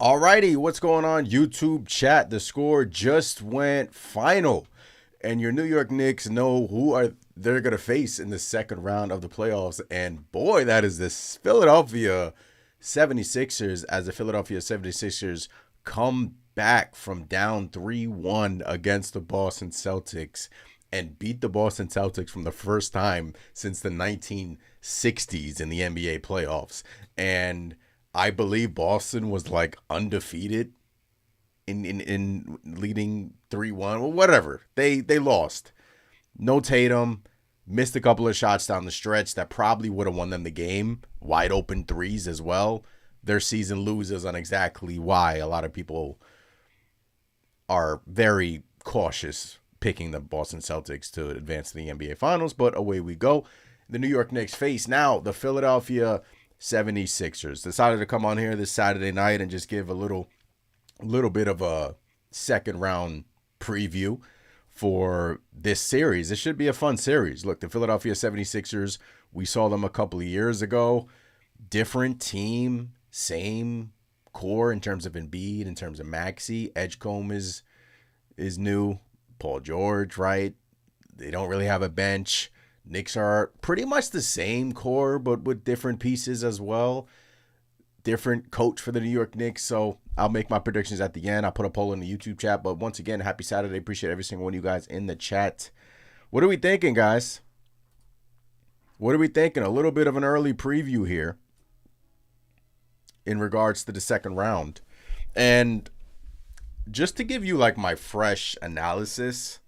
Alrighty, what's going on YouTube chat? The score just went final, and your New York Knicks know who are they're gonna face in the second round of the playoffs. And boy, that is this Philadelphia 76ers, as the Philadelphia 76ers come back from down 3-1 against the Boston Celtics and beat the Boston Celtics from the first time since the 1960s in the NBA playoffs. And I believe Boston was like undefeated in leading 3-1 or whatever. They lost. No Tatum, missed a couple of shots down the stretch that probably would have won them the game. Wide open threes as well. Their season loses on exactly why a lot of people are very cautious picking the Boston Celtics to advance to the NBA Finals, but away we go. The New York Knicks face now the Philadelphia 76ers. Decided to come on here this Saturday night and just give a little bit of a second round preview for this series. It should be a fun series. Look, the Philadelphia 76ers, we saw them a couple of years ago. Different team, same core in terms of Embiid, in terms of Maxey. Edgecombe is new. Paul George, right? They don't really have a bench. Knicks are pretty much the same core, but with different pieces as well. Different coach for the New York Knicks. So I'll make my predictions at the end. I'll put a poll in the YouTube chat. But once again, happy Saturday. Appreciate every single one of you guys in the chat. What are we thinking, guys? What are we thinking? A little bit of an early preview here in regards to the second round. And just to give you like my fresh analysis,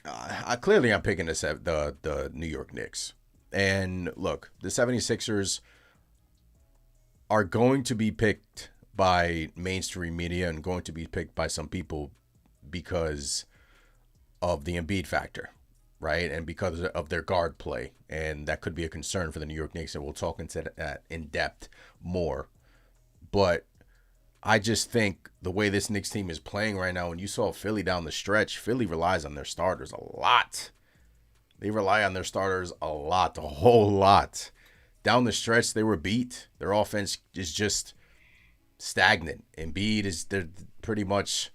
I'm picking the New York Knicks. And look, the 76ers are going to be picked by mainstream media and going to be picked by some people because of the Embiid factor, right? And because of their guard play. And that could be a concern for the New York Knicks, and we'll talk into that in depth more. But I just think the way this Knicks team is playing right now, and you saw Philly down the stretch, Philly relies on their starters a lot. They rely on their starters a lot, a whole lot. Down the stretch, they were beat. Their offense is just stagnant. Embiid they're pretty much,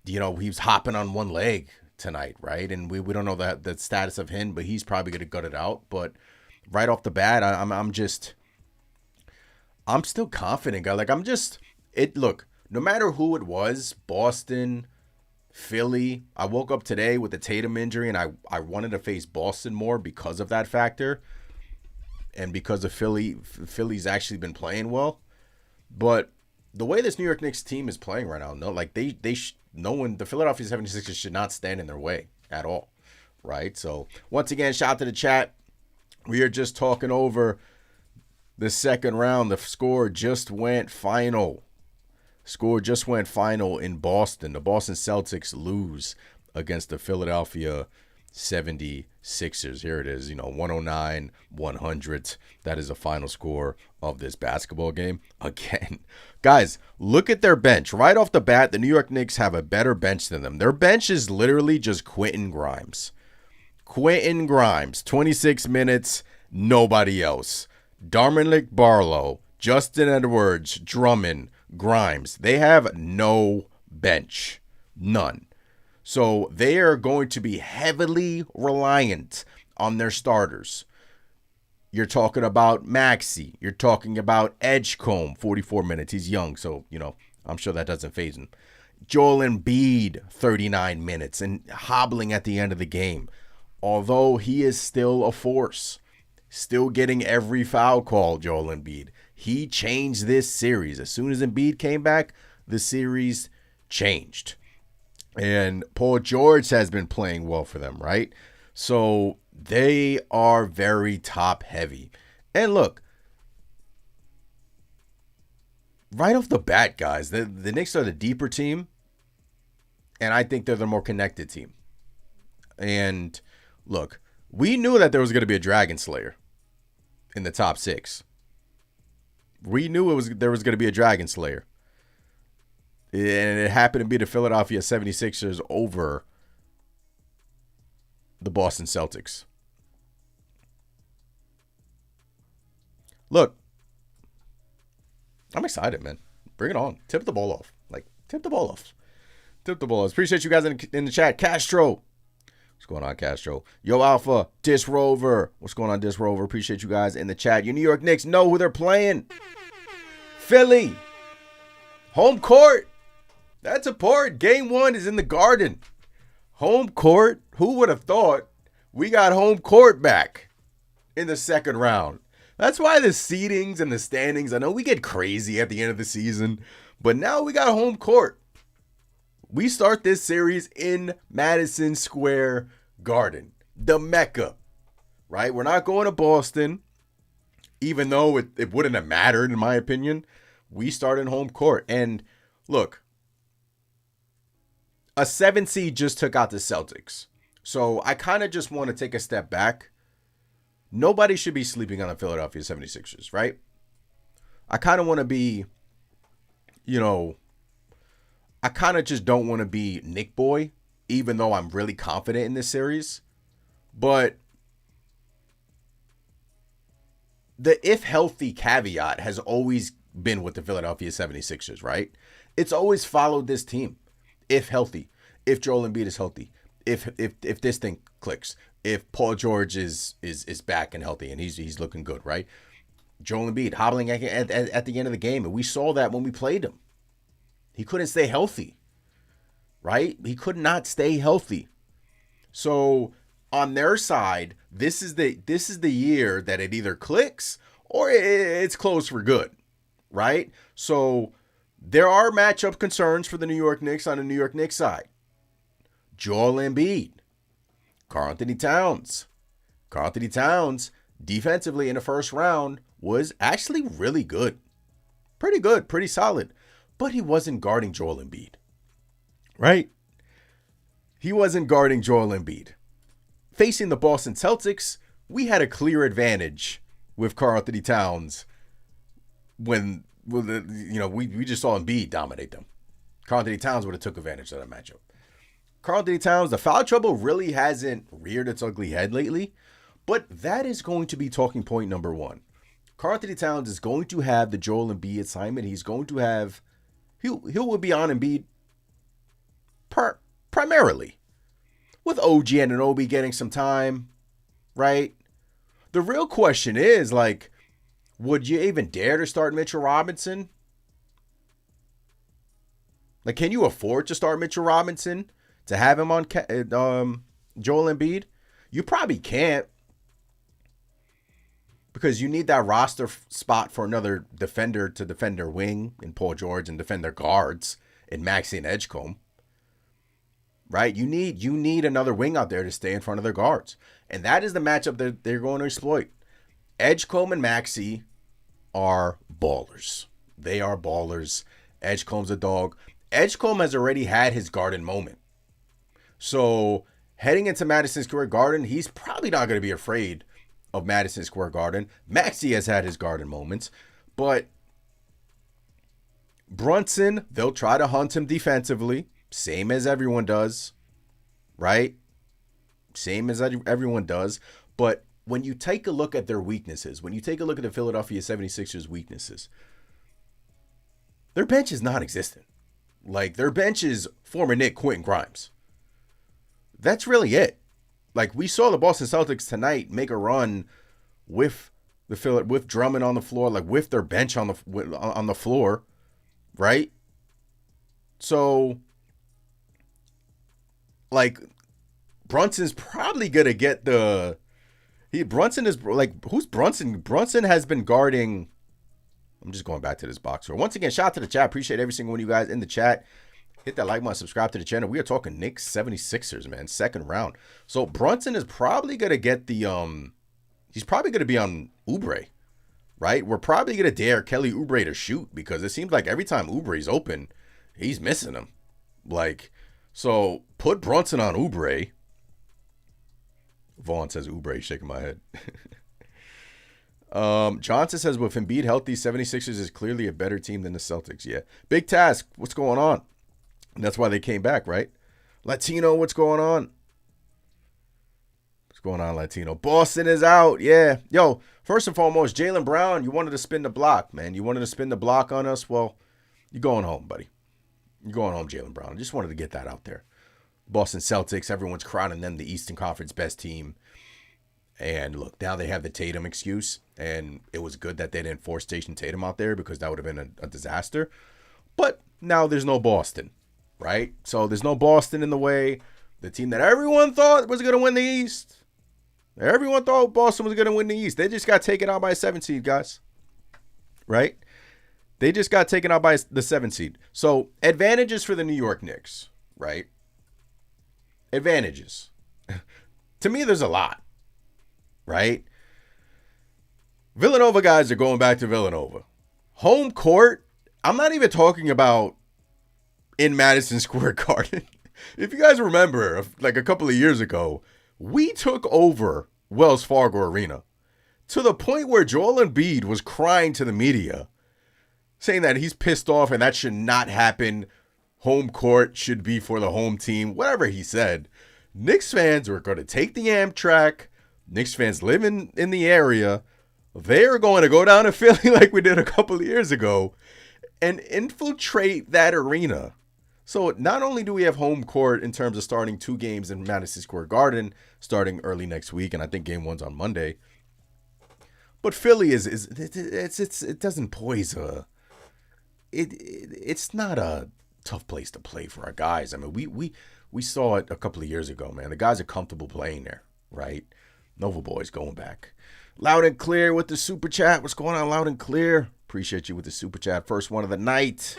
he was hopping on one leg tonight, right? And we don't know the status of him, but he's probably going to gut it out. But right off the bat, I'm still confident, guy. Look, no matter who it was, Boston, Philly, I woke up today with the Tatum injury, and I wanted to face Boston more because of that factor. And because of Philly's actually been playing well. But the way this New York Knicks team is playing right now, the Philadelphia 76ers should not stand in their way at all, right? So once again, shout out to the chat. We are just talking over the second round. The score just went final. In Boston. The Boston Celtics lose against the Philadelphia 76ers. Here it is, 109-100. That is the final score of this basketball game. Again, guys, look at their bench. Right off the bat, the New York Knicks have a better bench than them. Their bench is literally just Quentin Grimes. 26 minutes, nobody else. Dominic Barlow, Justin Edwards, Drummond, Grimes. They have no bench. None. So they are going to be heavily reliant on their starters. You're talking about Maxey. You're talking about Edgecombe, 44 minutes. He's young, so, I'm sure that doesn't faze him. Joel Embiid, 39 minutes and hobbling at the end of the game. Although he is still a force. Still getting every foul call, Joel Embiid. He changed this series. As soon as Embiid came back, the series changed. And Paul George has been playing well for them, right? So they are very top heavy. And look, right off the bat, guys, the Knicks are the deeper team. And I think they're the more connected team. And look, we knew that there was going to be a Dragon Slayer in the top 6. We knew there was going to be a Dragon Slayer. And it happened to be the Philadelphia 76ers over the Boston Celtics. Look, I'm excited, man. Bring it on. Tip the ball off. Tip the ball off. Tip the ball off. Appreciate you guys in the chat. Castro. What's going on, Castro? Yo, Alpha. Dis Rover. What's going on, Dis Rover? Appreciate you guys in the chat. Your New York Knicks know who they're playing. Philly. Home court. That's important. Game 1 is in the Garden. Home court. Who would have thought we got home court back in the second round? That's why the seedings and the standings, I know we get crazy at the end of the season, but now we got home court. We start this series in Madison Square Garden, the Mecca, right? We're not going to Boston, even though it wouldn't have mattered, in my opinion. We start in home court. And look, a 7 seed just took out the Celtics. So I kind of just want to take a step back. Nobody should be sleeping on the Philadelphia 76ers, right? I kind of want to be, I kind of just don't want to be Nick Boy, even though I'm really confident in this series. But the if healthy caveat has always been with the Philadelphia 76ers, right? It's always followed this team. If healthy, if Joel Embiid is healthy, if this thing clicks, if Paul George is back and healthy and he's looking good, right? Joel Embiid hobbling at the end of the game, and we saw that when we played him. He couldn't stay healthy, right? He could not stay healthy. So on their side, this is the year that it either clicks or it's closed for good, right? So there are matchup concerns for the New York Knicks on the New York Knicks side. Joel Embiid, Karl-Anthony Towns. Karl-Anthony Towns, defensively in the first round, was actually really good. Pretty good, pretty solid. But he wasn't guarding Joel Embiid, right? He wasn't guarding Joel Embiid. Facing the Boston Celtics, we had a clear advantage with Karl-Anthony Towns when we just saw Embiid dominate them. Karl-Anthony Towns would have took advantage of that matchup. Karl-Anthony Towns, the foul trouble really hasn't reared its ugly head lately, but that is going to be talking point number 1. Karl-Anthony Towns is going to have the Joel Embiid assignment. He's going to have, he will be on Embiid primarily, with OG Anunoby getting some time, right? The real question is, would you even dare to start Mitchell Robinson? Can you afford to start Mitchell Robinson to have him on Joel Embiid? You probably can't, because you need that roster spot for another defender to defend their wing in Paul George and defend their guards in Maxey and Edgecombe, right? You need another wing out there to stay in front of their guards. And that is the matchup that they're going to exploit. Edgecombe and Maxey are ballers. They are ballers. Edgecombe's a dog. Edgecombe has already had his Garden moment. So heading into Madison Square Garden, he's probably not going to be afraid of Madison Square Garden. Maxey has had his Garden moments, but Brunson, they'll try to hunt him defensively, same as everyone does, right? Same as everyone does. But when you take a look at their weaknesses, when you take a look at the Philadelphia 76ers weaknesses, their bench is non-existent. Their bench is former Nick Quentin Grimes. That's really it. We saw the Boston Celtics tonight make a run with Drummond on the floor, with their bench on the floor, right? So, Brunson's probably gonna get the Brunson is like, who's Brunson? Brunson has been guarding. I'm just going back to this box score. Once again, shout out to the chat. Appreciate every single one of you guys in the chat. Hit that like button, subscribe to the channel. We are talking Knicks 76ers, man. Second round. So Brunson is probably gonna get the he's probably gonna be on Oubre, right? We're probably gonna dare Kelly Oubre to shoot because it seems like every time Oubre's open, he's missing him. Like, so put Brunson on Oubre. Vaughn says Oubre, shaking my head. Johnson says with Embiid healthy, 76ers is clearly a better team than the Celtics. Yeah. Big task. What's going on? And that's why they came back, right? Latino, what's going on? What's going on, Latino? Boston is out. Yeah. Yo, first and foremost, Jaylen Brown, you wanted to spin the block, man. You wanted to spin the block on us. Well, you're going home, buddy. You're going home, Jaylen Brown. I just wanted to get that out there. Boston Celtics, everyone's crowning them the Eastern Conference best team. And look, now they have the Tatum excuse. And it was good that they didn't force Jason Tatum out there because that would have been a disaster. But now there's no Boston, right? So there's no Boston in the way. The team that everyone thought was going to win the East. Everyone thought Boston was going to win the East. They just got taken out by a 7 seed, guys. Right? They just got taken out by the 7 seed. So advantages for the New York Knicks, right? Advantages. To me, there's a lot, right? Villanova guys are going back to Villanova. Home court, I'm not even talking about in Madison Square Garden. If you guys remember, like a couple of years ago, we took over Wells Fargo Arena to the point where Joel Embiid was crying to the media, saying that he's pissed off and that should not happen. Home court should be for the home team, whatever he said. Knicks fans were going to take the Amtrak. Knicks fans live in the area. They're going to go down to Philly like we did a couple of years ago and infiltrate that arena. So not only do we have home court in terms of starting 2 games in Madison Square Garden starting early next week, and I think game 1's on Monday, but Philly it doesn't pose it's not a tough place to play for our guys. I mean, we saw it a couple of years ago, man. The guys are comfortable playing there, right? Nova boys going back. Loud and Clear with the super chat. What's going on, Loud and Clear? Appreciate you with the super chat. First one of the night.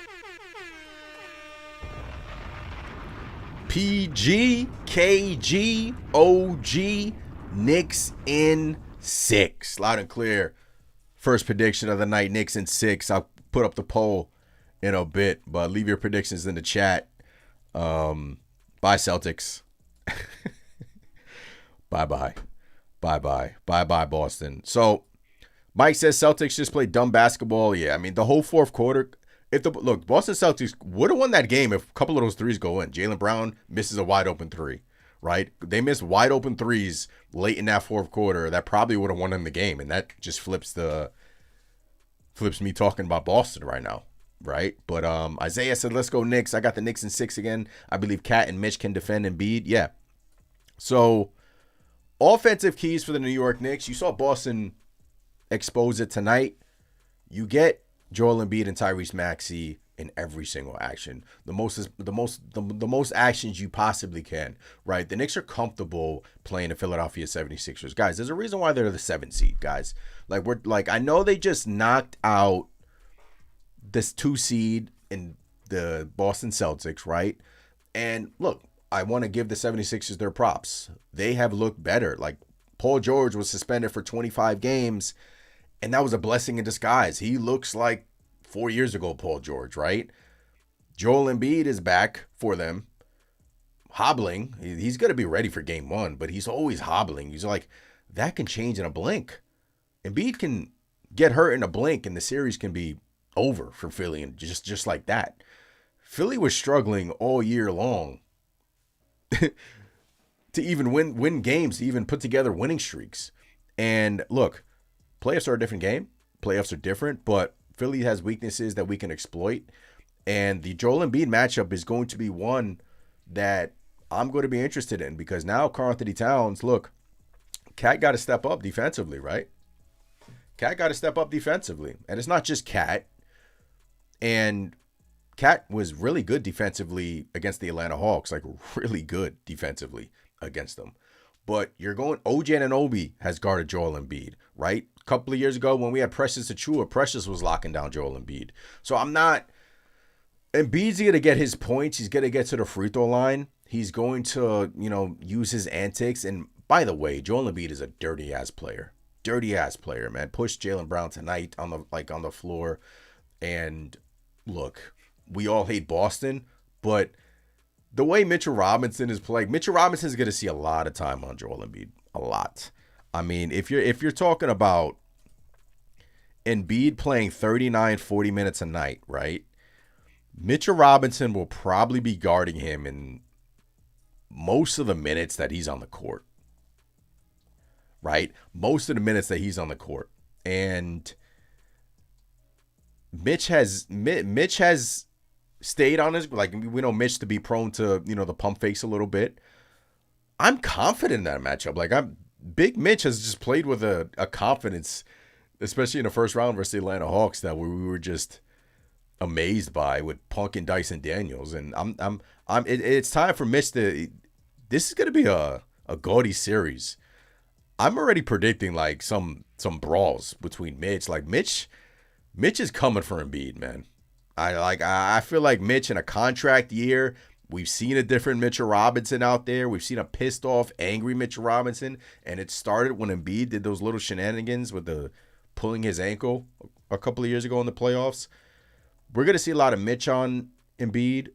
PG, KG, OG, Knicks in 6. Loud and Clear. First prediction of the night, Knicks in 6. I'll put up the poll in a bit, but leave your predictions in the chat. Bye, Celtics. Bye-bye. Bye-bye. Bye-bye, Boston. So, Mike says Celtics just played dumb basketball. Yeah, I mean, the whole fourth quarter. Look, Boston Celtics would have won that game if a couple of those threes go in. Jaylen Brown misses a wide open 3, right? They missed wide open 3s late in that fourth quarter. That probably would have won them the game, and that just flips me talking about Boston right now, right? But Isaiah said, let's go Knicks. I got the Knicks in 6 again. I believe Cat and Mitch can defend Embiid. Yeah. So, offensive keys for the New York Knicks. You saw Boston expose it tonight. You get Joel Embiid and Tyrese Maxey in every single action. The most actions you possibly can, right? The Knicks are comfortable playing the Philadelphia 76ers. Guys, there's a reason why they're the 7 seed, guys. I know they just knocked out this 2 seed in the Boston Celtics, right? And look, I want to give the 76ers their props. They have looked better. Like, Paul George was suspended for 25 games, and that was a blessing in disguise. He looks like 4 years ago Paul George, right? Joel Embiid is back for them, hobbling. He's going to be ready for game 1, but he's always hobbling. He's like, that can change in a blink. Embiid can get hurt in a blink, and the series can be over for Philly, and just like that. Philly was struggling all year long to even win games, to even put together winning streaks. And look, playoffs are a different game. Playoffs are different, but Philly has weaknesses that we can exploit. And the Joel Embiid matchup is going to be one that I'm going to be interested in because now Karl-Anthony Towns, look, Cat got to step up defensively, right? Cat got to step up defensively. And it's not just Cat. And Cat was really good defensively against the Atlanta Hawks, like really good defensively against them. But you're going, OG Anunoby has guarded Joel Embiid, right? A couple of years ago when we had Precious Achiuwa, Precious was locking down Joel Embiid. So I'm not, Embiid's going to get his points. He's going to get to the free throw line. He's going to, use his antics. And by the way, Joel Embiid is a dirty ass player. Dirty ass player, man. Pushed Jaylen Brown tonight on the floor. And look, we all hate Boston, but the way Mitchell Robinson is playing, Mitchell Robinson is going to see a lot of time on Joel Embiid. A lot. I mean, if you're talking about Embiid playing 39, 40 minutes a night, right? Mitchell Robinson will probably be guarding him in most of the minutes that he's on the court. Right? Most of the minutes that he's on the court. And Mitch has stayed on his, like, we know Mitch to be prone to, the pump fakes a little bit. I'm confident in that matchup. Like, Big Mitch has just played with a confidence, especially in the first round versus the Atlanta Hawks, that we were just amazed by with Punk and Dyson Daniels. And it's time for Mitch to, this is going to be a gaudy series. I'm already predicting like some brawls between Mitch. Like Mitch is coming for Embiid, man. I feel like Mitch in a contract year, we've seen a different Mitchell Robinson out there. We've seen a pissed off, angry Mitchell Robinson, and it started when Embiid did those little shenanigans with the pulling his ankle a couple of years ago in the playoffs. We're going to see a lot of Mitch on Embiid.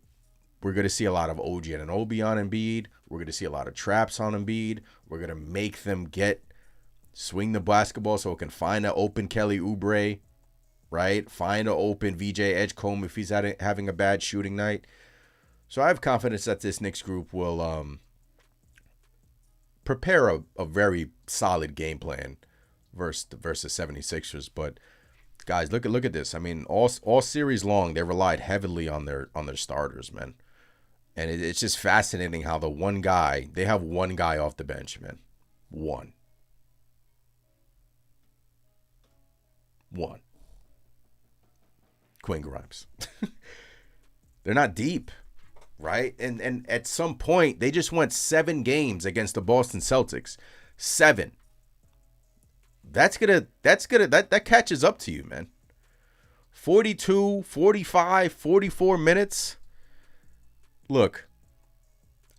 We're going to see a lot of OG Anunoby on Embiid. We're going to see a lot of traps on Embiid. We're going to make them swing the basketball so it can find an open Kelly Oubre, right? Find an open VJ Edgecombe if he's having a bad shooting night. So I have confidence that this Knicks group will prepare a very solid game plan versus 76ers. But guys, look at this. I mean, all series long, they relied heavily on their starters, man. And it's just fascinating how they have one guy off the bench, man. One. Quinn Grimes. They're not deep, right? And at some point, they just went 7 games against the Boston Celtics. 7. That catches up to you, man. 42, 45, 44 minutes. Look,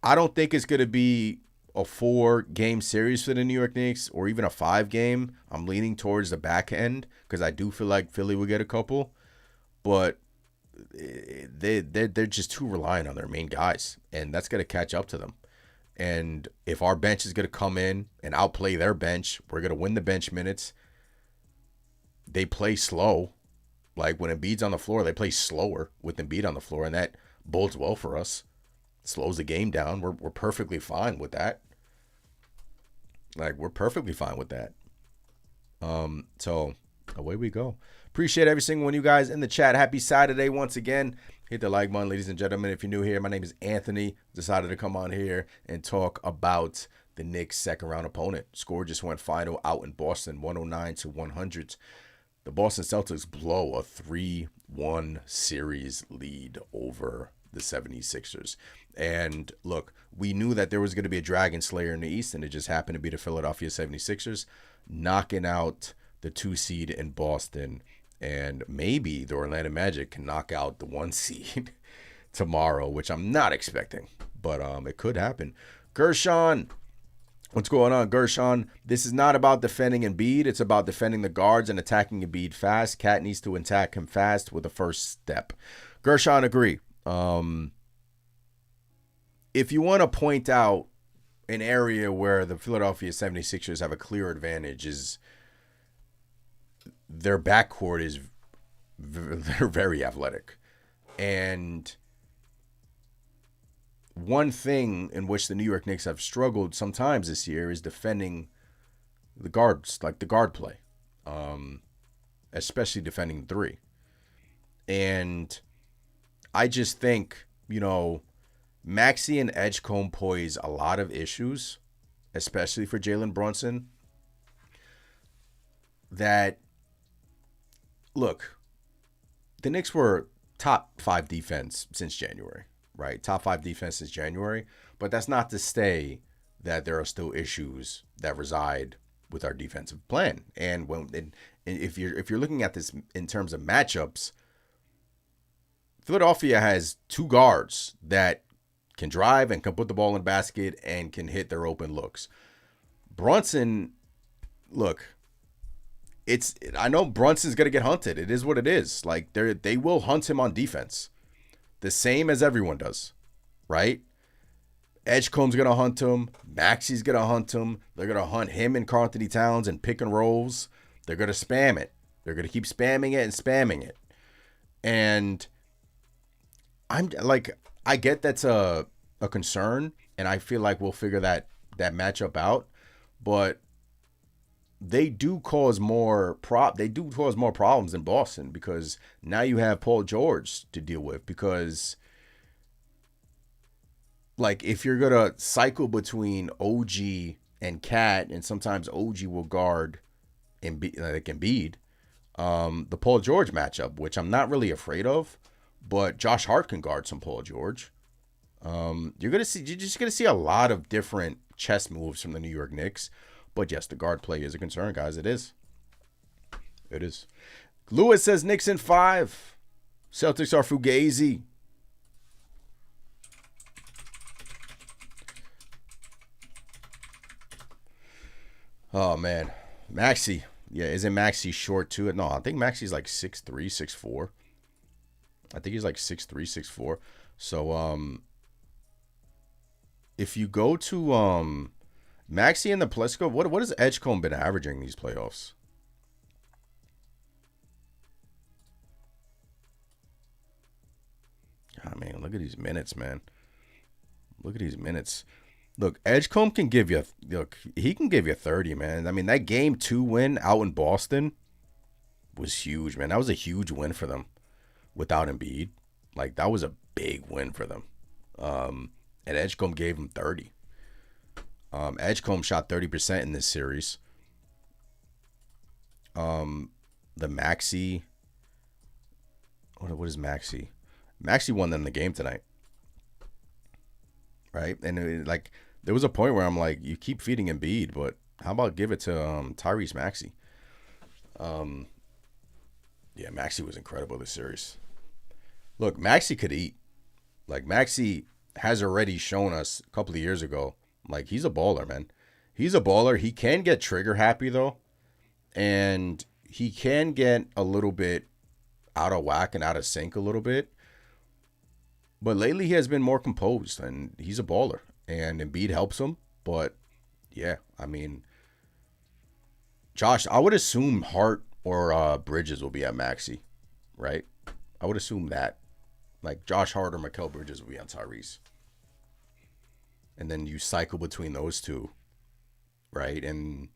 I don't think it's going to be a 4-game series for the New York Knicks or even a 5-game. I'm leaning towards the back end because I do feel like Philly will get a couple. But they're just too reliant on their main guys, and that's going to catch up to them. And if our bench is going to come in and outplay their bench, we're going to win the bench minutes. They play slow. Like when Embiid's on the floor, they play slower with Embiid on the floor, and that bodes well for us. Slows the game down. We're perfectly fine with that. We're perfectly fine with that. So away we go. Appreciate every single one of you guys in the chat. Happy Saturday once again. Hit the like button, ladies and gentlemen. If you're new here, my name is Anthony. Decided to come on here and talk about the Knicks' second round opponent. Score just went final out in Boston, 109-100. The Boston Celtics blow a 3-1 series lead over the 76ers. And look, we knew that there was going to be a Dragon Slayer in the East, and it just happened to be the Philadelphia 76ers, knocking out the 2 seed in Boston. And maybe the Orlando Magic can knock out the 1 seed tomorrow, which I'm not expecting, but it could happen. Gershon, what's going on, Gershon? This is not about defending Embiid. It's about defending the guards and attacking Embiid fast. Cat needs to attack him fast with the first step. Gershon, agree. If you want to point out an area where the Philadelphia 76ers have a clear advantage, is their backcourt is they're very athletic. And one thing in which the New York Knicks have struggled sometimes this year is defending the guards, like the guard play, especially defending 3. And I just think, Maxey and Edgecombe pose a lot of issues, especially for Jalen Brunson, that, look, the Knicks were top 5 defense since January, right? Top 5 defense since January, but that's not to say that there are still issues that reside with our defensive plan. And if you're looking at this in terms of matchups, Philadelphia has two guards that can drive and can put the ball in the basket and can hit their open looks. Brunson, look, I know Brunson's gonna get hunted. It is what it is. Like they will hunt him on defense, the same as everyone does, right? Edgecombe's gonna hunt him. Maxey's gonna hunt him. They're gonna hunt him and Karl-Anthony Towns and pick and rolls. They're gonna spam it. They're gonna keep spamming it and spamming it. And I'm like, I get that's a concern, and I feel like we'll figure that matchup out. But they do cause more problems in Boston, because now you have Paul George to deal with. Because like, if you're gonna cycle between OG and Cat, and sometimes OG will guard Embiid, the Paul George matchup, which I'm not really afraid of, but Josh Hart can guard some Paul George. You're just gonna see a lot of different chess moves from the New York Knicks. But yes, the guard play is a concern, guys. It is. It is. Lewis says Knicks in 5. Celtics are fugazi. Oh man, Maxey. Yeah, isn't Maxey short too? No, I think Maxey's like 6'3", 6'4". I think he's like 6'3", 6'4". So if you go to Maxey and the Plesko, what has Edgecombe been averaging these playoffs? I mean, look at these minutes, man. Look at these minutes. Look, Edgecombe can give you, he can give you 30, man. I mean, that game 2 win out in Boston was huge, man. That was a huge win for them without Embiid. Like, that was a big win for them. And Edgecombe gave him 30. Edgecombe shot 30% in this series. The Maxey, what is Maxey? Maxey won them the game tonight, right? And there was a point where I'm like, you keep feeding Embiid, but how about give it to Tyrese Maxey? Yeah, Maxey was incredible this series. Look, Maxey could eat. Like, Maxey has already shown us a couple of years ago, like, he's a baller, man. He's a baller. He can get trigger happy, though. And he can get a little bit out of whack and out of sync a little bit. But lately he has been more composed, and he's a baller. And Embiid helps him. But, yeah, I mean, Josh, I would assume Hart or Bridges will be at Maxey, right? I would assume that. Like, Josh Hart or Mikal Bridges will be on Tyrese. And then you cycle between those two, right? And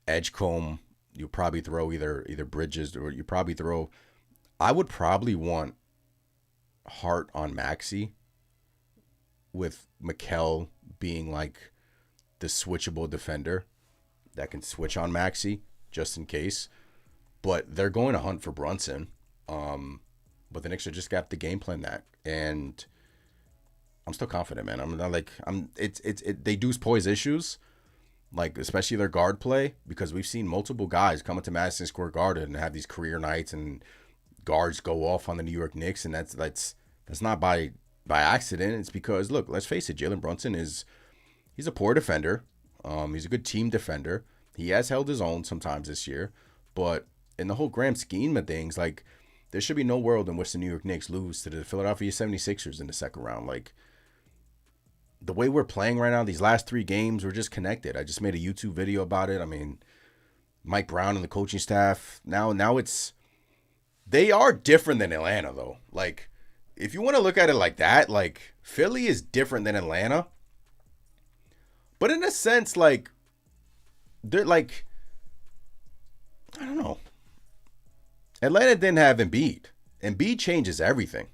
Edgecombe, you probably throw either Bridges, or you probably throw, I would probably want Hart on Maxey, with Mikal being like the switchable defender that can switch on Maxey just in case. But they're going to hunt for Brunson. But the Knicks are just got the game plan that, and I'm still confident, man. I'm not like they do pose issues, like especially their guard play, because we've seen multiple guys come into Madison Square Garden and have these career nights, and guards go off on the New York Knicks, and that's not by accident. It's because, look, let's face it, Jalen Brunson he's a poor defender. He's a good team defender. He has held his own sometimes this year, but in the whole grand scheme of things, like, there should be no world in which the New York Knicks lose to the Philadelphia 76ers in the second round. Like, the way we're playing right now, these last 3 games, we're just connected. I just made a YouTube video about it. I mean, Mike Brown and the coaching staff, now they are different than Atlanta, though. Like, if you want to look at it like that, like, Philly is different than Atlanta. But in a sense, like, they're like, I don't know. Atlanta didn't have Embiid. Embiid changes everything,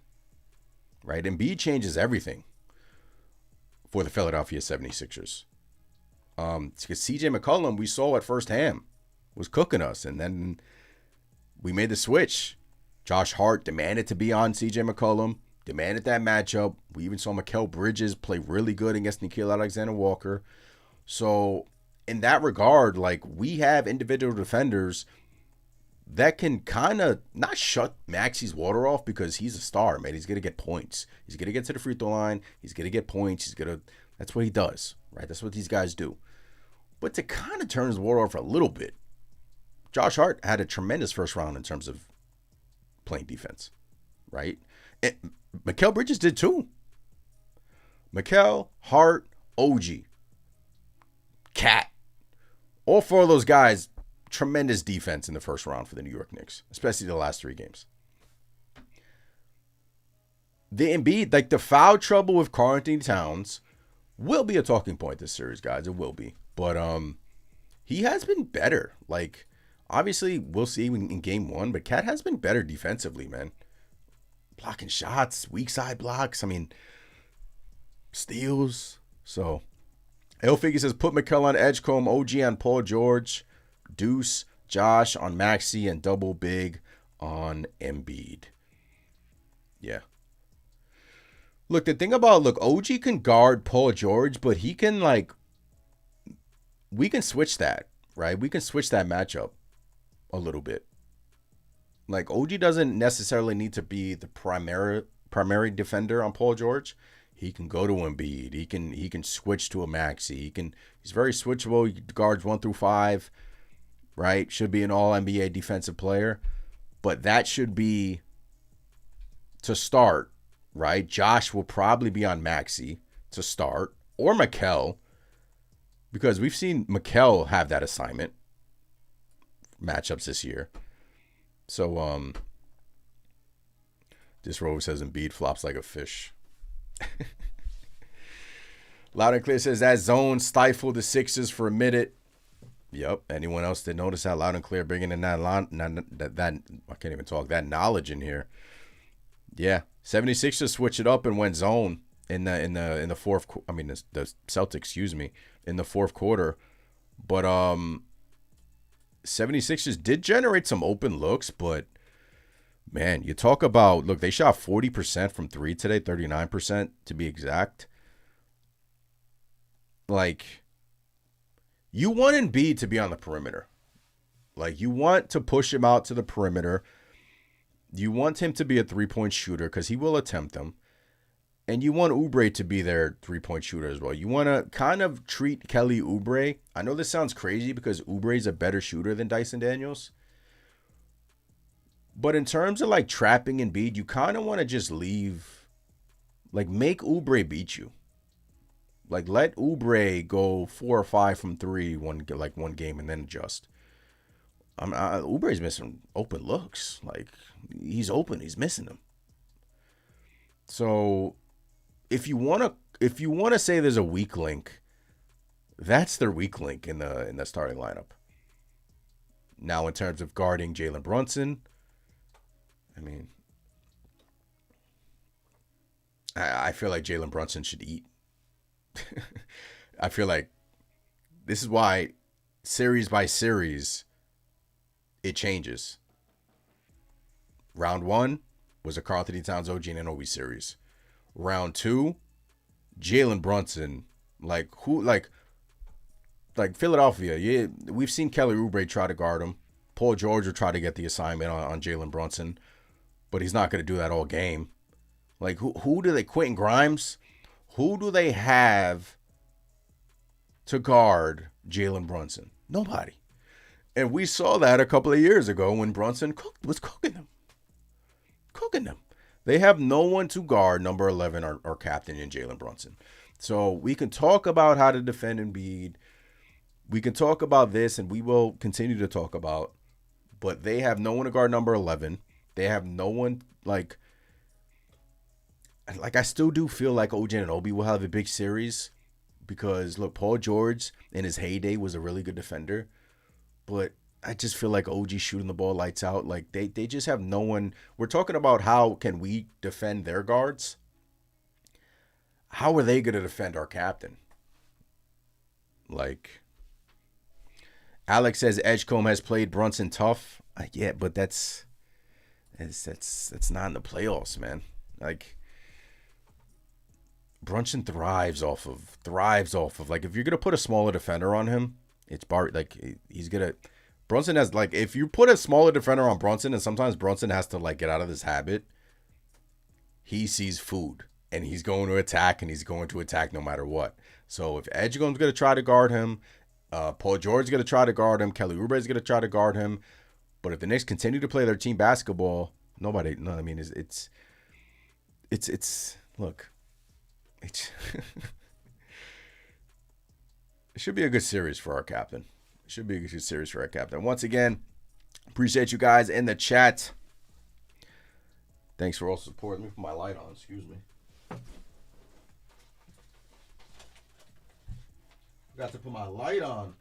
right? Embiid changes everything for the Philadelphia 76ers. Because CJ McCollum, we saw at firsthand, was cooking us. And then we made the switch. Josh Hart demanded to be on CJ McCollum, demanded that matchup, We even saw Mikal Bridges play really good against Nickeil Alexander-Walker. So in that regard, like, we have individual defenders that can kind of not shut Maxey's water off, because he's a star, man. He's going to get points. He's going to get to the free throw line. He's going to get points. That's what he does, right? That's what these guys do. But to kind of turn his water off a little bit, Josh Hart had a tremendous first round in terms of playing defense, right? And Mikal Bridges did too. Mikal, Hart, OG, Cat. All four of those guys, tremendous defense in the first round for the New York Knicks, especially the last 3 games. The Embiid, like, the foul trouble with Karl-Anthony Towns will be a talking point this series, guys. It will be. But he has been better. Like, obviously, we'll see in game 1, but Cat has been better defensively, man. Blocking shots, weak side blocks. I mean, steals. So, Elfiggy says, put Mikal on Edgecombe, OG on Paul George, Deuce, Josh on Maxey, and double big on Embiid. Yeah. Look, the thing about, OG can guard Paul George, but he can, like, we can switch that, right? We can switch that matchup a little bit. Like, OG doesn't necessarily need to be the primary defender on Paul George. He can go to Embiid. He can switch to a Maxey. He's very switchable. He guards 1 through 5, right? Should be an all-NBA defensive player. But that should be to start, right? Josh will probably be on Maxey to start, or Mikal, because we've seen Mikal have that assignment matchups this year. So, this Rove says Embiid flops like a fish. Loud and Clear says that zone stifled the Sixers for a minute. Yep. Anyone else that notice that? Loud and Clear bringing in that I can't even talk, that knowledge in here. Yeah, 76ers switch it up and went zone in the fourth. I mean, the Celtics, excuse me, in the fourth quarter. But 76ers did generate some open looks, but man, you talk about, look, they shot 40% from 3 today, 39% to be exact. Like, you want Embiid to be on the perimeter. Like, you want to push him out to the perimeter. You want him to be a three-point shooter because he will attempt them. And you want Oubre to be their three-point shooter as well. You want to kind of treat Kelly Oubre. I know this sounds crazy because Oubre is a better shooter than Dyson Daniels. But in terms of, like, trapping Embiid, you kind of want to just leave, like, make Oubre beat you. Like, let Oubre go 4 or 5 from 3 one game and then adjust. Oubre's missing open looks. Like, he's open, he's missing them. So, if you want to say there's a weak link, that's their weak link in the starting lineup. Now, in terms of guarding Jalen Brunson, I mean, I feel like Jalen Brunson should eat. I feel like this is why series by series it changes. Round 1 was a Karl-Anthony Towns, OG Anunoby series. Round 2, Jalen Brunson, like Philadelphia. Yeah, we've seen Kelly Oubre try to guard him. Paul George will try to get the assignment on Jalen Brunson, but he's not going to do that all game. Like, who do they, Quentin Grimes? Who do they have to guard Jalen Brunson? Nobody. And we saw that a couple of years ago when Brunson was cooking them. They have no one to guard number 11 or captain in Jalen Brunson. So we can talk about how to defend Embiid. We can talk about this, and we will continue to talk about. But they have no one to guard number 11. They have no one, like I still do feel like OG Anunoby will have a big series because, look, Paul George in his heyday was a really good defender. But I just feel like OG shooting the ball lights out. Like, they just have no one. We're talking about how can we defend their guards. How are they going to defend our captain? Like, Alex says Edgecombe has played Brunson tough. Yeah, but that's not in the playoffs, man. Like, Brunson thrives off of like if you're gonna put a smaller defender on him, it's he's gonna. Brunson has like if you put a smaller defender on Brunson, and sometimes Brunson has to like get out of this habit. He sees food and he's going to attack no matter what. So if Edgecombe's gonna try to guard him, Paul George's gonna try to guard him, Kelly Oubre's gonna try to guard him. But if the Knicks continue to play their team basketball, nobody. No, I mean it's look. It should be a good series for our captain. Once again, appreciate you guys in the chat. Thanks for all the support. Let me put my light on. Excuse me. Got to put my light on.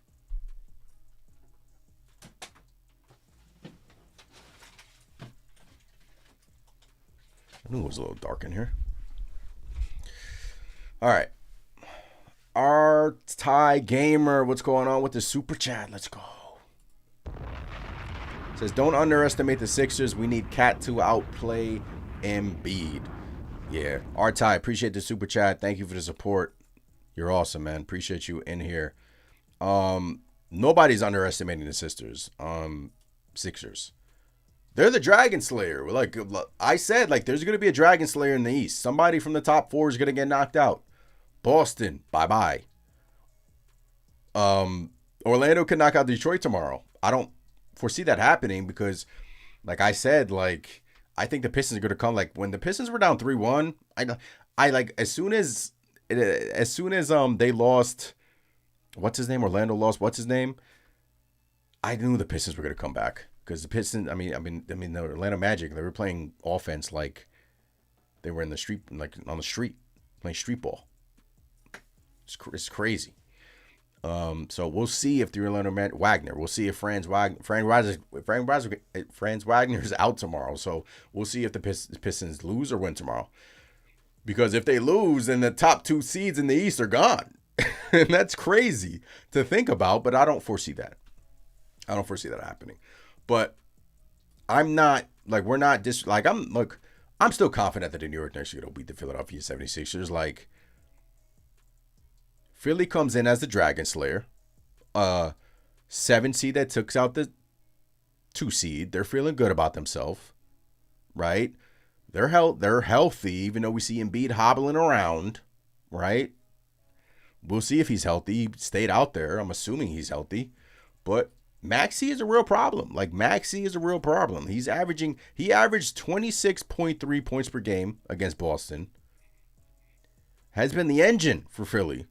I knew it was a little dark in here. All right. Our Ty Gamer, what's going on with the super chat? Let's go. Says, don't underestimate the Sixers. We need Cat to outplay Embiid. Yeah. Our Ty, appreciate the super chat. Thank you for the support. You're awesome, man. Appreciate you in here. Nobody's underestimating the Sixers. They're the Dragon Slayer. Like I said, like there's going to be a Dragon Slayer in the East. Somebody from the top 4 is going to get knocked out. Boston, bye-bye. Orlando can knock out Detroit tomorrow. I don't foresee that happening because, like I said, like I think the Pistons are going to come. Like when the Pistons were down 3-1, I like as soon as they lost, what's his name? Orlando lost, what's his name? I knew the Pistons were going to come back. Because the Pistons, I mean, the Orlando Magic, they were playing offense like they were in the street, like on the street, playing street ball. It's crazy. So we'll see if the Orlando Wagner. We'll see if Franz Wagner's out tomorrow. So we'll see if the Pistons lose or win tomorrow. Because if they lose, then the top 2 seeds in the East are gone, and that's crazy to think about. But I don't foresee that. I don't foresee that happening. But I'm not like I'm still confident that the New York Knicks are going to beat the Philadelphia 76ers. Like Philly comes in as the Dragon Slayer, 7 seed that took out the 2 seed. They're feeling good about themselves, right? They're healthy, even though we see Embiid hobbling around, right? We'll see if he's healthy. He stayed out there. I'm assuming he's healthy, but Maxey is a real problem. He averaged 26.3 points per game against Boston. Has been the engine for Philly.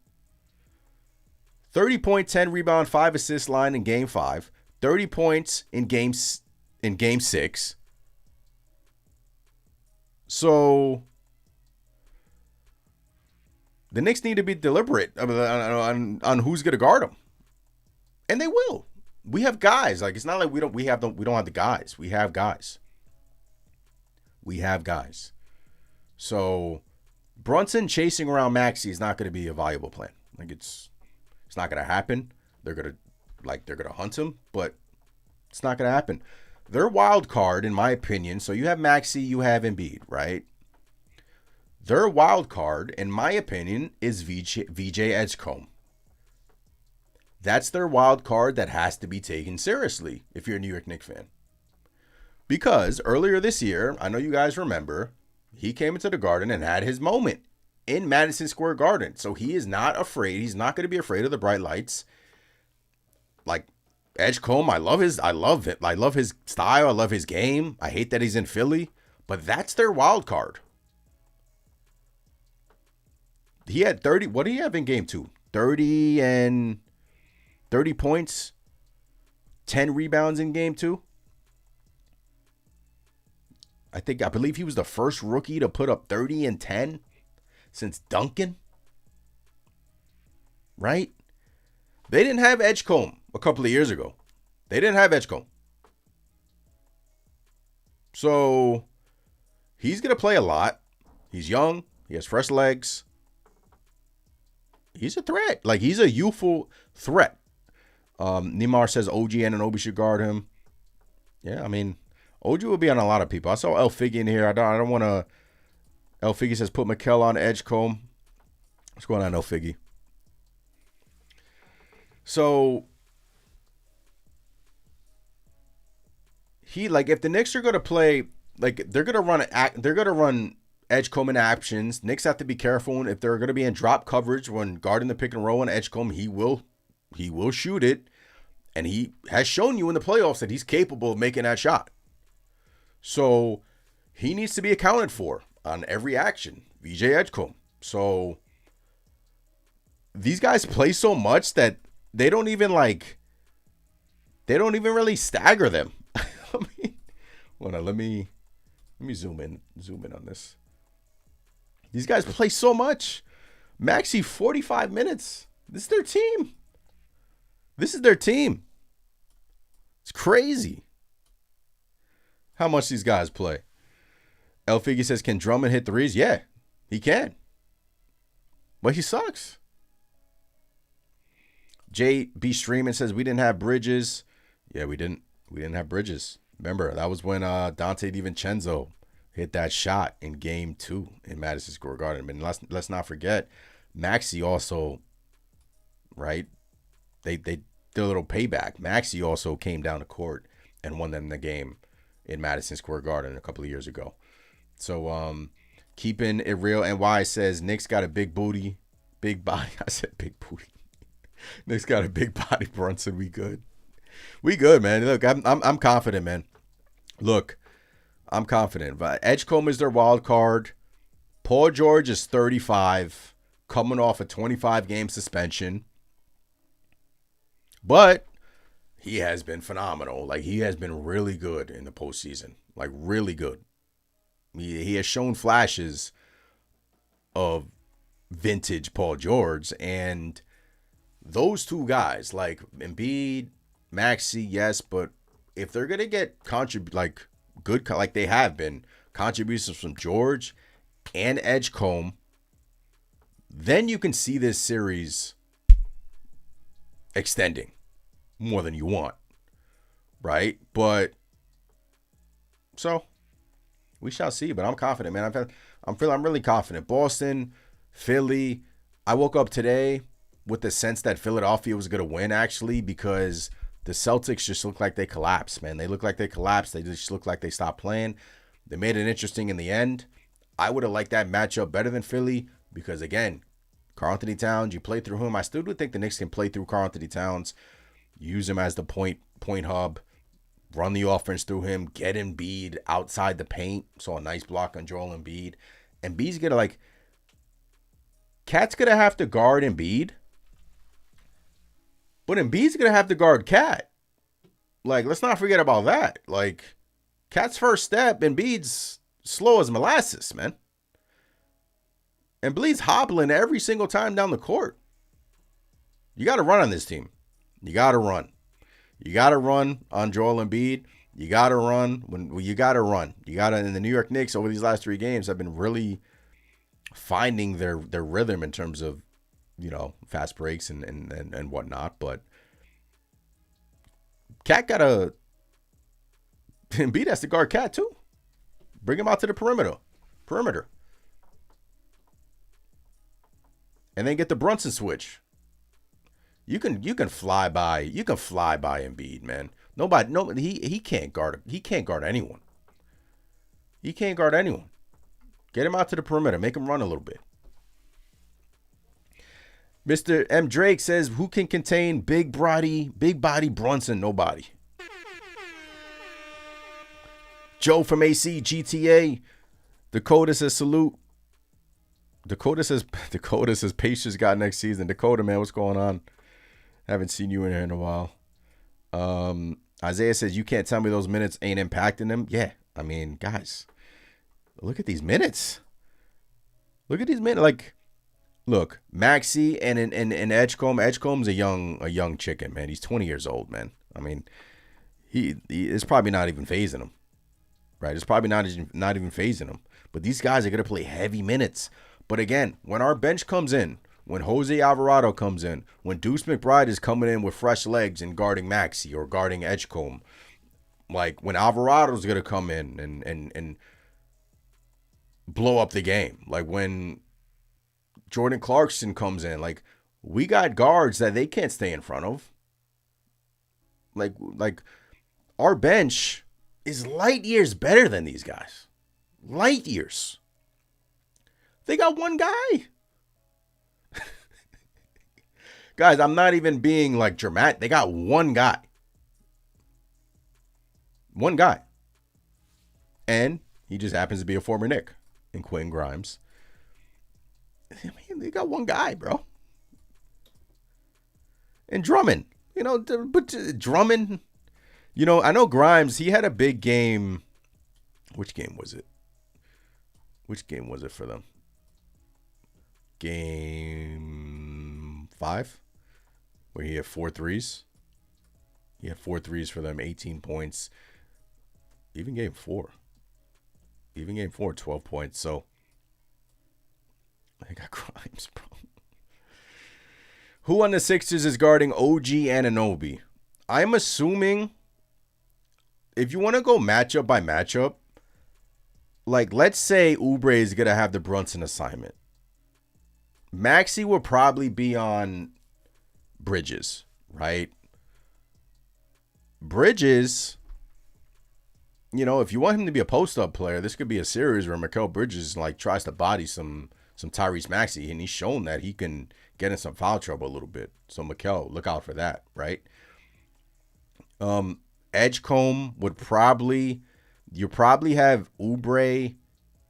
30 point, 10 rebound, 5 assist line in game 5. 30 points in game 6. So the Knicks need to be deliberate on who's going to guard them. And they will. We have guys. Like it's not like we don't have the guys. We have guys. So Brunson chasing around Maxey is not going to be a viable plan. Like it's not going to happen. They're going to hunt him, but it's not going to happen. Their wild card, in my opinion, so you have Maxey, you have Embiid, right? Their wild card, in my opinion, is VJ Edgecombe. That's their wild card that has to be taken seriously if you're a New York Knicks fan. Because earlier this year, I know you guys remember, he came into the Garden and had his moment in Madison Square Garden. So he is not afraid. He's not going to be afraid of the bright lights. Like Edgecombe, I love it. I love his style. I love his game. I hate that he's in Philly, but that's their wild card. He had 30. What did he have in game 2? 30 points, 10 rebounds in game 2. I believe he was the first rookie to put up 30 and 10 since Duncan. Right? They didn't have Edgecombe a couple of years ago. So he's going to play a lot. He's young. He has fresh legs. He's a threat. Like, he's a youthful threat. Neymar says OG and Anunoby should guard him. Yeah, I mean, OG will be on a lot of people. I saw El Figgy in here. I don't want to. El Figgy says put Mikal on Edgecombe. What's going on, No Figgy? So if the Knicks are gonna play, like they're gonna run Edgecombe in actions. Knicks have to be careful if they're gonna be in drop coverage when guarding the pick and roll on Edgecombe. He will shoot it, and he has shown you in the playoffs that he's capable of making that shot. So he needs to be accounted for on every action, VJ Edgecombe. So these guys play so much that they don't even really stagger them. I mean, hold on, let me zoom in on this. These guys play so much. Maxey, 45 minutes. This is their team. It's crazy how much these guys play. El Figgy says, can Drummond hit threes? Yeah, he can. But he sucks. JB Streaming says, we didn't have Bridges. Yeah, we didn't have Bridges. Remember, that was when Dante DiVincenzo hit that shot in Game 2 in Madison Square Garden. And let's not forget, Maxey also, right? They did a little payback. Maxey also came down the court and won them the game in Madison Square Garden a couple of years ago. So keeping it real. And why says Knicks got a big booty, big body. I said big booty. Knicks got a big body, Brunson. We good. We good, man. Look, I'm confident, man. Look, I'm confident. But Edgecombe is their wild card. Paul George is 35, coming off a 25-game suspension. But he has been phenomenal. Like, he has been really good in the postseason. Like, really good. He has shown flashes of vintage Paul George. And those two guys, like Embiid, Maxey, yes, but if they're gonna get good, like they have been, contributions from George and Edgecombe, then you can see this series extending more than you want, right? But so we shall see. But I'm confident, man. I'm really confident. Boston, Philly. I woke up today with the sense that Philadelphia was gonna win, actually, because the Celtics just look like they collapsed, man. They look like they collapsed. They just look like they stopped playing. They made it interesting in the end. I would have liked that matchup better than Philly because, again, Karl-Anthony Towns, you play through him. I still do think the Knicks can play through Karl-Anthony Towns, use him as the point hub, run the offense through him, get Embiid outside the paint. So a nice block on Joel Embiid. Embiid's going to, Cat's going to have to guard Embiid. But Embiid's going to have to guard Cat. Let's not forget about that. Cat's first step, Embiid's slow as molasses, man. Embiid's hobbling every single time down the court. You got to run on this team. You got to run. You got to run on Joel Embiid. You got to run. You got to run. You got to, and the New York Knicks over these last 3 games have been really finding their rhythm in terms of, fast breaks and whatnot. But Cat Embiid has to guard Cat too. Bring him out to the perimeter. And then get the Brunson switch. You can fly by Embiid, man. He can't guard anyone. He can't guard anyone. Get him out to the perimeter. Make him run a little bit. Mr. M. Drake says, who can contain big body Brunson? Nobody. Joe from AC, GTA. Dakota says, salute. Dakota says Pacers got next season. Dakota, man, what's going on? Haven't seen you in here in a while. Isaiah says, you can't tell me those minutes ain't impacting them. Yeah, I mean, guys, look at these minutes. Look, Maxey and Edgecombe. Edgecombe's a young chicken, man. He's 20 years old, man. I mean, he is probably not even phasing him, right? It's probably not even phasing him. But these guys are gonna play heavy minutes. But again, when our bench comes in, when Jose Alvarado comes in, when Deuce McBride is coming in with fresh legs and guarding Maxey or guarding Edgecombe, when Alvarado's gonna come in and blow up the game, when Jordan Clarkson comes in. Like, we got guards that they can't stay in front of. Like our bench is light years better than these guys. Light years. They got one guy. Guys, I'm not even being like dramatic. They got one guy. One guy. And he just happens to be a former Knick in Quentin Grimes. I mean, they got one guy, bro. And Drummond. You know, but Drummond, you know, I know Grimes, he had a big game. Which game was it? Which game was it for them? Game 5, where he had 4 threes. He had 4 threes for them, 18 points. Even game 4. 12 points. So, I got Grimes, bro. Who on the Sixers is guarding OG Anunoby? I'm assuming, if you want to go matchup by matchup, like, let's say Oubre is going to have the Brunson assignment. Maxey will probably be on Bridges, right? Bridges, you know, if you want him to be a post-up player, this could be a series where Mikal Bridges, like, tries to body some Tyrese Maxey, and he's shown that he can get in some foul trouble a little bit. So, Mikal, look out for that, right? Edgecombe would probably have Oubre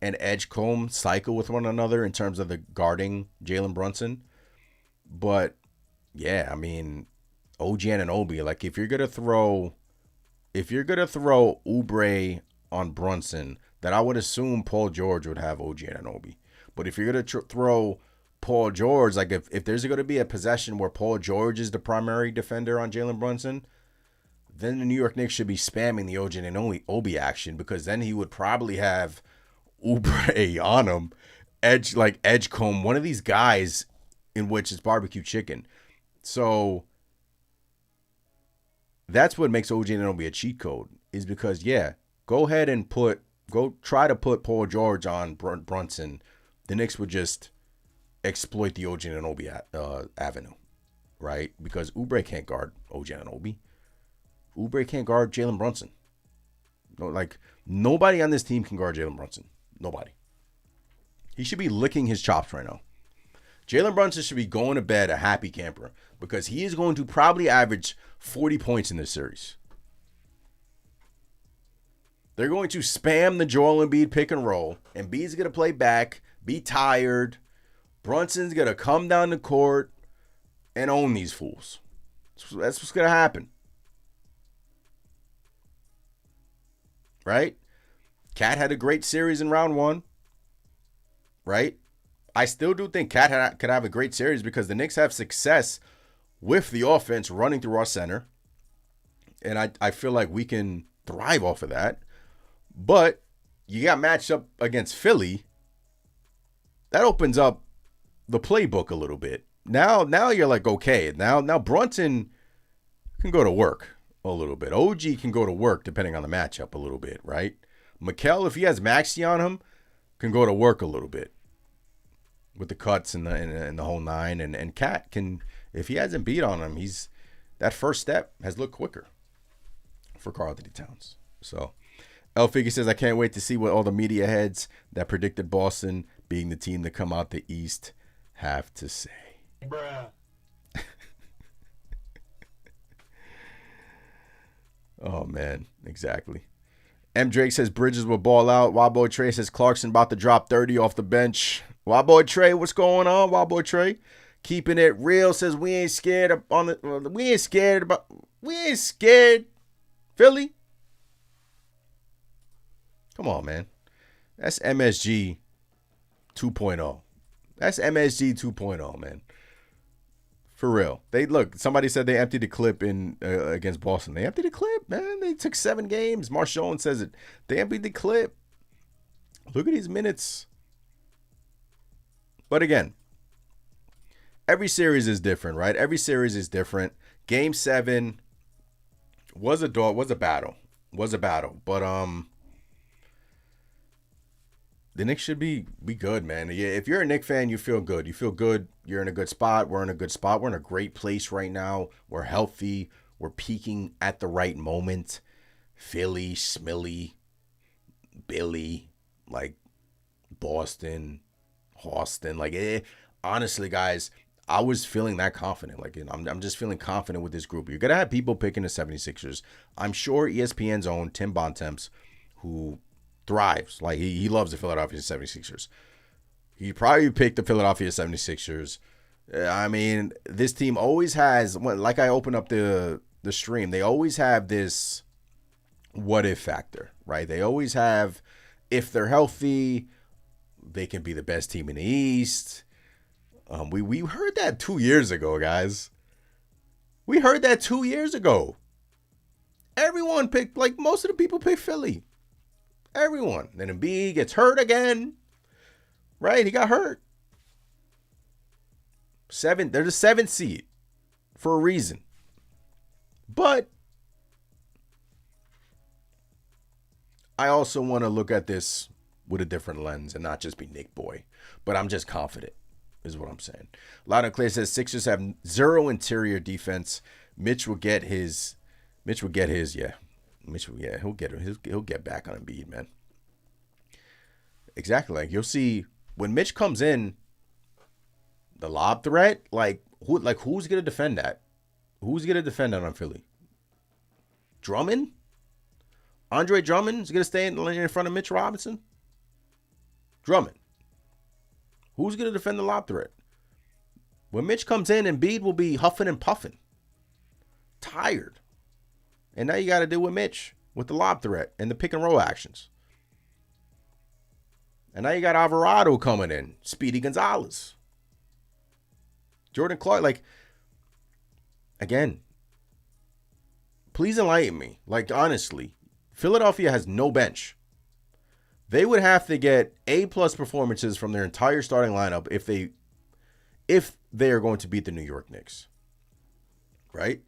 and Edgecombe cycle with one another in terms of the guarding Jalen Brunson. But, yeah, I mean, OG Anunoby, like, if you're going to throw Oubre on Brunson, then I would assume Paul George would have OG Anunoby. But if you're going to throw Paul George, like, if there's going to be a possession where Paul George is the primary defender on Jalen Brunson, then the New York Knicks should be spamming the OG Anunoby action, because then he would probably have Oubre on him, Edgecombe, one of these guys in which it's barbecue chicken. So that's what makes OG Anunoby a cheat code, is because, yeah, go ahead and try to put Paul George on Brunson. The Knicks would just exploit the OG Anunoby avenue, right? Because Oubre can't guard OG Anunoby. Oubre can't guard Jalen Brunson. No, like, nobody on this team can guard Jalen Brunson. Nobody. He should be licking his chops right now. Jalen Brunson should be going to bed a happy camper, because he is going to probably average 40 points in this series. They're going to spam the Joel Embiid pick and roll. Embiid's going to play back, be tired. Brunson's going to come down the court and own these fools. That's what's going to happen. Right? Cat had a great series in round 1. Right? I still do think Cat could have a great series, because the Knicks have success with the offense running through our center. And I feel like we can thrive off of that. But you got matched up against Philly. That opens up the playbook a little bit. Now you're like, okay, now Brunson can go to work a little bit. OG can go to work depending on the matchup a little bit, right? Mikal, if he has Maxey on him, can go to work a little bit with the cuts and the whole nine. And Cat can, if he hasn't beat on him, that first step has looked quicker for Karl-Anthony Towns. So El Figgy says, I can't wait to see what all the media heads that predicted Boston being the team to come out the East have to say. Bruh. Oh, man. Exactly. M. Drake says Bridges will ball out. Wildboy Trey says Clarkson about to drop 30 off the bench. Wildboy Trey, what's going on? Wildboy Trey. Keeping it real says we ain't scared. We ain't scared. Philly. Come on, man. That's MSG 2.0. That's MSG 2.0, man. For real. Somebody said they emptied the clip in against Boston. They emptied the clip, man. They took 7 games. Marshawn says it. They emptied the clip. Look at these minutes. But again, every series is different, right? Every series is different. Game 7 was a battle. But The Knicks should be good, man. Yeah, if you're a Knicks fan, you feel good. You feel good. You're in a good spot. We're in a good spot. We're in a great place right now. We're healthy. We're peaking at the right moment. Philly, Smilly, Billy, like Boston, Boston. Honestly, guys, I was feeling that confident. I'm just feeling confident with this group. You're going to have people picking the 76ers. I'm sure ESPN's own Tim Bontemps, who thrives. Like, he loves the Philadelphia 76ers. He probably picked the Philadelphia 76ers. I mean, this team always has, like I opened up the stream, they always have this what if factor, right? They always have, if they're healthy, they can be the best team in the East. We heard that 2 years ago, guys. We heard that 2 years ago. Everyone picked, like most of the people picked Philly. Everyone. Then Embiid gets hurt again. Right? He got hurt. They're the 7th seed for a reason. But I also want to look at this with a different lens and not just be Nick Boy. But I'm just confident, is what I'm saying. Loud Clay says Sixers have zero interior defense. Mitch will get his, yeah. He'll get back on Embiid, man. Exactly. Like, you'll see when Mitch comes in, the lob threat, who's gonna defend that? Who's gonna defend that on Philly? Drummond? Andre Drummond is gonna stay in front of Mitch Robinson? Drummond. Who's gonna defend the lob threat? When Mitch comes in, Embiid will be huffing and puffing. Tired. And now you got to deal with Mitch with the lob threat and the pick and roll actions. And now you got Alvarado coming in. Speedy Gonzalez. Jordan Clark. Again, please enlighten me. Honestly, Philadelphia has no bench. They would have to get A-plus performances from their entire starting lineup if they are going to beat the New York Knicks. Right?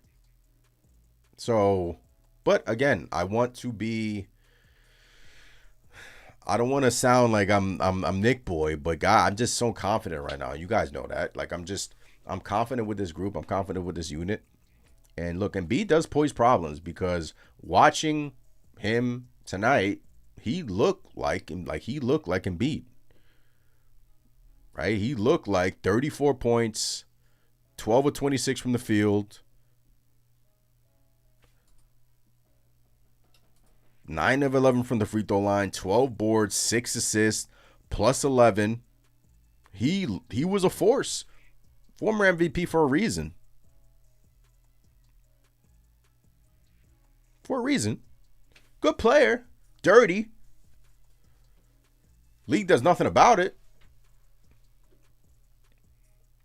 So, but again, I don't want to sound like I'm Nick Boy, but God, I'm just so confident right now. You guys know that. I'm confident with this group. I'm confident with this unit. And look, Embiid does pose problems because watching him tonight, he looked like Embiid. Right? He looked like 34 points, 12 of 26 from the field, 9 of 11 from the free throw line, 12 boards, 6 assists, plus 11. He was a force. Former MVP for a reason. For a reason. Good player. Dirty. League does nothing about it.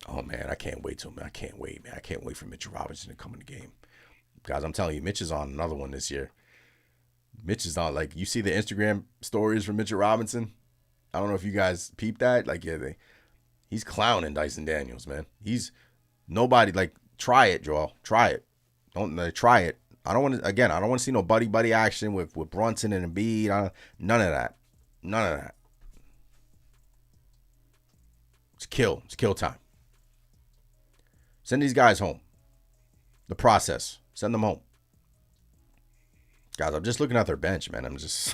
Oh, man, I can't wait, man. I can't wait for Mitchell Robinson to come in the game. Guys, I'm telling you, Mitch is on another one this year. Mitch is on, you see the Instagram stories from Mitchell Robinson? I don't know if you guys peeped that. He's clowning Dyson Daniels, man. He's nobody, try it, Joel. Try it. Try it. I don't want to see no buddy action with Brunson and Embiid. None of that. It's kill time. Send these guys home. The process. Send them home. Guys, I'm just looking at their bench, man. I'm just,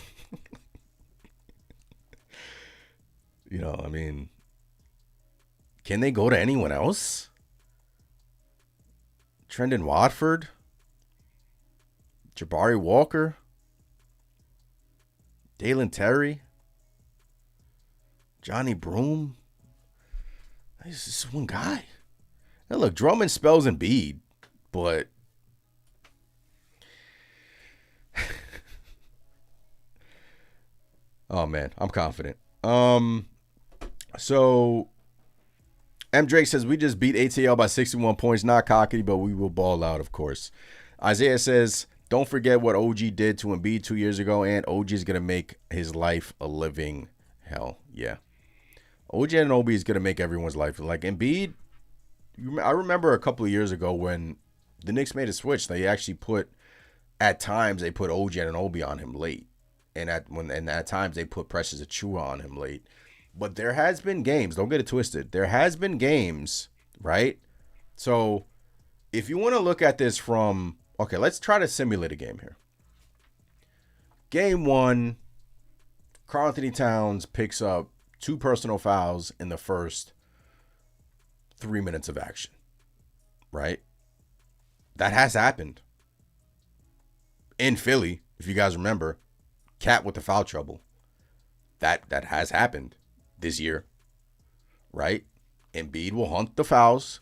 can they go to anyone else? Trendon Watford? Jabari Walker? Dalen Terry? Johnny Broom? This is one guy. Now look, Drummond spells Embiid, but oh man, I'm confident. So M. Drake says we just beat ATL by 61 points. Not cocky, but we will ball out, of course. Isaiah says, don't forget what OG did to Embiid 2 years ago, and OG is gonna make his life a living hell. Yeah. OG Anunoby is going to make everyone's life. Embiid, I remember a couple of years ago when the Knicks made a switch. They actually put OG Anunoby on him late. And at times they put pressures of Chua on him late. But there has been games, don't get it twisted. There has been games, right? So if you want to look at this from, okay, let's try to simulate a game here. Game 1, Karl-Anthony Towns picks up 2 personal fouls in the first 3 minutes of action, right? That has happened. In Philly, if you guys remember, Cat with the foul trouble. That has happened this year, right? Embiid will hunt the fouls.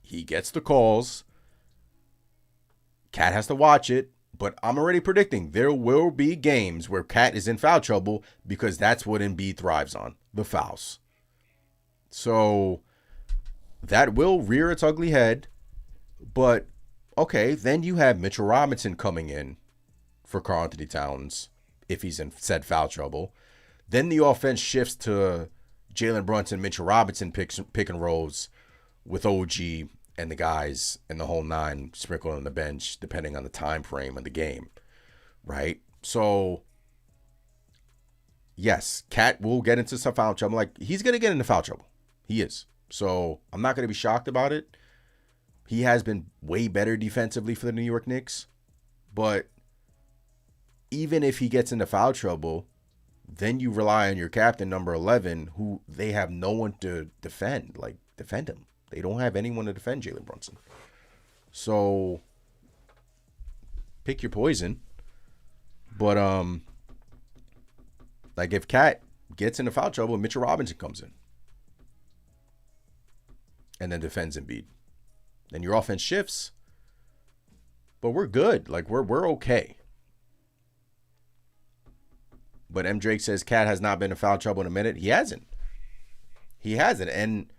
He gets the calls. Cat has to watch it. But I'm already predicting there will be games where Cat is in foul trouble because that's what Embiid thrives on, the fouls. So that will rear its ugly head. But, okay, then you have Mitchell Robinson coming in for Karl-Anthony Towns if he's in said foul trouble. Then the offense shifts to Jalen Brunson, Mitchell Robinson pick and rolls with OG and the guys and the whole 9 sprinkled on the bench depending on the time frame of the game, right? So, yes, Cat will get into some foul trouble. Like, he's going to get into foul trouble. He is. So, I'm not going to be shocked about it. He has been way better defensively for the New York Knicks. But even if he gets into foul trouble, then you rely on your captain, number 11, who they have no one to defend. Like, defend him. They don't have anyone to defend Jalen Brunson. So, pick your poison. But, like, if Cat gets into foul trouble, Mitchell Robinson comes in. And then defends Embiid. Then your offense shifts. But we're good. Like, we're okay. But M. Drake says Cat has not been in foul trouble in a minute. He hasn't. And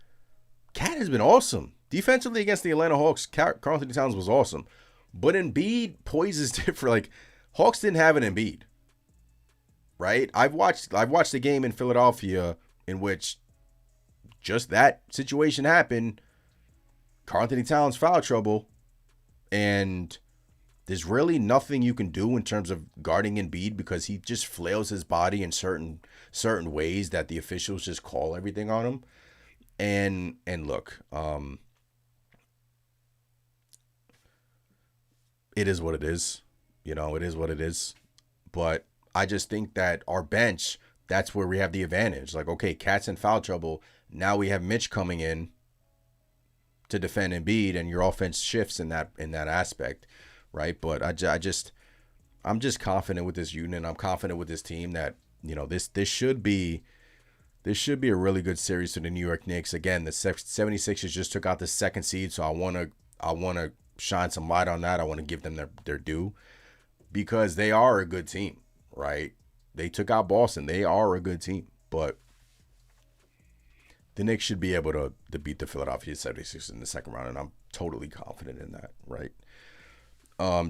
Cat has been awesome. Defensively against the Atlanta Hawks, Karl-Anthony Towns was awesome. But Embiid poises different. Like, Hawks didn't have an Embiid. Right? I've watched the game in Philadelphia in which just that situation happened. Karl-Anthony Towns foul trouble. And there's really nothing you can do in terms of guarding Embiid because he just flails his body in certain ways that the officials just call everything on him. And look, it is what it is. You know, it is what it is. But I just think that our bench, that's where we have the advantage. Like, okay, Cat's in foul trouble. Now we have Mitch coming in to defend Embiid, and your offense shifts in that aspect. Right, but I'm just confident with this unit. I'm confident with this team that, you know, this should be a really good series for the New York Knicks. Again, the 76ers just took out the 2nd seed, so I want to shine some light on that. I want to give them their due because they are a good team, right? They took out Boston. They are a good team, but the Knicks should be able to beat the Philadelphia 76ers in the second round, and I'm totally confident in that, right?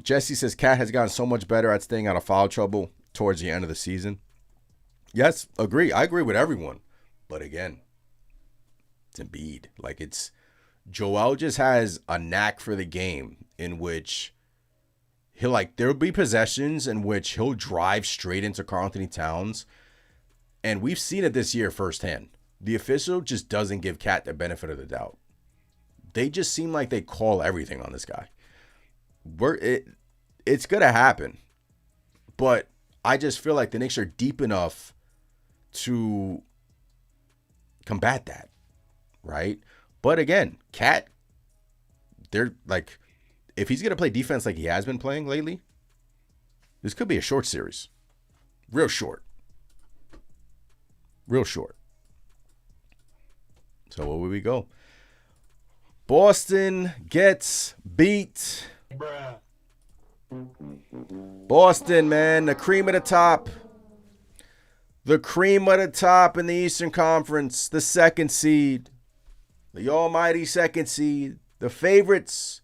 Jesse says Cat has gotten so much better at staying out of foul trouble towards the end of the season. Yes, agree. I agree with everyone. But again, it's Embiid. Like, it's Joel just has a knack for the game in which there'll be possessions in which he'll drive straight into Karl-Anthony Towns. And we've seen it this year firsthand. The official just doesn't give Cat the benefit of the doubt. They just seem like they call everything on this guy. It's gonna happen, but I just feel like the Knicks are deep enough to combat that, right? But again, Cat, they're like, if he's gonna play defense like he has been playing lately, this could be a short series, real short. So where would we go? Boston gets beat. Bruh. Boston, man, the cream of the top. The cream of the top in the Eastern Conference, the 2nd seed. The almighty 2nd seed. The favorites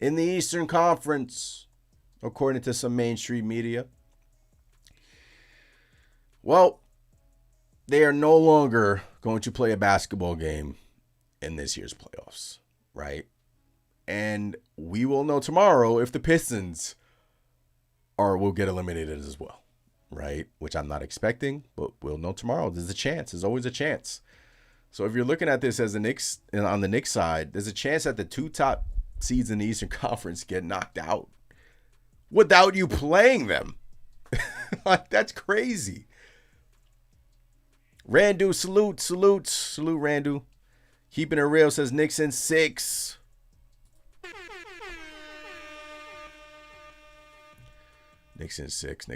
in the Eastern Conference, according to some mainstream media. Well, they are no longer going to play a basketball game in this year's playoffs, right? And we will know tomorrow if the Pistons will get eliminated as well. right? Which I'm not expecting, but we'll know tomorrow. There's a chance. There's always a chance. So if you're looking at this as the Knicks, on the Knicks side, there's a chance that the two top seeds in the Eastern Conference get knocked out without you playing them. Like, that's crazy. Randu, salute Randu. Keeping it real says Knicks in 6. Knicks in 6.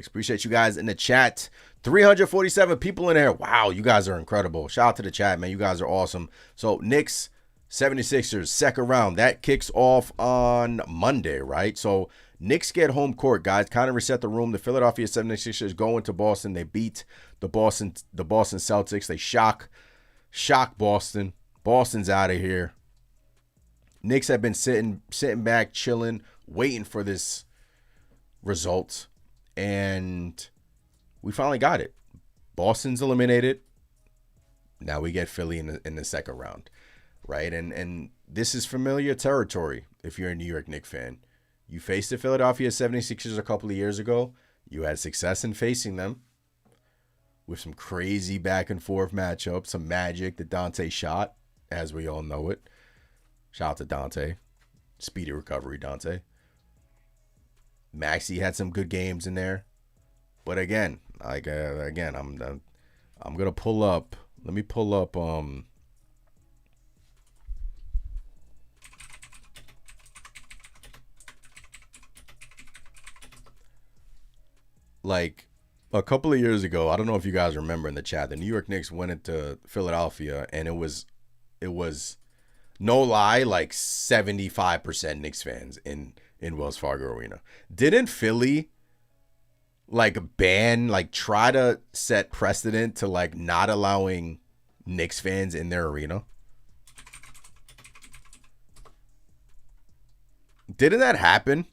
Appreciate you guys in the chat. 347 people in there. Wow, you guys are incredible. Shout out to the chat, man. You guys are awesome. So, Knicks, 76ers, second round. That kicks off on Monday, right? So, Knicks get home court, guys. Kind of reset the room. The Philadelphia 76ers go into Boston. They beat the Boston Celtics. They shock Boston. Boston's out of here. Knicks have been sitting back, chilling, waiting for this result, and we finally got it. Boston's eliminated. Now we get Philly in the second round, right? And this is familiar territory if you're a New York Knicks fan. You faced the Philadelphia 76ers a couple of years ago. You had success in facing them with some crazy back and forth matchups, some magic that Dante shot, as we all know it. Shout out to Dante. Speedy recovery, Dante. Maxey had some good games in there. But again, I'm gonna pull up. Let me pull up like a couple of years ago, I don't know if you guys remember in the chat, the New York Knicks went into Philadelphia, and it was no lie, like 75% Knicks fans in Wells Fargo Arena. Didn't Philly try to set precedent to not allowing Knicks fans in their arena? Didn't that happen?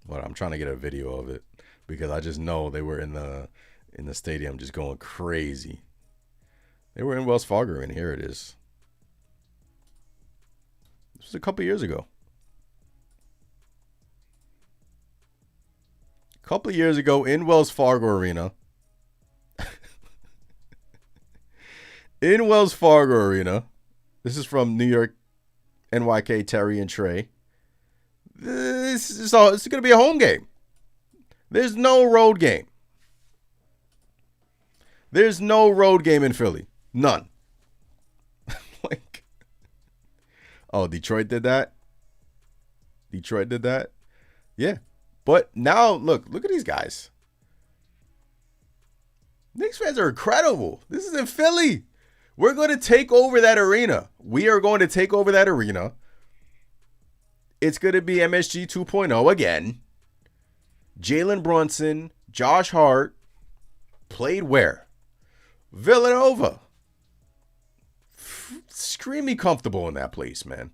But I'm trying to get a video of it because I just know they were in the stadium just going crazy. They were in Wells Fargo, and here it is. This was a couple years ago. A couple of years ago in Wells Fargo Arena. In Wells Fargo Arena. This is from New York, NYK, Terry and Trey. It's going to be a home game. There's no road game. There's no road game in Philly. None. Oh, Detroit did that? Yeah. But now, look at these guys. Knicks fans are incredible. This is in Philly. We're going to take over that arena. We are going to take over that arena. It's going to be MSG 2.0 again. Jalen Brunson, Josh Hart played where? Villanova. Extremely comfortable in that place, man.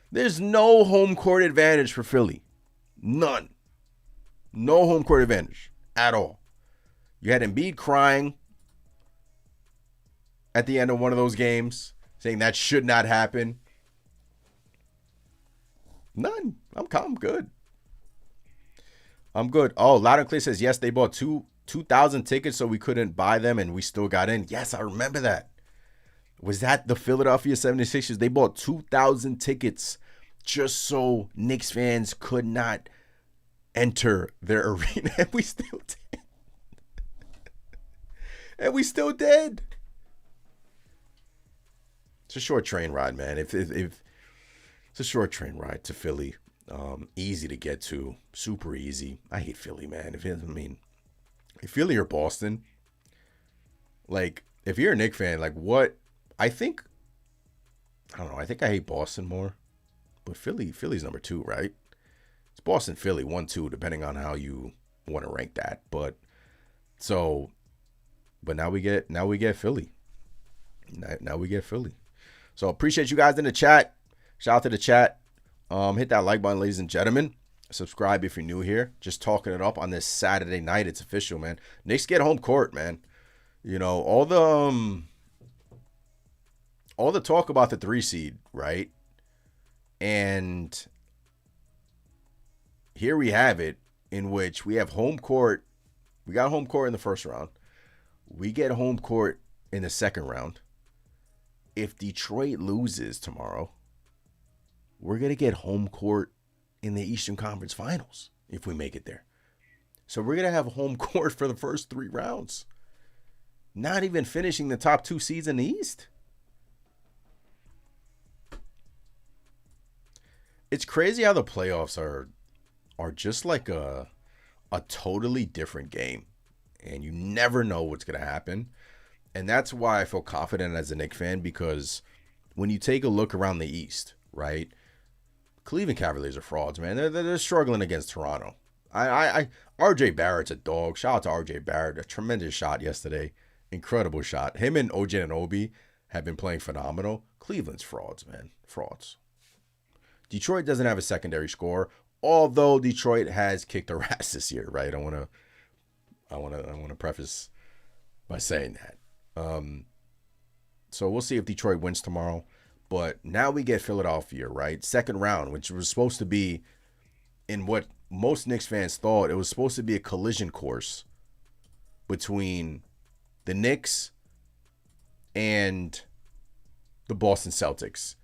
There's no home court advantage for Philly. None. No home court advantage at all. You had Embiid crying at the end of one of those games, saying that should not happen. None. I'm good. I'm good. Oh, Loud and Clear says, yes, they bought 2,000 tickets so we couldn't buy them and we still got in. Yes, I remember that. Was that the Philadelphia 76ers? They bought 2,000 tickets just so Knicks fans could not enter their arena. And we still did. It's a short train ride, man. If it's a short train ride to Philly. Easy to get to. Super easy. I hate Philly, man. If Philly or Boston, if you're a Knicks fan, I think I hate Boston more. But Philly's number 2, right? It's Boston, Philly, 1-2, depending on how you want to rank that. But now we get Philly. Now we get Philly. So appreciate you guys in the chat. Shout out to the chat. Hit that like button, ladies and gentlemen. Subscribe if you're new here. Just talking it up on this Saturday night. It's official, man. Knicks get home court, man. You know, all all the talk about the 3 seed, right? And here we have it, in which we have home court. We got home court in the first round. We get home court in the second round. If Detroit loses tomorrow, we're going to get home court in the Eastern Conference Finals if we make it there. So we're going to have home court for the first 3 rounds. Not even finishing the top 2 seeds in the East. It's crazy how the playoffs are just like a totally different game. And you never know what's going to happen. And that's why I feel confident as a Knicks fan, because when you take a look around the East, right? Cleveland Cavaliers are frauds, man. They're struggling against Toronto. RJ Barrett's a dog. Shout out to RJ Barrett. A tremendous shot yesterday. Incredible shot. Him and OG Anunoby have been playing phenomenal. Cleveland's frauds, man. Frauds. Detroit doesn't have a secondary score, although Detroit has kicked their ass this year, right? I want to preface by saying that. So we'll see if Detroit wins tomorrow. But now we get Philadelphia, right? Second round, which was supposed to be, in what most Knicks fans thought, it was supposed to be a collision course between the Knicks and the Boston Celtics.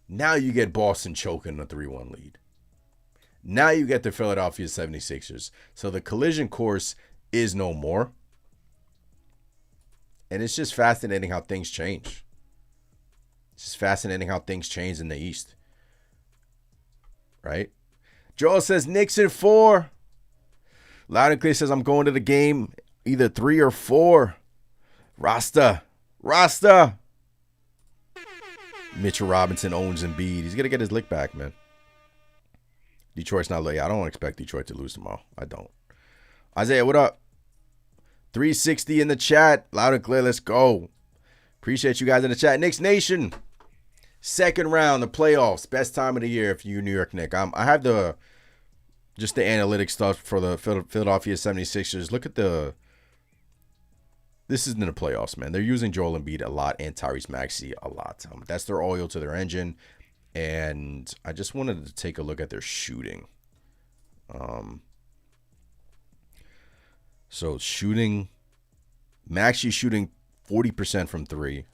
Now you get Boston choking a 3-1 lead. Now you get the Philadelphia 76ers. So the collision course is no more. And it's just fascinating how things change. It's just fascinating how things change in the East. Right? Joel says Knicks in 4. Loud and Clear says I'm going to the game either 3 or 4. Rasta. Mitchell Robinson owns Embiid. He's going to get his lick back, man. Detroit's not late. I don't expect Detroit to lose tomorrow. I don't. Isaiah, what up? 360 in the chat. Loud and clear. Let's go. Appreciate you guys in the chat. KnicksNation. Second round, the playoffs. Best time of the year if you're New York Knicks. I have the analytics stuff for the Philadelphia 76ers. Look at this isn't the playoffs, man. They're using Joel Embiid a lot and Tyrese Maxey a lot. That's their oil to their engine. And I just wanted to take a look at their shooting. So shooting, Maxey shooting 40% from 3.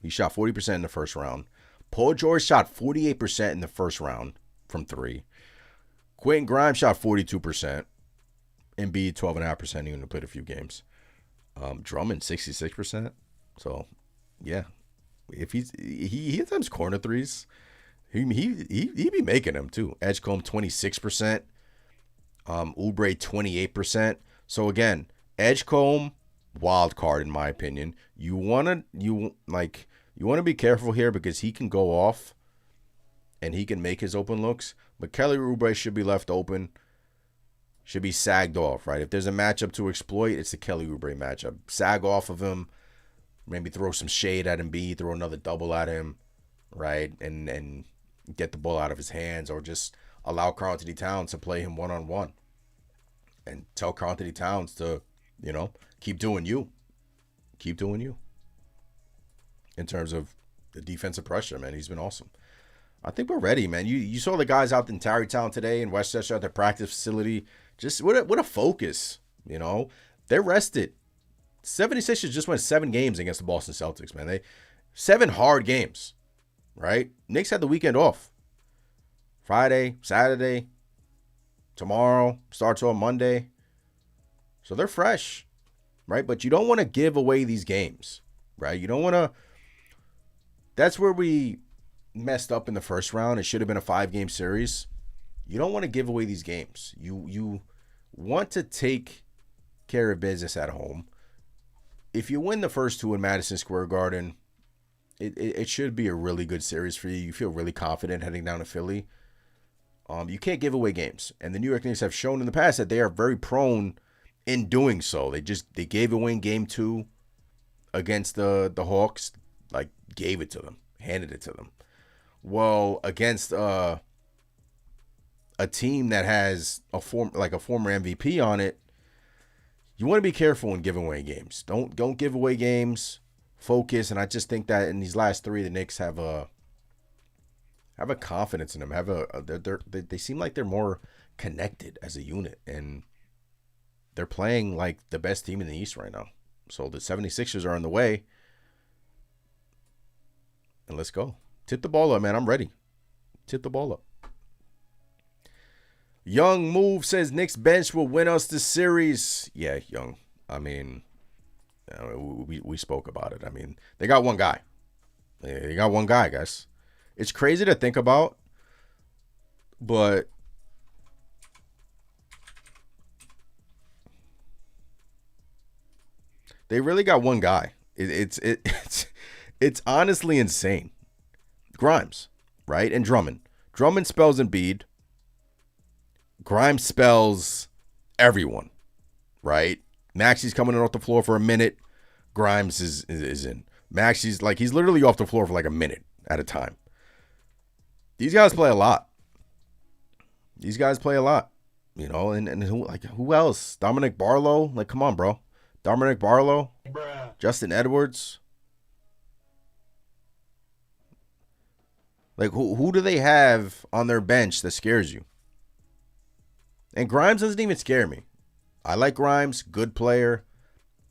He shot 40% in the first round. Paul George shot 48% in the first round from 3. Quentin Grimes shot 42%. Embiid 12.5%. He only played a few games. Drummond 66%. So yeah, if he attempts corner threes, he be making them too. Edgecombe 26%. Oubre 28%. So again, Edgecombe wild card in my opinion. You wanna be careful here because he can go off and he can make his open looks. But Kelly Oubre should be left open. Should be sagged off, right? If there's a matchup to exploit, it's the Kelly Oubre matchup. Sag off of him. Maybe throw some shade at Embiid. Throw another double at him, right? And get the ball out of his hands, or just allow Karl-Anthony Towns to play him one-on-one. And tell Karl-Anthony Towns to, keep doing you. Keep doing you. In terms of the defensive pressure, man, he's been awesome. I think we're ready, man. You saw the guys out in Tarrytown today in Westchester at their practice facility. Just what a focus, They're rested. 76ers just went 7 games against the Boston Celtics, man. 7 hard games, right? Knicks had the weekend off. Friday, Saturday, tomorrow, starts on Monday. So they're fresh, right? But you don't want to give away these games, right? You don't want to. That's where we messed up in the first round. It should have been a 5-game series. You don't want to give away these games. You want to take care of business at home. If you win the first 2 in Madison Square Garden, it should be a really good series for you. You feel really confident heading down to Philly. You can't give away games. And the New York Knicks have shown in the past that they are very prone in doing so. They gave away in game 2 against the Hawks. Gave it to them. Handed it to them. Well, against a team that has a former MVP on it, you want to be careful in giving away games. Don't give away games. focus, and I just think that in these last three, the Knicks have a confidence in them. They seem like they're more connected as a unit, and they're playing like the best team in the East right now. So the 76ers are on the way. And let's go. Tip the ball up, man. I'm ready. Tip the ball up. Young Move says Knicks bench will win us the series. Yeah, Young. I mean, we spoke about it. I mean, they got one guy. They got one guy, guys. It's crazy to think about, but they really got one guy. It's honestly insane. Grimes, right? And Drummond. Drummond spells Embiid. Grimes spells everyone, right? Maxi's coming in off the floor for a minute. Grimes is in. Maxi's like, he's literally off the floor for like a minute at a time. These guys play a lot. You know, and who else? Dominic Barlow? Like, come on, bro. Dominic Barlow? Bruh. Justin Edwards? Like, who do they have on their bench that scares you? And Grimes doesn't even scare me. I like Grimes, good player.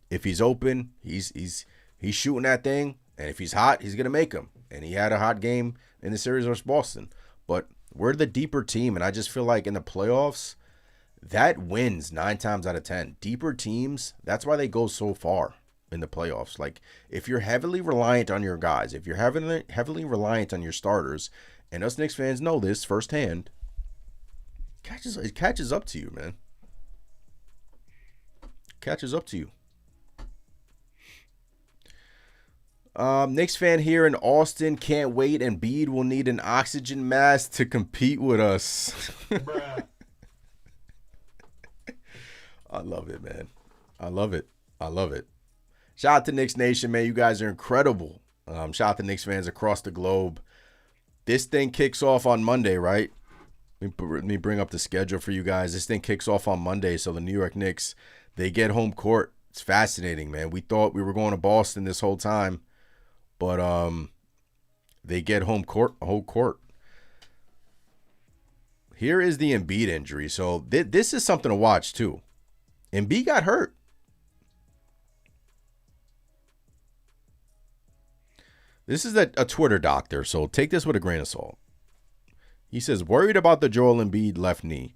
If he's open, he's shooting that thing, and if he's hot, he's gonna make them. And he had a hot game in the series versus Boston. But we're the deeper team, and I just feel like in the playoffs, that wins 9 times out of 10. Deeper teams, that's why they go so far in the playoffs. Like, if you're heavily reliant on your guys, if you're heavily reliant on your starters, and us Knicks fans know this firsthand, it catches up to you, man. Catches up to you. Knicks fan here in Austin, can't wait. Embiid will need an oxygen mask to compete with us. I love it, man. I love it. Shout out to KnicksNation, man. You guys are incredible. Shout out to Knicks fans across the globe. This thing kicks off on Monday, right? Let me bring up the schedule for you guys. This thing kicks off on Monday, so the New York Knicks, they get home court. It's fascinating, man. We thought we were going to Boston this whole time, but they get home court. Here is the Embiid injury. So this is something to watch too. Embiid got hurt. This is a Twitter doctor, so take this with a grain of salt. He says, worried about the Joel Embiid left knee.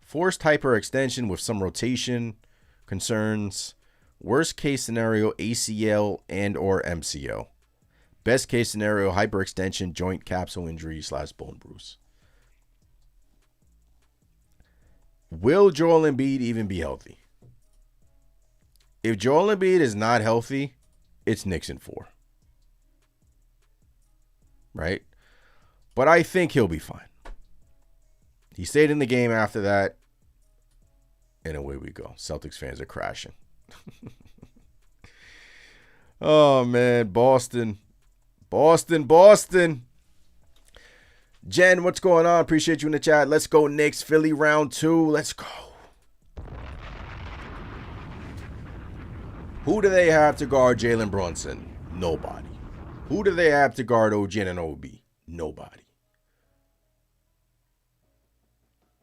Forced hyperextension with some rotation concerns. Worst case scenario, ACL and or MCL. Best case scenario, hyperextension, joint capsule injury / bone bruise. Will Joel Embiid even be healthy? If Joel Embiid is not healthy, it's Knicks in 4. Right? But I think he'll be fine. He stayed in the game after that. And away we go. Celtics fans are crashing. Oh, man. Boston. Jen, what's going on? Appreciate you in the chat. Let's go Knicks. Philly round 2. Let's go. Who do they have to guard Jalen Brunson? Nobody. Who do they have to guard OG Anunoby? Nobody.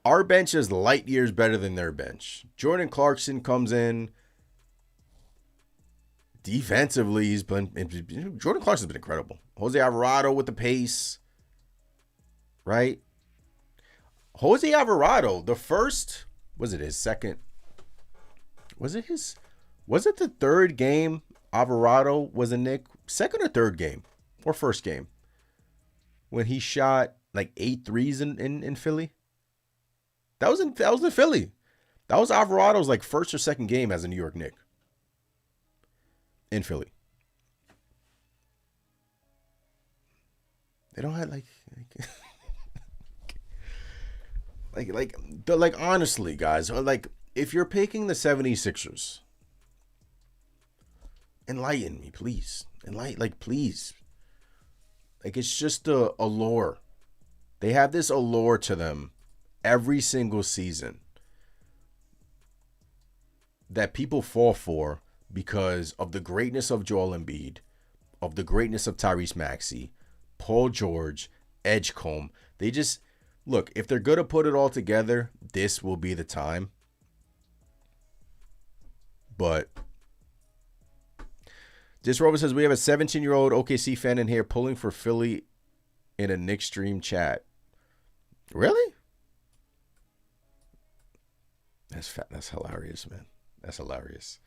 Our bench is light years better than their bench. Jordan Clarkson comes in. Defensively, Jordan Clarkson's been incredible. Jose Alvarado with the pace. Right? Jose Alvarado, the first, was it his second? Was it the third game Alvarado was a Knick? Second or third game? Or first game? When he shot like 8 threes in Philly? That was in Philly. That was Alvarado's like first or second game as a New York Knick. In Philly. They don't have like honestly, guys, like if you're picking the 76ers, enlighten me, please. Please. Like, it's just a allure. They have this allure to them every single season that people fall for because of the greatness of Joel Embiid, of the greatness of Tyrese Maxey, Paul George, Edgecombe. They just, look, if they're going to put it all together, this will be the time. But this Robert says, we have a 17-year-old OKC fan in here pulling for Philly in a Knicks stream chat. Really? That's hilarious, man. That's hilarious.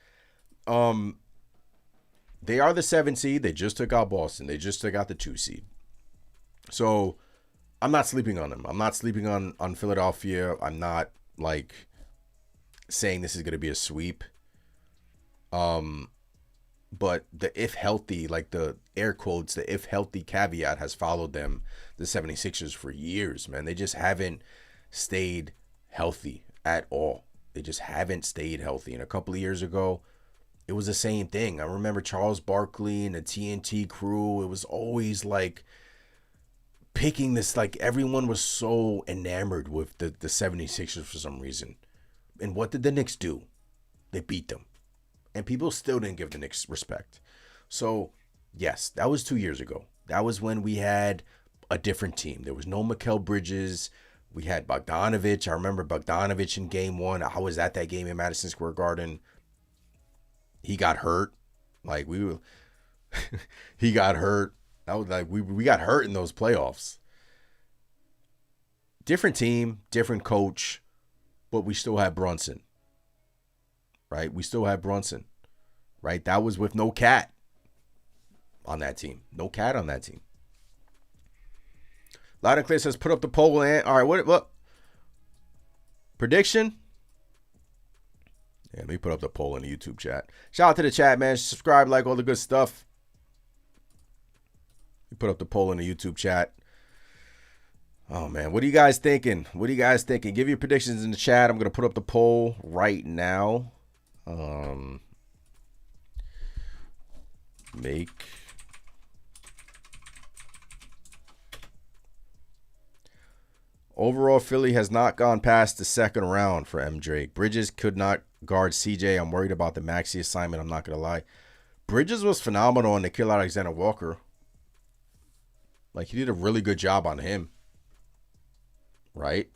They are the 7 seed. They just took out Boston. They just took out the 2 seed. So I'm not sleeping on them. I'm not sleeping on Philadelphia. I'm not like saying this is going to be a sweep. But the if healthy, like the air quotes, the if healthy caveat has followed them, the 76ers, for years, man. They just haven't stayed healthy at all. They just haven't stayed healthy. And a couple of years ago, it was the same thing. I remember Charles Barkley and the TNT crew. It was always like picking this, like everyone was so enamored with the 76ers for some reason. And what did the Knicks do? They beat them. And people still didn't give the Knicks respect. So, yes, that was 2 years ago. That was when we had a different team. There was no Mikal Bridges. We had Bogdanovich. I remember Bogdanovich in game 1. I was at that game in Madison Square Garden. He got hurt. Like, he got hurt. That was like, we got hurt in those playoffs. Different team, different coach, but we still had Brunson. Right? We still had Brunson. Right? That was with no Cat on that team. No Cat on that team. Loud and Clear says, put up the poll. And all right, what? Prediction? Yeah, let me put up the poll in the YouTube chat. Shout out to the chat, man. Subscribe, like, all the good stuff. We put up the poll in the YouTube chat. Oh, man. What are you guys thinking? What are you guys thinking? Give your predictions in the chat. I'm going to put up the poll right now. Make overall, Philly has not gone past the second round for M. Drake. Bridges could not guard CJ. I'm worried about the Maxey assignment. I'm not going to lie. Bridges was phenomenal on Nickeil Alexander-Walker. Like, he did a really good job on him. Right?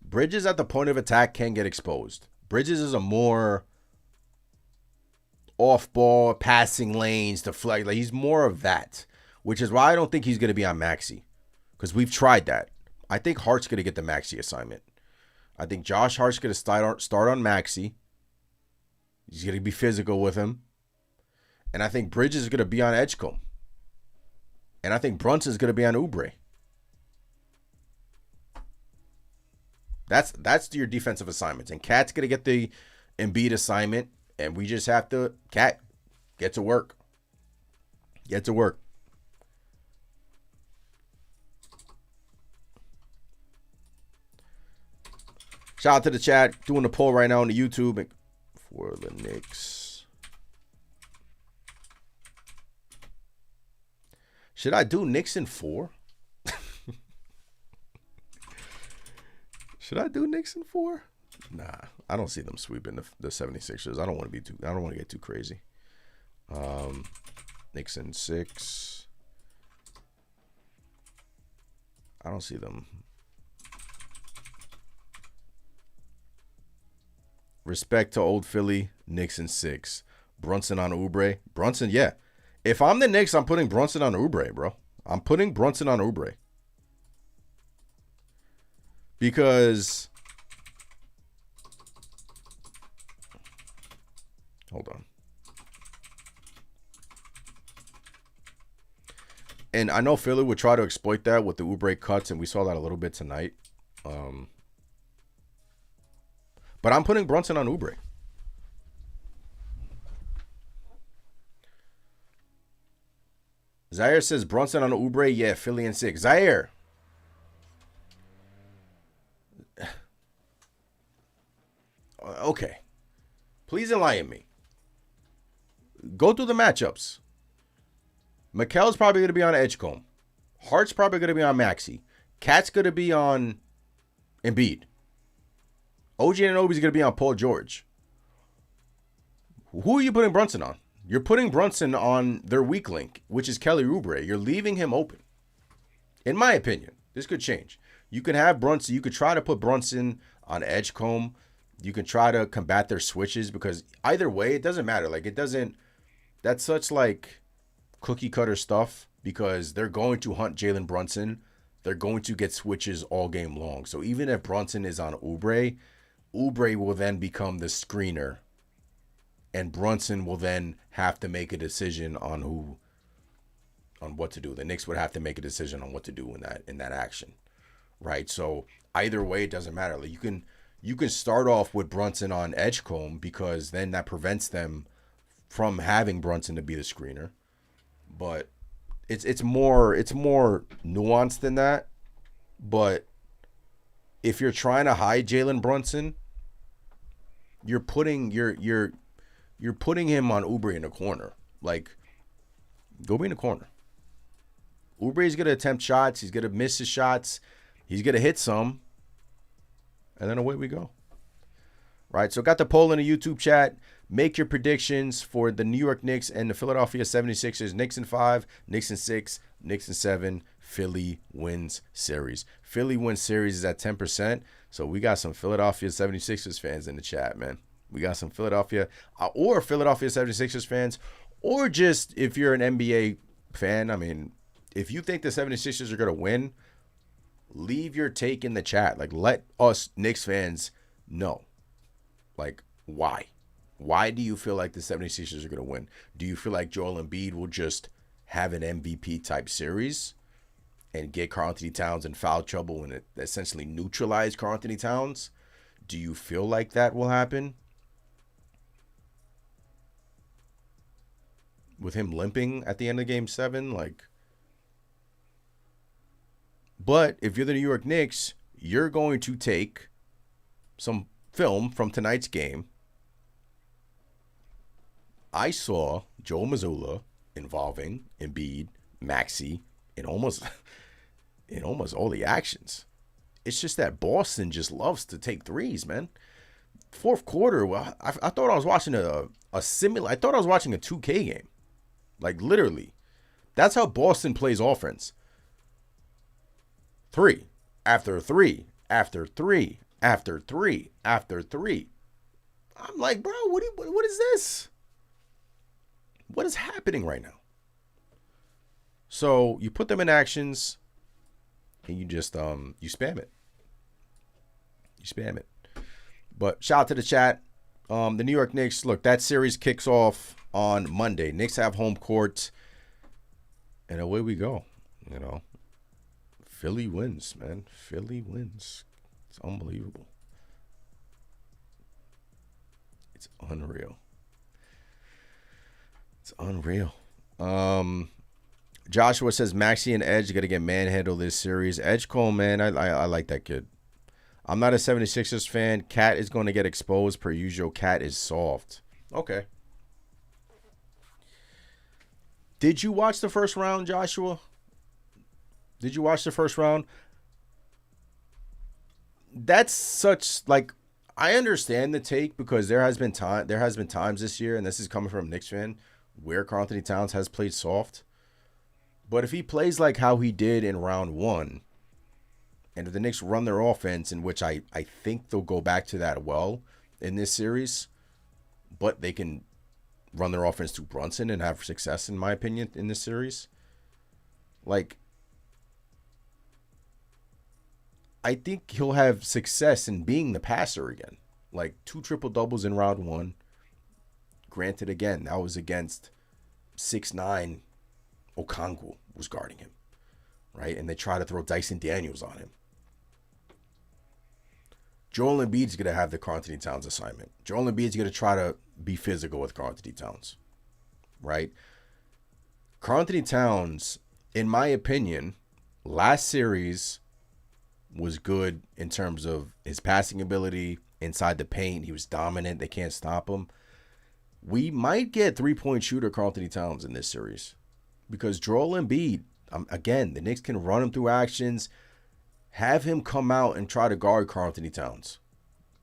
Bridges at the point of attack can get exposed. Bridges is a more off-ball, passing lanes, deflect. Like, he's more of that, which is why I don't think he's going to be on Maxey, because we've tried that. I think Hart's going to get the Maxey assignment. I think Josh Hart's going to start on Maxey. He's going to be physical with him. And I think Bridges is going to be on Edgecombe. And I think Brunson's going to be on Oubre. That's your defensive assignments. And Cat's going to get the Embiid assignment. And we just have to, Cat, get to work. Get to work. Shout out to the chat. Doing the poll right now on the YouTube for the Knicks. Should I do Knicks in 4? Should I do Knicks in 4? Nah, I don't see them sweeping the 76ers. I don't want to get too crazy. Knicks in 6. I don't see them. Respect to old Philly. Knicks in 6. Brunson on Oubre. Brunson, yeah. If I'm the Knicks, I'm putting Brunson on Oubre, bro. I'm putting Brunson on Oubre. Because, hold on. And I know Philly would try to exploit that with the Oubre cuts, and we saw that a little bit tonight. But I'm putting Brunson on Oubre. Zaire says Brunson on Oubre. Yeah, Philly in 6. Zaire. Okay. Please enlighten me. Go through the matchups. Mikel's probably going to be on Edgecombe. Hart's probably going to be on Maxey. Cat's going to be on Embiid. OG Anunoby's going to be on Paul George. Who are you putting Brunson on? You're putting Brunson on their weak link, which is Kelly Oubre. You're leaving him open. In my opinion, this could change. You could have Brunson. You could try to put Brunson on Edgecombe. You can try to combat their switches because either way, it doesn't matter. Like, it doesn't. That's such like cookie cutter stuff because they're going to hunt Jalen Brunson. They're going to get switches all game long. So even if Brunson is on Oubre, Oubre will then become the screener. And Brunson will then have to make a decision on what to do. The Knicks would have to make a decision on what to do in that action, right? So either way, it doesn't matter. Like you can start off with Brunson on Edgecombe because then that prevents them from having Brunson to be the screener. But it's more nuanced than that. But if you're trying to hide Jalen Brunson, you're putting him on Oubre in the corner. Like, go be in the corner. Oubre's going to attempt shots. He's going to miss his shots. He's going to hit some. And then away we go. Right, so got the poll in the YouTube chat. Make your predictions for the New York Knicks and the Philadelphia 76ers. Knicks in 5, Knicks in 6, Knicks in 7. Philly wins series. Philly wins series is at 10%. So we got some Philadelphia 76ers fans in the chat, man. We got some Philadelphia 76ers fans, or just if you're an NBA fan, I mean, if you think the 76ers are going to win, leave your take in the chat. Like, let us Knicks fans know. Like, why? Why do you feel like the 76ers are going to win? Do you feel like Joel Embiid will just have an MVP type series and get Karl-Anthony Towns in foul trouble and essentially neutralize Karl-Anthony Towns? Do you feel like that will happen? With him limping at the end of Game 7, like. But if you're the New York Knicks, you're going to take some film from tonight's game. I saw Joe Mazzulla involving Embiid, Maxey, in almost all the actions. It's just that Boston just loves to take threes, man. Fourth quarter, well, I thought I was watching I thought I was watching a 2K game. Like, literally. That's how Boston plays offense. 3 after 3 after 3 after 3 after 3. I'm like, bro, what is this? What is happening right now? So you put them in actions and you just you spam it. You spam it. But shout out to the chat. The New York Knicks, look, that series kicks off on Monday. Knicks have home court. And away we go. You know. Philly wins, man. Philly wins. It's unbelievable. It's unreal. It's unreal. Joshua says Maxey and Edge got to get manhandled this series. Edgecombe, man, I like that kid. I'm not a 76ers fan. Cat is going to get exposed per usual. Cat is soft. Okay. Did you watch the first round, Joshua? Did you watch the first round? That's such, like, I understand the take because there has been times this year, and this is coming from a Knicks fan, where Karl-Anthony Towns has played soft. But if he plays like how he did in round 1, and if the Knicks run their offense, in which I think they'll go back to that well in this series, but they can run their offense through Brunson and have success, in my opinion, in this series. Like, I think he'll have success in being the passer again. Like, 2 triple-doubles in round 1. Granted, again, that was against 6'9" Okongwu was guarding him, right? And they try to throw Dyson Daniels on him. Joel Embiid's going to have the Karl-Anthony Towns assignment. Joel Embiid's going to try to be physical with Karl-Anthony Towns, right? Karl-Anthony Towns, in my opinion, last series was good in terms of his passing ability inside the paint. He was dominant. They can't stop him. We might get three-point shooter Karl-Anthony Towns in this series because Joel Embiid, again, the Knicks can run him through actions, have him come out and try to guard Karl-Anthony Towns.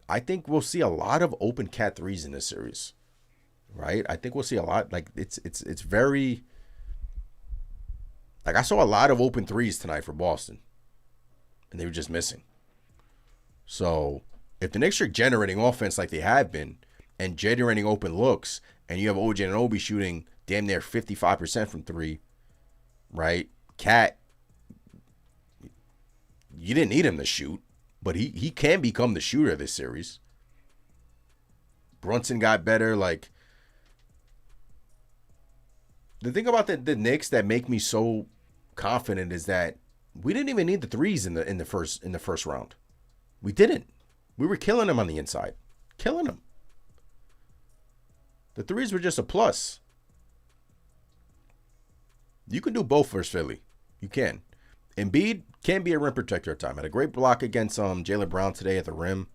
I think we'll see a lot of open cat threes in this series. right? I think we'll see a lot. Like it's very like I saw a lot of open threes tonight for Boston, and they were just missing. So if the Knicks are generating offense like they have been, and generating open looks, and you have OG Anunoby shooting damn near 55% from three, right? Cat, you didn't need him to shoot, but he can become the shooter this series. Brunson got better. Like the thing about the Knicks that make me so confident is that we didn't even need the threes in the first round. We didn't. We were killing them on the inside, killing them. The threes were just a plus. You can do both versus Philly. You can. Embiid can be a rim protector at time. Had a great block against Jaylen Brown today at the rim.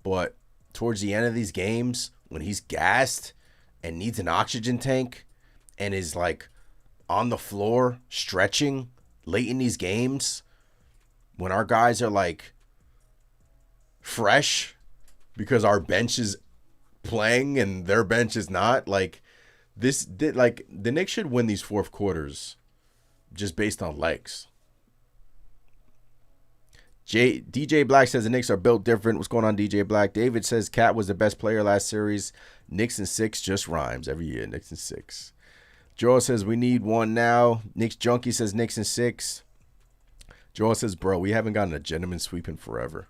But towards the end of these games, when he's gassed and needs an oxygen tank and is like on the floor stretching late in these games, when our guys are like fresh because our bench is playing and their bench is not, like the Knicks should win these fourth quarters just based on legs. DJ Black says the Knicks are built different. What's going on, DJ Black? David says Cat was the best player last series. Knicks and 6 just rhymes every year. Knicks and 6. Joel says we need one now. Knicks Junkie says Knicks and 6. Joel says, bro, we haven't gotten a gentleman sweep in forever.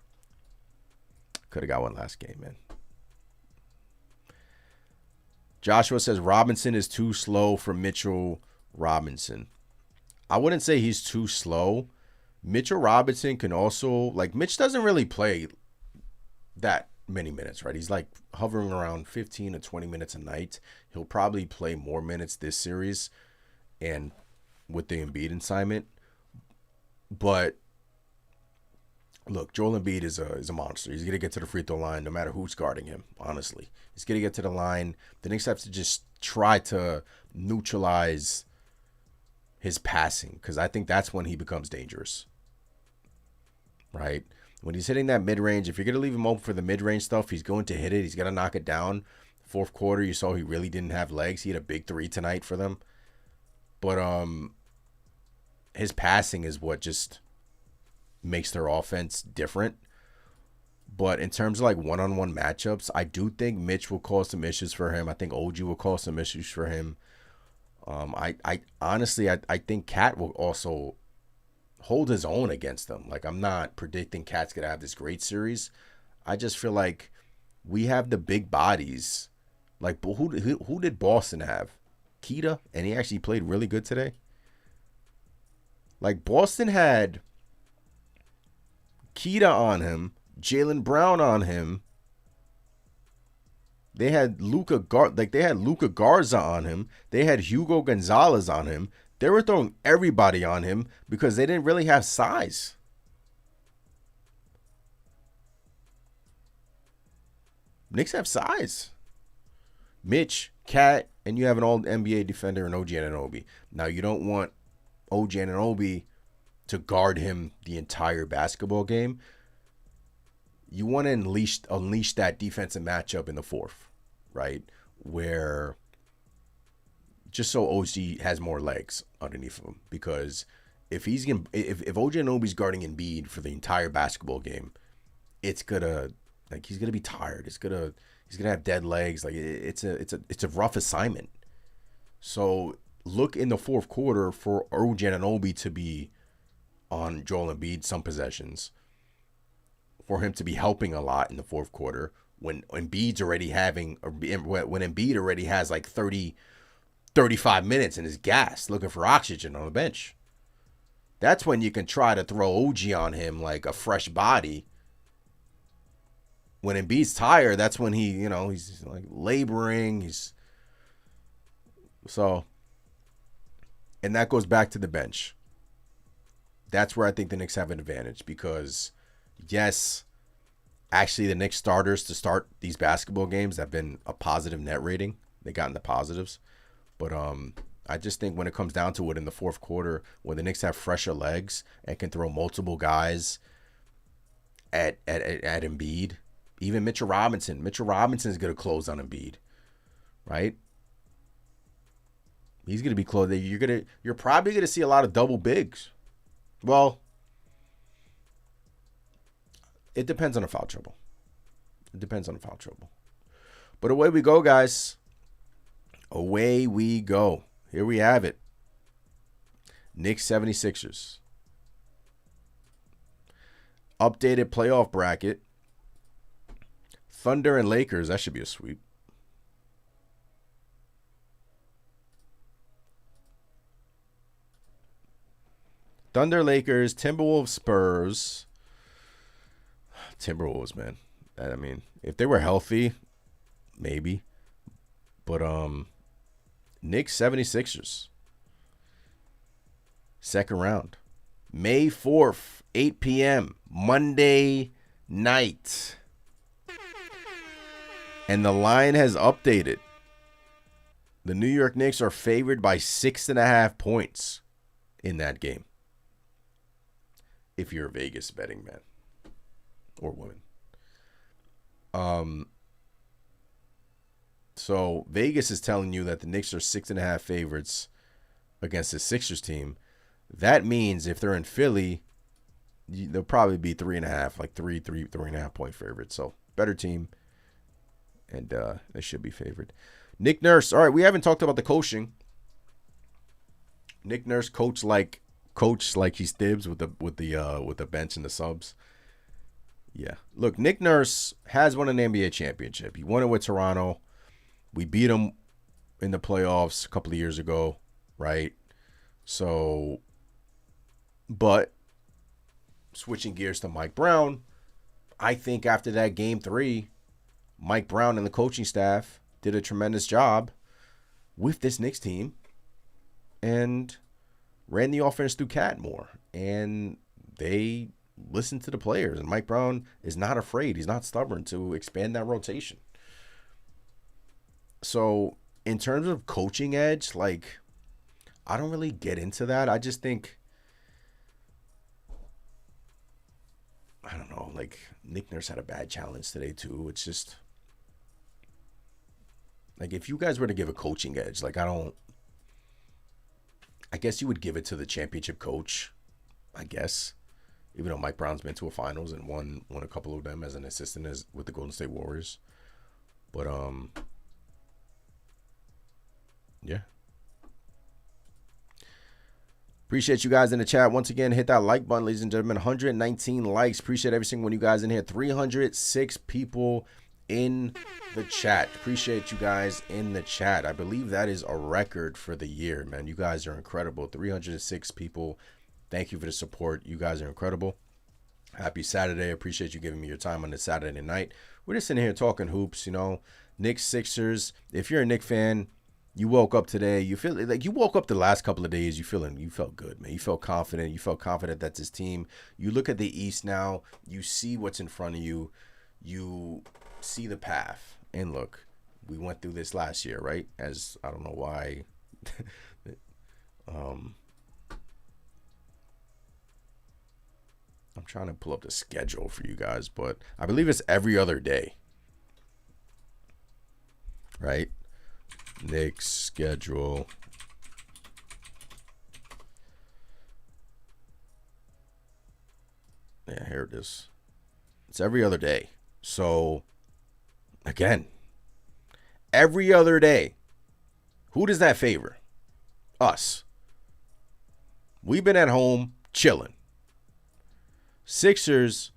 Could have got one last game, man. Joshua says Robinson is too slow for Mitchell Robinson. I wouldn't say he's too slow. Mitchell Robinson can also, like, Mitch doesn't really play that many minutes, right? He's like hovering around 15 to 20 minutes a night. He'll probably play more minutes this series and with the Embiid assignment. But look, Joel Embiid is a monster. He's going to get to the free throw line no matter who's guarding him, honestly. He's going to get to the line. The Knicks have to just try to neutralize his passing because I think that's when he becomes dangerous, right? When he's hitting that mid-range, if you're going to leave him open for the mid-range stuff, he's going to hit it. He's going to knock it down. Fourth quarter, you saw he really didn't have legs. He had a big 3 tonight for them. But his passing is what just makes their offense different. But in terms of like one-on-one matchups, I do think Mitch will cause some issues for him. I think OG will cause some issues for him. I honestly think Cat will also hold his own against them. Like, I'm not predicting Cat's gonna have this great series. I just feel like we have the big bodies. Like, who did Boston have? Keita, and he actually played really good today. Like, Boston had Keita on him, Jaylen Brown on him. They had Luka Garza on him. They had Hugo Gonzalez on him. They were throwing everybody on him because they didn't really have size. Knicks have size. Mitch, Cat, and you have an all NBA defender and OG Anunoby. Now, you don't want OG Anunoby to guard him the entire basketball game. You want to unleash that defensive matchup in the fourth, right? Where just so OG has more legs underneath of him, because if OG Anunoby's guarding Embiid for the entire basketball game, it's gonna, like, he's gonna be tired. He's gonna have dead legs. Like, it's a rough assignment. So look in the fourth quarter for OG Anunoby to be on Joel Embiid some possessions, for him to be helping a lot in the fourth quarter when Embiid already has like 30, 35 minutes and is gassed looking for oxygen on the bench. That's when you can try to throw OG on him like a fresh body. When Embiid's tired, that's when he's like laboring. And that goes back to the bench. That's where I think the Knicks have an advantage because, yes, actually the Knicks starters to start these basketball games have been a positive net rating. They got in the positives. But I just think when it comes down to it in the fourth quarter, when the Knicks have fresher legs and can throw multiple guys at Embiid, even Mitchell Robinson is going to close on Embiid, right? He's going to be close. You're probably going to see a lot of double bigs. Well, it depends on the foul trouble. But away we go, guys. Away we go. Here we have it. Knicks 76ers. Updated playoff bracket. Thunder and Lakers. That should be a sweep. Thunder, Lakers, Timberwolves, Spurs. Timberwolves, man. I mean, if they were healthy, maybe. But Knicks 76ers. Second round. May 4th, 8 p.m. Monday night. And the line has updated. The New York Knicks are favored by 6.5 points in that game. If you're a Vegas betting man or woman. So Vegas is telling you that the Knicks are 6.5 favorites against the Sixers team. That means if they're in Philly, they'll probably be 3.5, like 3.5 point favorites. So better team, and they should be favored. Nick Nurse. All right, we haven't talked about the coaching. Nick Nurse coach like he's Thibs with the bench and the subs. Yeah. Look, Nick Nurse has won an NBA championship. He won it with Toronto. We beat him in the playoffs a couple of years ago, right? So, but switching gears to Mike Brown, I think after that game 3, Mike Brown and the coaching staff did a tremendous job with this Knicks team and ran the offense through Cat more. And they listened to the players. And Mike Brown is not afraid. He's not stubborn to expand that rotation. So in terms of coaching edge, like, I don't really get into that. I just think, I don't know, like, Nick Nurse had a bad challenge today too. It's just, like, if you guys were to give a coaching edge, like, I guess you would give it to the championship coach, I guess. Even though Mike Brown's been to a finals and won a couple of them as an assistant with the Golden State Warriors. But, yeah. Appreciate you guys in the chat. Once again, hit that like button, ladies and gentlemen. 119 likes. Appreciate every single one of you guys in here. 306 people in the chat. Appreciate you guys in the chat. I believe that is a record for the year, man. You guys are incredible. 306 people. Thank you for the support. You guys are incredible. Happy Saturday. Appreciate you giving me your time on this Saturday night. We're just sitting here talking hoops, you know. Knicks, Sixers. If you're a Knicks fan, you woke up today, you feel like you woke up the last couple of days, you felt good, man. You felt confident. You felt confident that this team, you look at the East now, you see what's in front of you, you see the path. And look, we went through this last year, right? As I don't know why. I'm trying to pull up the schedule for you guys, but I believe it's every other day. Right? Knicks schedule. Yeah, here it is. It's every other day. So, again, every other day. Who does that favor? Us. We've been at home chilling. Sixers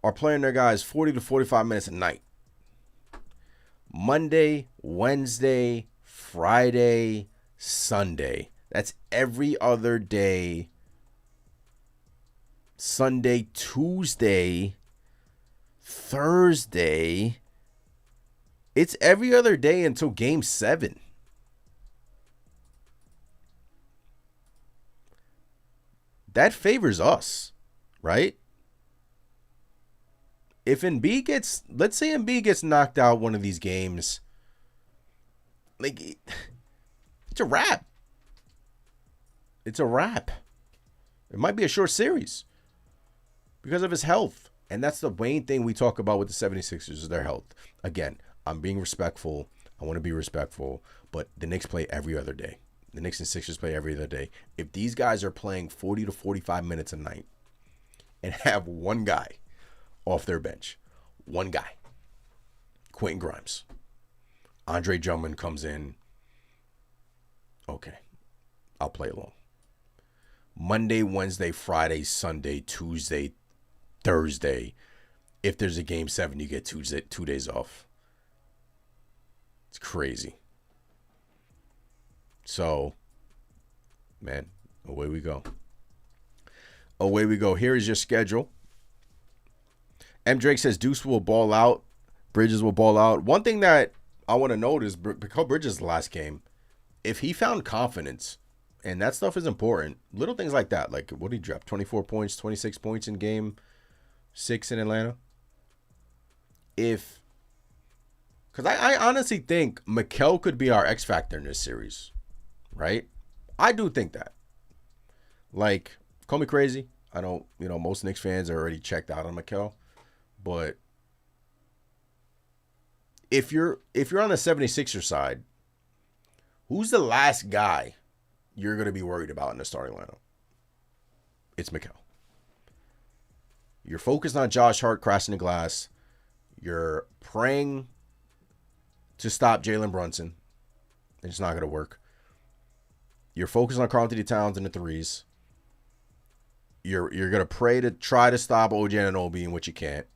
are playing their guys 40 to 45 minutes a night. Monday, Wednesday, Friday, Sunday. That's every other day. Sunday, Tuesday, Thursday. It's every other day until Game 7. That favors us, right? If Embiid gets, let's say Embiid gets knocked out one of these games, like, it's a wrap. It's a wrap. It might be a short series because of his health. And that's the main thing we talk about with the 76ers is their health. Again, I'm being respectful I want to be respectful, but the Knicks play every other day. The Knicks and Sixers play every other day. If these guys are playing 40 to 45 minutes a night and have one guy off their bench, one guy, Quentin Grimes, Andre Drummond comes in, okay, I'll play along. Monday, Wednesday, Friday, Sunday, Tuesday, Thursday. If there's a game 7, you get 2 days off. It's crazy. So, man, away we go. Away we go. Here is your schedule. M. Drake says Deuce will ball out. Bridges will ball out. One thing that I want to note is because Bridges' last game, if he found confidence, and that stuff is important, little things like that, like what did he drop? 24 points, 26 points in game 6 in Atlanta. Because I honestly think Mikal could be our X factor in this series, right? I do think that. Like, call me crazy. I don't, most Knicks fans are already checked out on Mikal, but if you're on the 76er side, who's the last guy you're going to be worried about in the starting lineup? It's Mikal. You're focused on Josh Hart crashing the glass. You're praying to stop Jalen Brunson. It's not going to work. You're focused on Karl-Anthony Towns in the threes. You're going to pray to try to stop OG Anunoby in which you can't.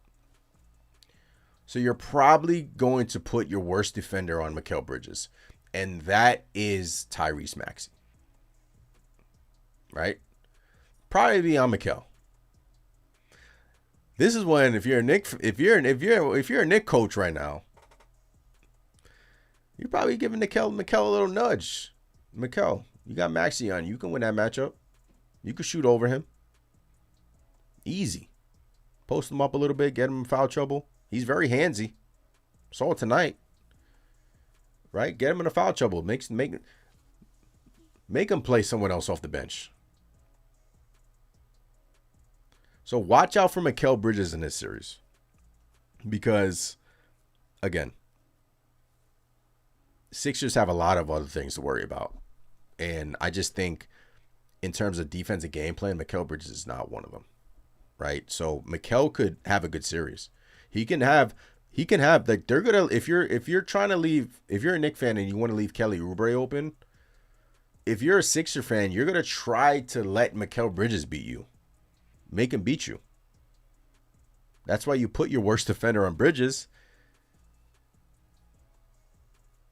So you're probably going to put your worst defender on Mikal Bridges. And that is Tyrese Maxey. Right? Probably be on Mikal. This is when if you're a Knick coach right now, you're probably giving Mikal a little nudge. Mikal, you got Maxey on. You can win that matchup. You can shoot over him. Easy. Post him up a little bit, get him in foul trouble. He's very handsy. Saw it tonight. Right? Get him in a foul trouble. Make him play someone else off the bench. So watch out for Mikal Bridges in this series. Because, again, Sixers have a lot of other things to worry about. And I just think in terms of defensive game plan, Mikal Bridges is not one of them. Right? So Mikal could have a good series. He can have like they're gonna if you're trying to leave, if you're a Knicks fan and you want to leave Kelly Oubre open, if you're a Sixer fan, you're gonna try to let Mikal Bridges beat you. Make him beat you. That's why you put your worst defender on Bridges.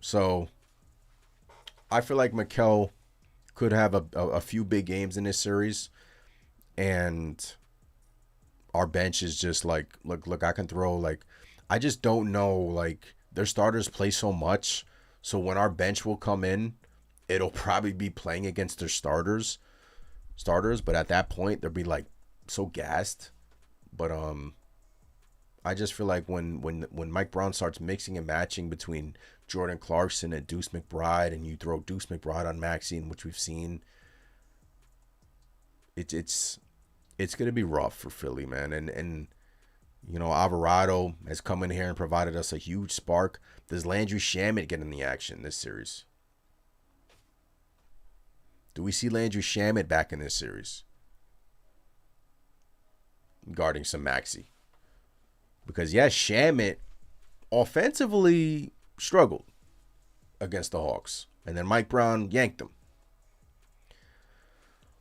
So I feel like Mikal could have a few big games in this series, and our bench is just like, look, I can throw, like, I just don't know, like, their starters play so much, so when our bench will come in, it'll probably be playing against their starters, but at that point, they'll be, like, so gassed. But I just feel like when Mike Brown starts mixing and matching between Jordan Clarkson and Deuce McBride, and you throw Deuce McBride on Maxey, which we've seen, it's going to be rough for Philly, man. And Alvarado has come in here and provided us a huge spark. Does Landry Shamet get in the action this series? Do we see Landry Shamet back in this series? Guarding some Maxey. Because, yes, Shamet offensively struggled against the Hawks. And then Mike Brown yanked him.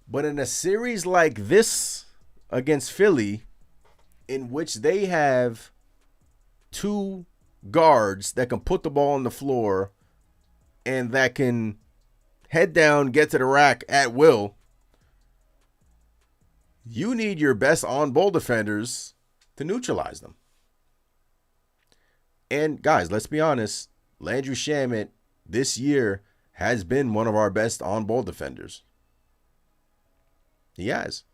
But in a series like this against Philly, in which they have two guards that can put the ball on the floor and that can head down, get to the rack at will, you need your best on-ball defenders to neutralize them. And guys, let's be honest, Landry Shamet this year has been one of our best on-ball defenders. He has.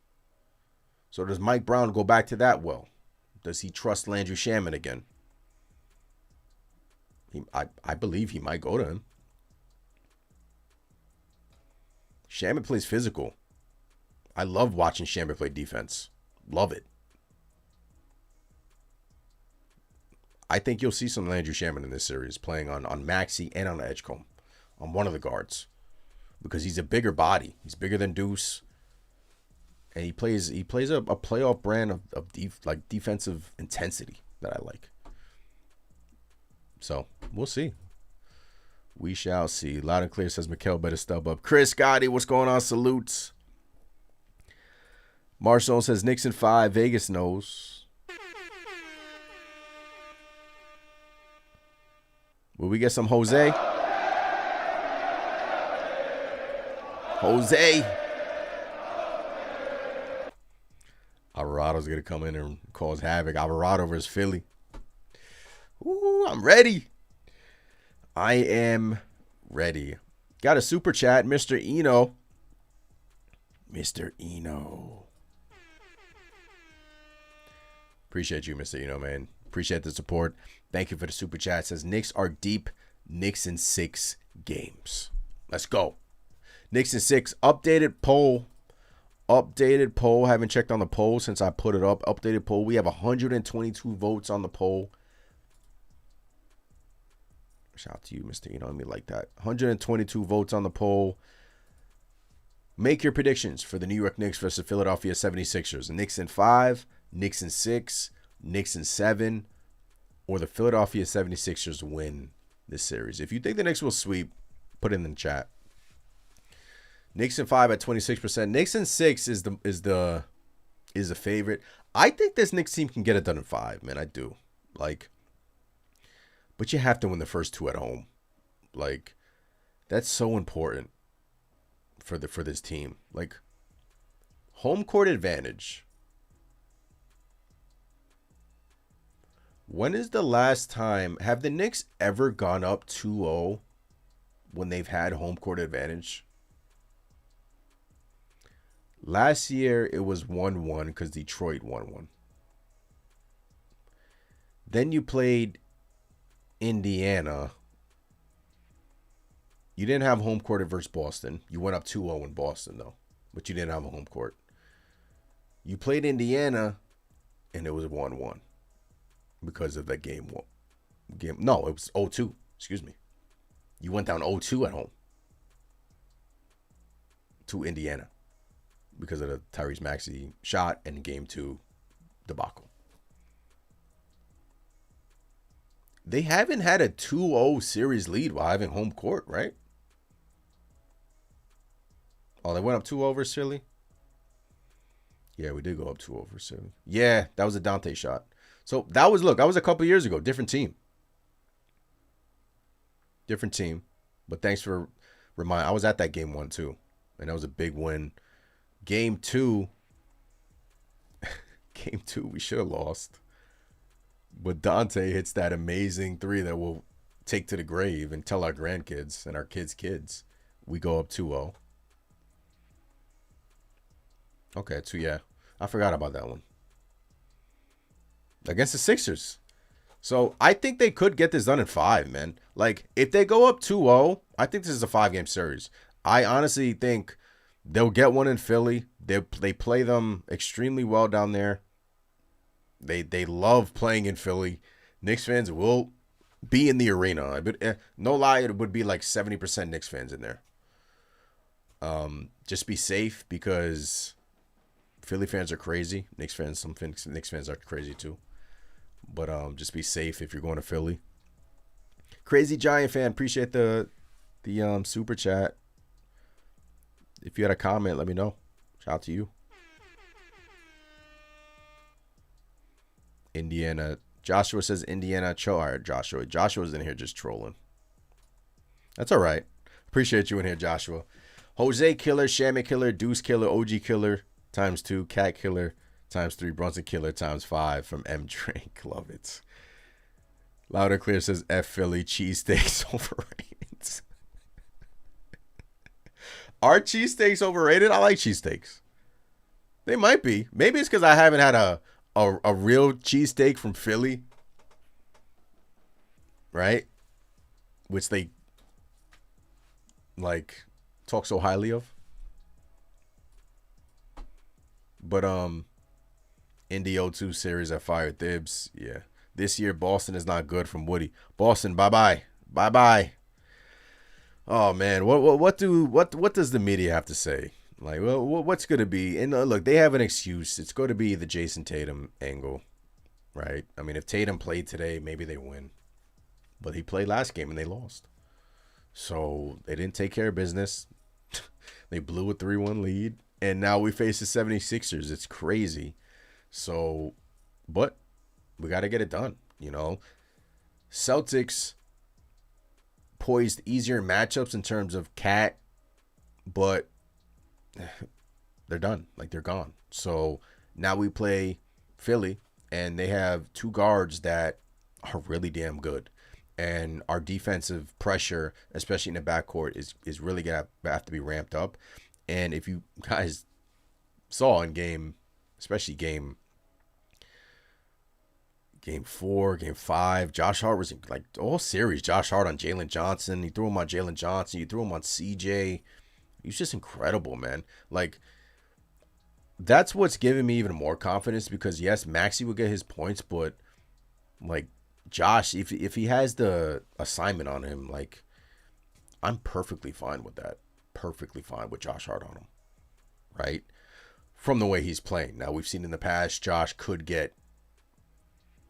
So does Mike Brown go back to that well? Does he trust Landry Shamet again? I believe he might go to him. Shamet plays physical. I love watching Shamet play defense. Love it. I think you'll see some Landry Shamet in this series playing on Maxey and on Edgecombe, on one of the guards, because he's a bigger body. He's bigger than Deuce, and he plays a playoff brand of defensive intensity that I like. So we'll see. We shall see. Loud and clear says Mikal better stub up. Chris Gotti, what's going on? Salutes. Marcel says Knicks in 5. Vegas knows. Will we get some Jose? Jose. Alvarado's going to come in and cause havoc. Alvarado versus Philly. Ooh, I'm ready. I am ready. Got a super chat, Mr. Eno. Mr. Eno. Appreciate you, Mr. Eno, man. Appreciate the support. Thank you for the super chat. It says Knicks are deep. Knicks in 6 games. Let's go. Knicks in 6. Updated poll. Haven't checked on the poll since I put it up. Updated poll. We have 122 votes on the poll. Shout out to you, Mr. You know me like that. 122 votes on the poll. Make your predictions for the New York Knicks versus Philadelphia 76ers. Knicks in 5, Knicks in 6, Knicks in 7, or the Philadelphia 76ers win this series. If you think the Knicks will sweep, put it in the chat. Knicks in 5 at 26%. Knicks in 6 is the favorite. I think this Knicks team can get it done in 5, man. I do. But you have to win the first 2 at home. That's so important for this team. Home court advantage. When is the last time have the Knicks ever gone up 2-0 when they've had home court advantage? Last year it was 1-1 because Detroit 1-1. Then you played Indiana. You didn't have home court versus Boston. You went up 2-0 in Boston, though. But you didn't have a home court. You played Indiana, and it was 1-1 because of that game. No, it was 0-2. Excuse me. You went down 0-2 at home to Indiana because of the Tyrese Maxey shot and Game 2 debacle. They haven't had a 2-0 series lead while having home court, right? Oh, they went up 2-0 versus Philly? Yeah, we did go up 2-0 versus Philly. Yeah, that was a Dante shot. So that was a couple years ago. Different team. But thanks for reminding. I was at that game 1 too. And that was a big win. Game 2, we should have lost. But Dante hits that amazing 3 that we'll take to the grave and tell our grandkids and our kids. We go up 2-0. Okay, yeah. I forgot about that one. Against the Sixers. So I think they could get this done in 5, man. If they go up 2-0, I think this is a 5-game series. I honestly think they'll get one in Philly. They play them extremely well down there. They love playing in Philly. Knicks fans will be in the arena. No lie, it would be 70% Knicks fans in there. Just be safe because Philly fans are crazy. Some Knicks fans are crazy too. But just be safe if you're going to Philly. Crazy Giant fan, appreciate the super chat. If you had a comment, let me know. Shout out to you. Indiana. Joshua says Indiana. All right, Joshua. Joshua's in here just trolling. That's all right. Appreciate you in here, Joshua. Jose Killer, Shammy Killer, Deuce Killer, OG Killer, ×2, Cat Killer, ×3, Brunson Killer, ×5 from M Drink. Love it. Loud and Clear says F Philly, cheesesteaks overrated. Are cheesesteaks overrated? I like cheesesteaks. They might be. Maybe it's because I haven't had a real cheesesteak from Philly, right? Which they talk so highly of. But Indy 02 series at Fire Thibs, yeah. This year, Boston is not good from Woody. Boston, bye-bye. Bye-bye. Oh, man. What does the media have to say? Like, what's going to be? And look, they have an excuse. It's going to be the Jason Tatum angle, right? I mean, if Tatum played today, maybe they win. But he played last game and they lost. So they didn't take care of business. They blew a 3-1 lead. And now we face the 76ers. It's crazy. So, but we got to get it done, you know. Celtics poised easier matchups in terms of Cat, but they're done. Like, they're gone. So now we play Philly, and they have two guards that are really damn good. And our defensive pressure, especially in the backcourt, is really going to have to be ramped up. And if you guys saw in especially game 4, game 5, Josh Hart was like all series. Josh Hart on Jalen Johnson. He threw him on Jalen Johnson. You threw him on CJ. He was just incredible, man. Like, that's what's giving me even more confidence because, yes, Maxey will get his points, but, like, Josh, if he has the assignment on him, like, I'm perfectly fine with that. Perfectly fine with Josh Hart on him, right? From the way he's playing. Now, we've seen in the past, Josh could get,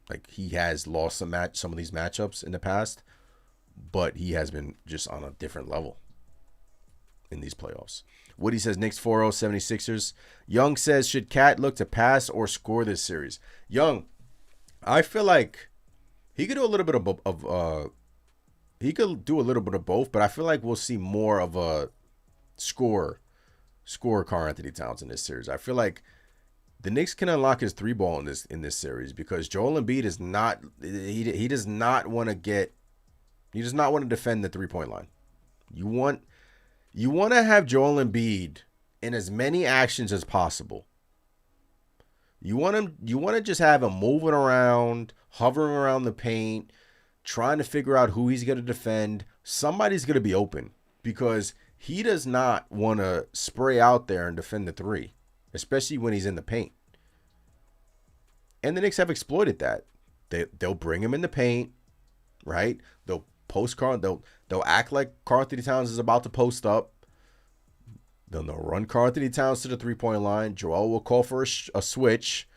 like, he has lost some of these matchups in the past, but he has been just on a different level in these playoffs. Woody says Knicks 4-0, 76ers. Young says, should Cat look to pass or score this series? Young, I feel like he could do a little bit of both, but I feel like we'll see more of a scorer Karl Anthony Towns in this series. I feel like the Knicks can unlock his 3-ball in this series because Joel Embiid is not he does not want to defend the 3-point line. You want to have Joel Embiid in as many actions as possible. You want to just have him moving around, hovering around the paint, trying to figure out who he's going to defend. Somebody's going to be open because he does not want to spray out there and defend the 3, especially when he's in the paint. And the Knicks have exploited that. They'll bring him in the paint, right? They'll post Carl. They'll act like Karl Anthony Towns is about to post up. Then they'll run Karl Anthony Towns to the 3-point line. Joel will call for a switch.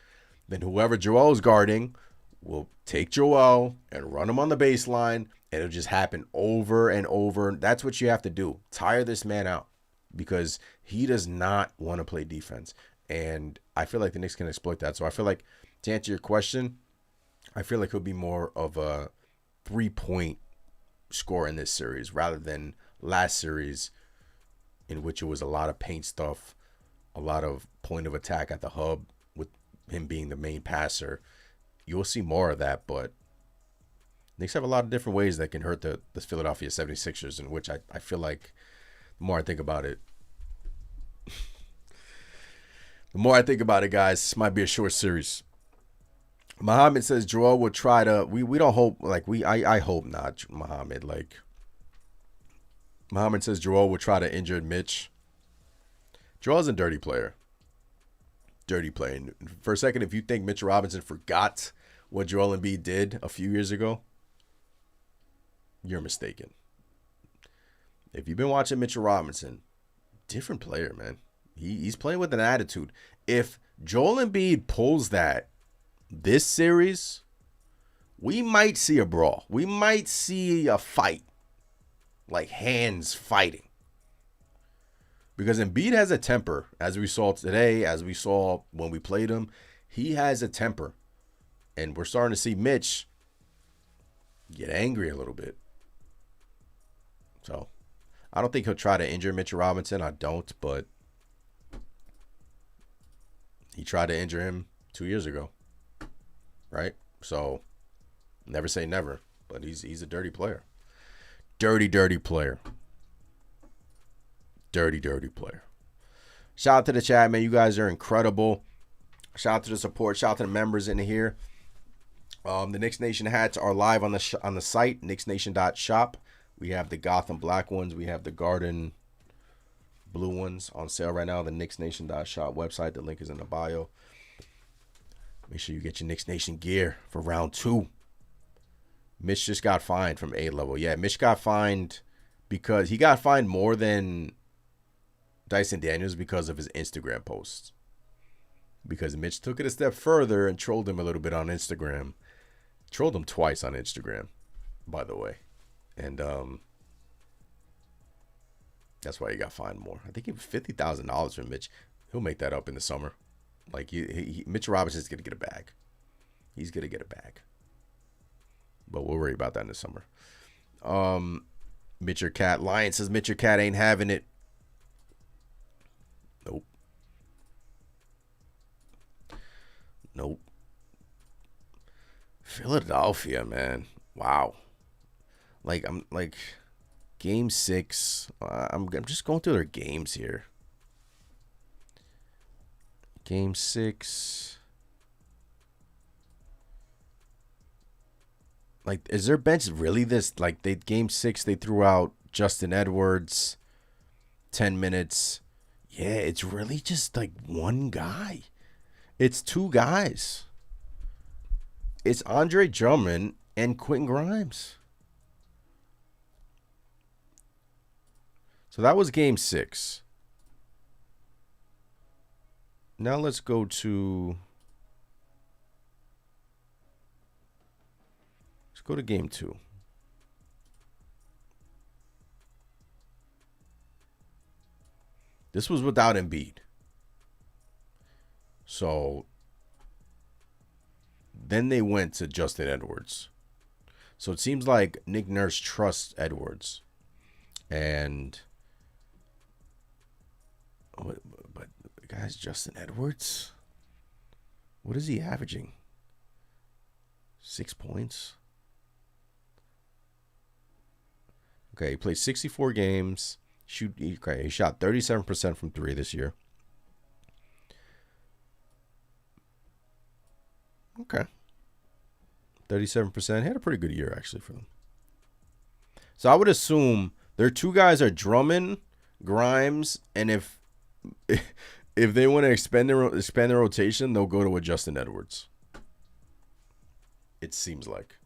Then whoever Joel is guarding will take Joel and run him on the baseline. And it'll just happen over and over. That's what you have to do. Tire this man out because he does not want to play defense. And I feel like the Knicks can exploit that. So I feel like, to answer your question, I feel like he'll be more of a 3-point score in this series rather than last series in which it was a lot of paint stuff, a lot of point of attack at the hub with him being the main passer. You'll see more of that, but Knicks have a lot of different ways that can hurt the Philadelphia 76ers, in which I feel like the more I think about it, guys, this might be a short series. Muhammad says Joel will try to. We don't hope I hope not, Muhammad. Like, Muhammad says Joel will try to injure Mitch. Joel's a dirty player. Dirty player. For a second, if you think Mitch Robinson forgot what Joel Embiid did a few years ago, you're mistaken. If you've been watching Mitchell Robinson, different player, man. He's playing with an attitude. If Joel Embiid pulls that this series, we might see a brawl. We might see a fight. Like hands fighting. Because Embiid has a temper, as we saw today, as we saw when we played him. He has a temper. And we're starting to see Mitch get angry a little bit. So, I don't think he'll try to injure Mitchell Robinson. I don't, but he tried to injure him 2 years ago. Right? So, never say never. But he's a dirty player. Dirty player. Dirty player. Shout out to the chat, man. You guys are incredible. Shout out to the support. Shout out to the members in here. The Knicks Nation hats are live on the site, KnicksNation.shop. We have the Gotham black ones. We have the Garden blue ones on sale right now. The KnicksNation.shop website. The link is in the bio. Make sure you get your Knicks Nation gear for round 2. Mitch just got fined from A level. Yeah, Mitch got fined because he got fined more than Dyson Daniels because of his Instagram posts. Because Mitch took it a step further and trolled him a little bit on Instagram. Trolled him twice on Instagram, by the way. And that's why he got fined more. I think he was $50,000 from Mitch. He'll make that up in the summer. Like, Mitch Robinson's going to get a bag. He's going to get a bag. But we'll worry about that in the summer. Mitch your cat. Lion says Mitch your cat ain't having it. Nope. Nope. Philadelphia, man. Wow. I'm game 6. I'm just going through their games here. Game 6. Is their bench really this? Game 6, they threw out Justin Edwards, 10 minutes. Yeah, it's really just one guy. It's 2 guys. It's Andre Drummond and Quentin Grimes. So that was game 6. Now let's go to game 2. This was without Embiid. So then they went to Justin Edwards. So it seems like Nick Nurse trusts Edwards. And but guys, Justin Edwards, what is he averaging? 6 points. Okay, he played 64 games. He shot 37% from 3 this year. Okay. 37%. He had a pretty good year, actually, for them. So I would assume their 2 guys are Drummond, Grimes, and if they want to expand their rotation, they'll go to a Justin Edwards. It seems like.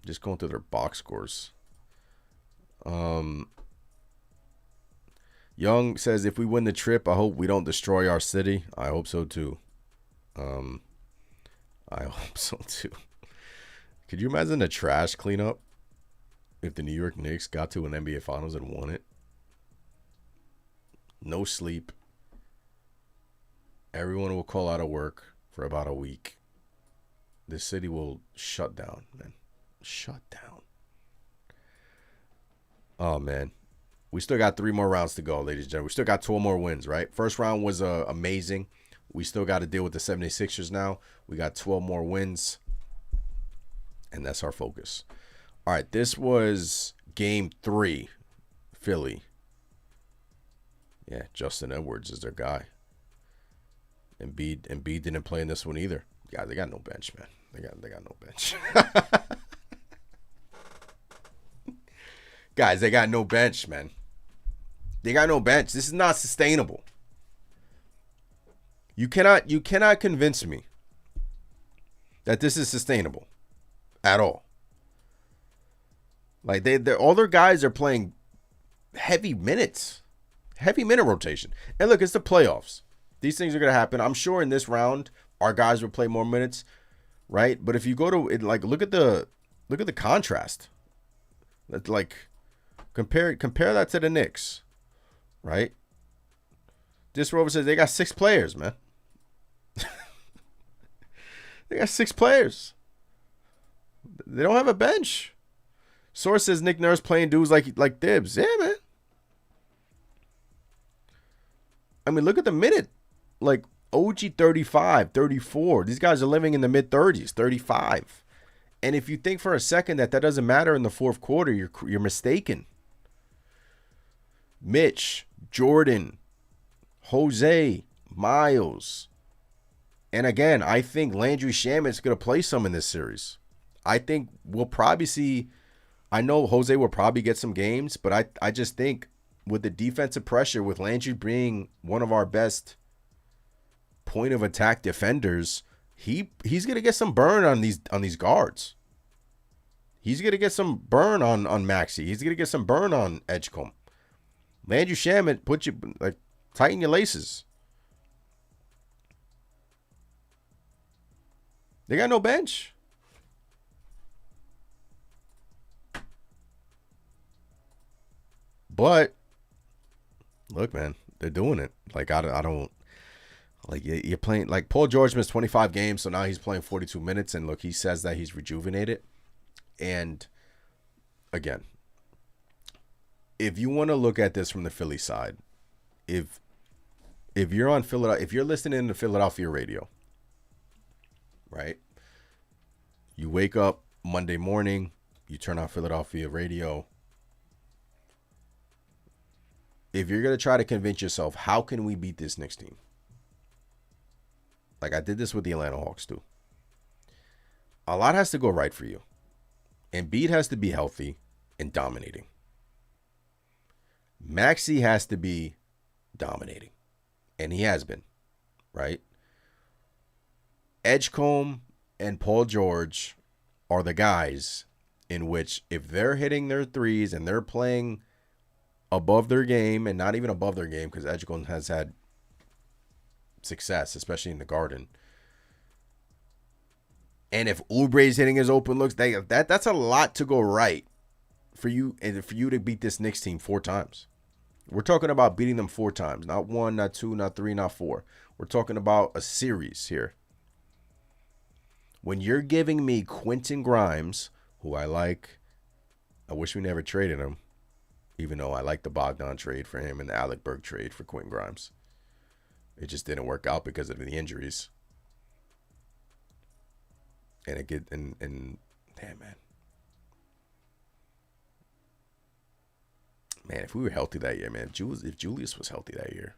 Just going through their box scores. Young says, if we win the trip, I hope we don't destroy our city. I hope so too. I hope so too. Could you imagine a trash cleanup if the New York Knicks got to an NBA Finals and won it? No sleep. Everyone will call out of work for about a week. This city will shut down, man. Shut down. Oh, man. We still got 3 more rounds to go, ladies and gentlemen. We still got 12 more wins, right? First round was amazing. We still got to deal with the 76ers now. We got 12 more wins. And that's our focus. All right, this was game 3, Philly. Yeah, Justin Edwards is their guy. Embiid didn't play in this one either. Yeah, they got no bench, man. They got no bench. Guys, they got no bench, man. They got no bench. This is not sustainable. You cannot convince me that this is sustainable at all. All their guys are playing heavy minutes. Heavy minute rotation. And look, it's the playoffs. These things are going to happen. I'm sure in this round, our guys will play more minutes, right? But if you go to it, look at the contrast. Compare that to the Knicks, right? This Rover says they got 6 players, man. They got 6 players. They don't have a bench. Source says Nick Nurse playing dudes like Dibs. Yeah, man. I mean, look at the minute. OG 35, 34. These guys are living in the mid-30s, 35. And if you think for a second that doesn't matter in the fourth quarter, you're mistaken. Mitch, Jordan, Jose, Miles. And again, I think Landry Shamet's going to play some in this series. I think we'll probably see. I know Jose will probably get some games, but I just think with the defensive pressure, with Landry being one of our best point of attack defenders, he's gonna get some burn on these guards. He's gonna get some burn on Maxey. He's gonna get some burn on Edgecombe. Land you Shaman, tighten your laces. They got no bench. But look, man, they're doing it. Like I don't like you're playing like Paul George missed 25 games, so now he's playing 42 minutes. And look, he says that he's rejuvenated. And again, if you want to look at this from the Philly side, if you're on Philadelphia, if you're listening to Philadelphia radio, right? You wake up Monday morning, you turn on Philadelphia radio. If you're going to try to convince yourself, how can we beat this Knicks team? Like I did this with the Atlanta Hawks too. A lot has to go right for you. Embiid has to be healthy and dominating. Maxey has to be dominating. And he has been, right? Edgecombe and Paul George are the guys in which if they're hitting their threes and they're playing above their game, and not even above their game because Edgecombe has had success, especially in the Garden. And if Oubre's hitting his open looks, that's a lot to go right for you and for you to beat this Knicks team 4 times. We're talking about beating them 4 times, not 1, not 2, not 3, not 4. We're talking about a series here. When you're giving me Quentin Grimes, who I like, I wish we never traded him, even though I like the Bogdan trade for him and the Alec Burke trade for Quentin Grimes. It just didn't work out because of the injuries. And damn, man. Man, if we were healthy that year, man, if Julius was healthy that year,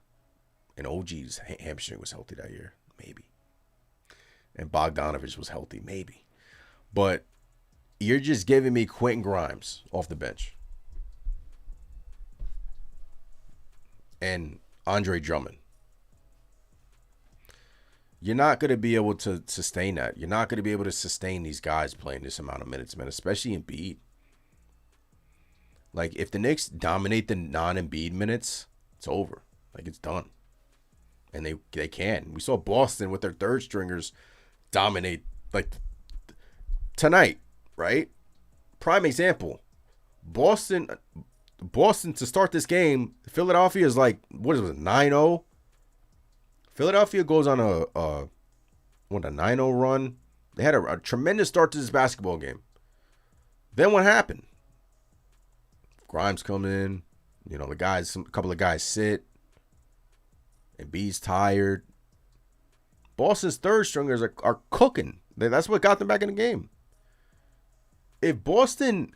and OG's hamstring was healthy that year, maybe. And Bogdanovich was healthy, maybe. But you're just giving me Quentin Grimes off the bench. And Andre Drummond. You're not going to be able to sustain that. You're not going to be able to sustain these guys playing this amount of minutes, man, especially Embiid. Like, if the Knicks dominate the non-Embiid minutes, it's over. Like, it's done. And they can. We saw Boston with their third stringers dominate, like, tonight, right? Prime example. Boston to start this game, Philadelphia is like, what is it, 9-0? Philadelphia goes on a 9-0 run. They had a tremendous start to this basketball game. Then what happened? Grimes come in. You know, a couple of guys sit. Embiid's tired. Boston's third stringers are cooking. That's what got them back in the game. If Boston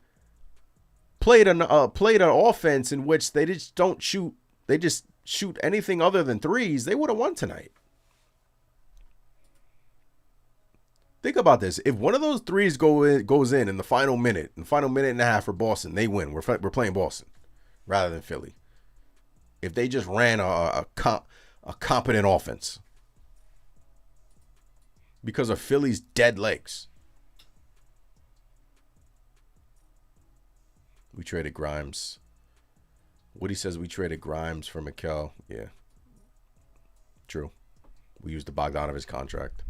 played an offense in which they just don't shoot, they just shoot anything other than threes, they would have won tonight. Think about this. If one of those threes goes in the final minute and a half for Boston, they win. We're playing Boston rather than Philly. If they just ran a competent offense because of Philly's dead legs. We traded Grimes. Woody says we traded Grimes for Mikal. Yeah. True. We used the Bogdanovich contract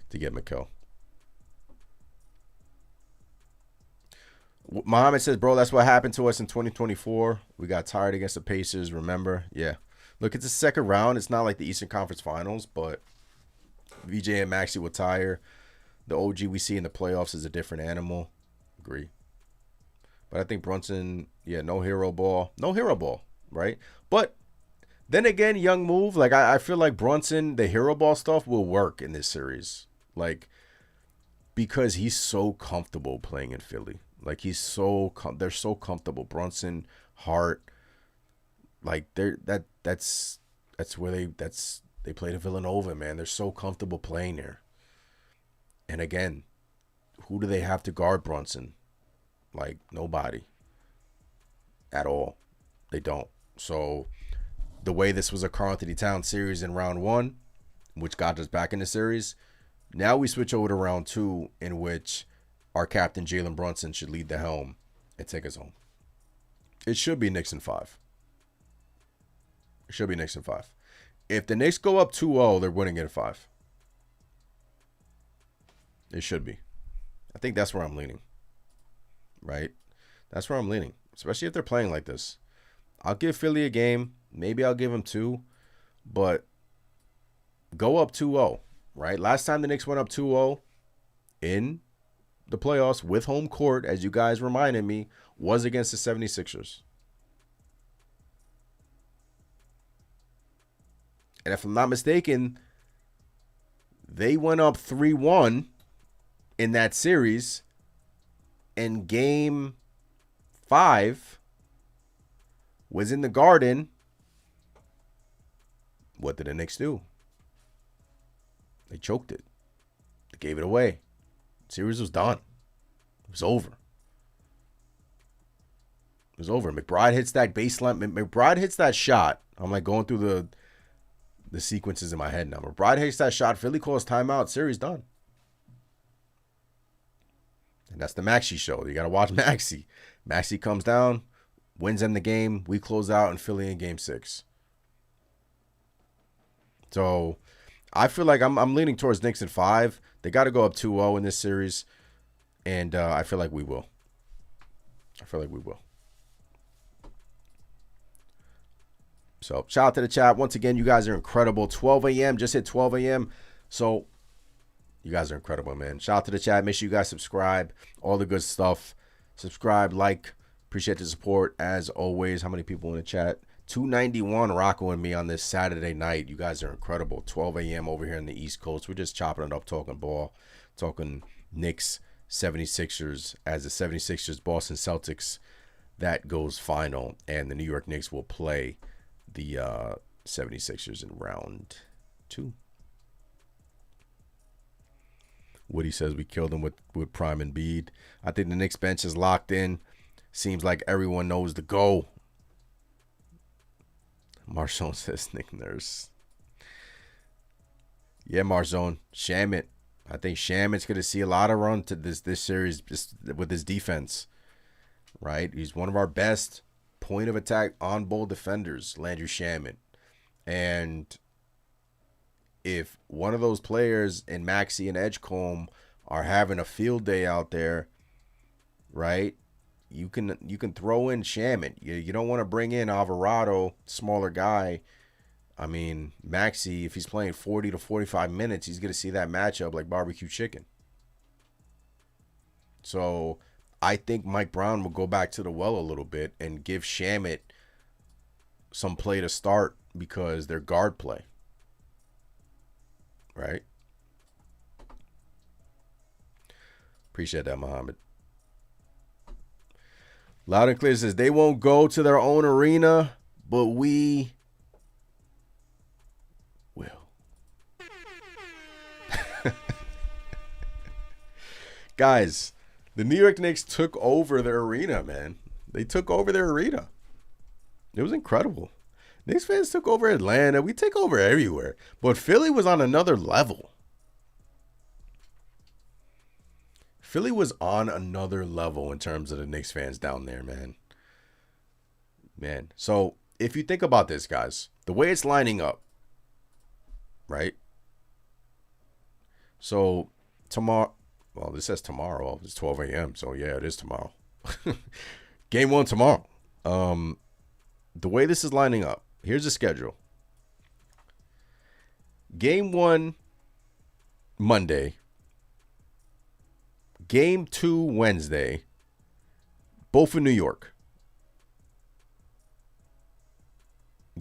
to get Mikal. Muhammad says, bro, that's what happened to us in 2024. We got tired against the Pacers, remember? Yeah. Look, it's a second round. It's not like the Eastern Conference Finals, but VJ and Maxey will tire. The OG we see in the playoffs is a different animal. Agree. But I think Brunson, no hero ball. No hero ball, right? But then again, young move. Like, I feel like Brunson, the hero ball stuff will work in this series. Like, because he's so comfortable playing in Philly. Like, they're so comfortable. Brunson, Hart, like, that's where they played at Villanova, man. They're so comfortable playing there. And again, who do they have to guard Brunson? Like, nobody at all. They don't. So the way this was a Karl Anthony Towns series in round 1, which got us back in the series, Now we switch over to round 2, in which our captain Jalen Brunson should lead the helm and take us home. It should be Knicks in 5. It should be Knicks in 5. If the Knicks go up 2-0, they're winning it in 5. It should be. I think that's where I'm leaning. Right? That's where I'm leaning. Especially if they're playing like this. I'll give Philly a game. Maybe I'll give them 2. But go up 2-0. Right? Last time the Knicks went up 2-0 in the playoffs with home court, as you guys reminded me, was against the 76ers. And if I'm not mistaken, they went up 3-1 in that series. And game 5 was in the Garden. What did the Knicks do? They choked it. They gave it away. The series was done. It was over. It was over. McBride hits that baseline. McBride hits that shot. I'm like going through the sequences in my head now. McBride hits that shot. Philly calls timeout. Series done. And that's the Maxey show. You got to watch Maxey. Maxey comes down, wins in the game. We close out in Philly in game 6. So I feel like I'm leaning towards Knicks in 5. They got to go up 2-0 in this series. And I feel like we will. So shout out to the chat. Once again, you guys are incredible. 12 a.m. Just hit 12 a.m. So you guys are incredible, man. Shout out to the chat. Make sure you guys subscribe. All the good stuff. Subscribe, like. Appreciate the support as always. How many people in the chat? 291 rocking with me on this Saturday night. You guys are incredible. 12 a.m. over here in the East Coast. We're just chopping it up, talking ball, talking Knicks, 76ers. As the 76ers, Boston Celtics, that goes final. And the New York Knicks will play the 76ers in round 2. Woody says we killed him with Prime Embiid. I think the Knicks bench is locked in. Seems like everyone knows the go. Marzone says Nick Nurse. Yeah, Marzone. Shamit. I think Shamit's going to see a lot of run to this series just with his defense. Right? He's one of our best point of attack on-ball defenders, Landry Shamet. And if one of those players in Maxey and Edgecombe are having a field day out there, right? You can throw in Shamet. You don't want to bring in Alvarado, smaller guy. I mean, Maxey, if he's playing 40 to 45 minutes, he's going to see that matchup like barbecue chicken. So I think Mike Brown will go back to the well a little bit and give Shamet some play to start because they're guard play. Right? Appreciate that, Muhammad. Loud and Clear says they won't go to their own arena, but we will. Guys, the New York Knicks took over their arena, man. They took over their arena. It was incredible. Knicks fans took over Atlanta. We take over everywhere. But Philly was on another level. Philly was on another level in terms of the Knicks fans down there, man. Man. So if you think about this, guys, the way it's lining up, right? So tomorrow, well, this says tomorrow. It's 12 a.m. So yeah, it is tomorrow. Game 1 tomorrow. The way this is lining up, here's the schedule. Game 1, Monday. Game 2, Wednesday. Both in New York.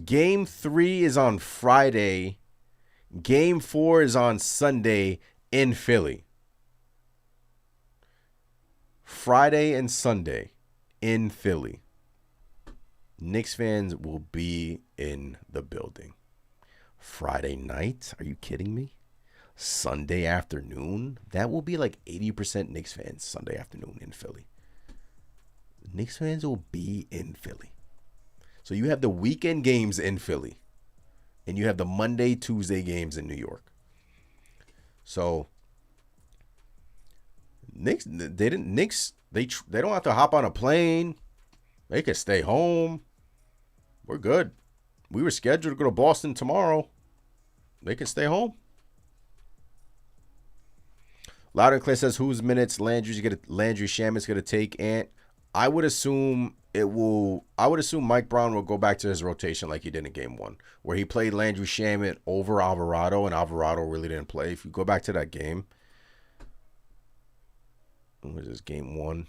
Game 3 is on Friday. Game 4 is on Sunday in Philly. Friday and Sunday in Philly. Knicks fans will be in the building. Friday night? Are you kidding me? Sunday afternoon? That will be like 80% Knicks fans Sunday afternoon in Philly. Knicks fans will be in Philly. So you have the weekend games in Philly. And you have the Monday, Tuesday games in New York. So Knicks, they don't have to hop on a plane. They can stay home. We're good. We were scheduled to go to Boston tomorrow. They can stay home. Loud and Clear says whose minutes Landry Shamet's gonna take, and I would assume Mike Brown will go back to his rotation like he did in game 1, where he played Landry Shamet over Alvarado, and Alvarado really didn't play. If you go back to that game, what was this, game 1?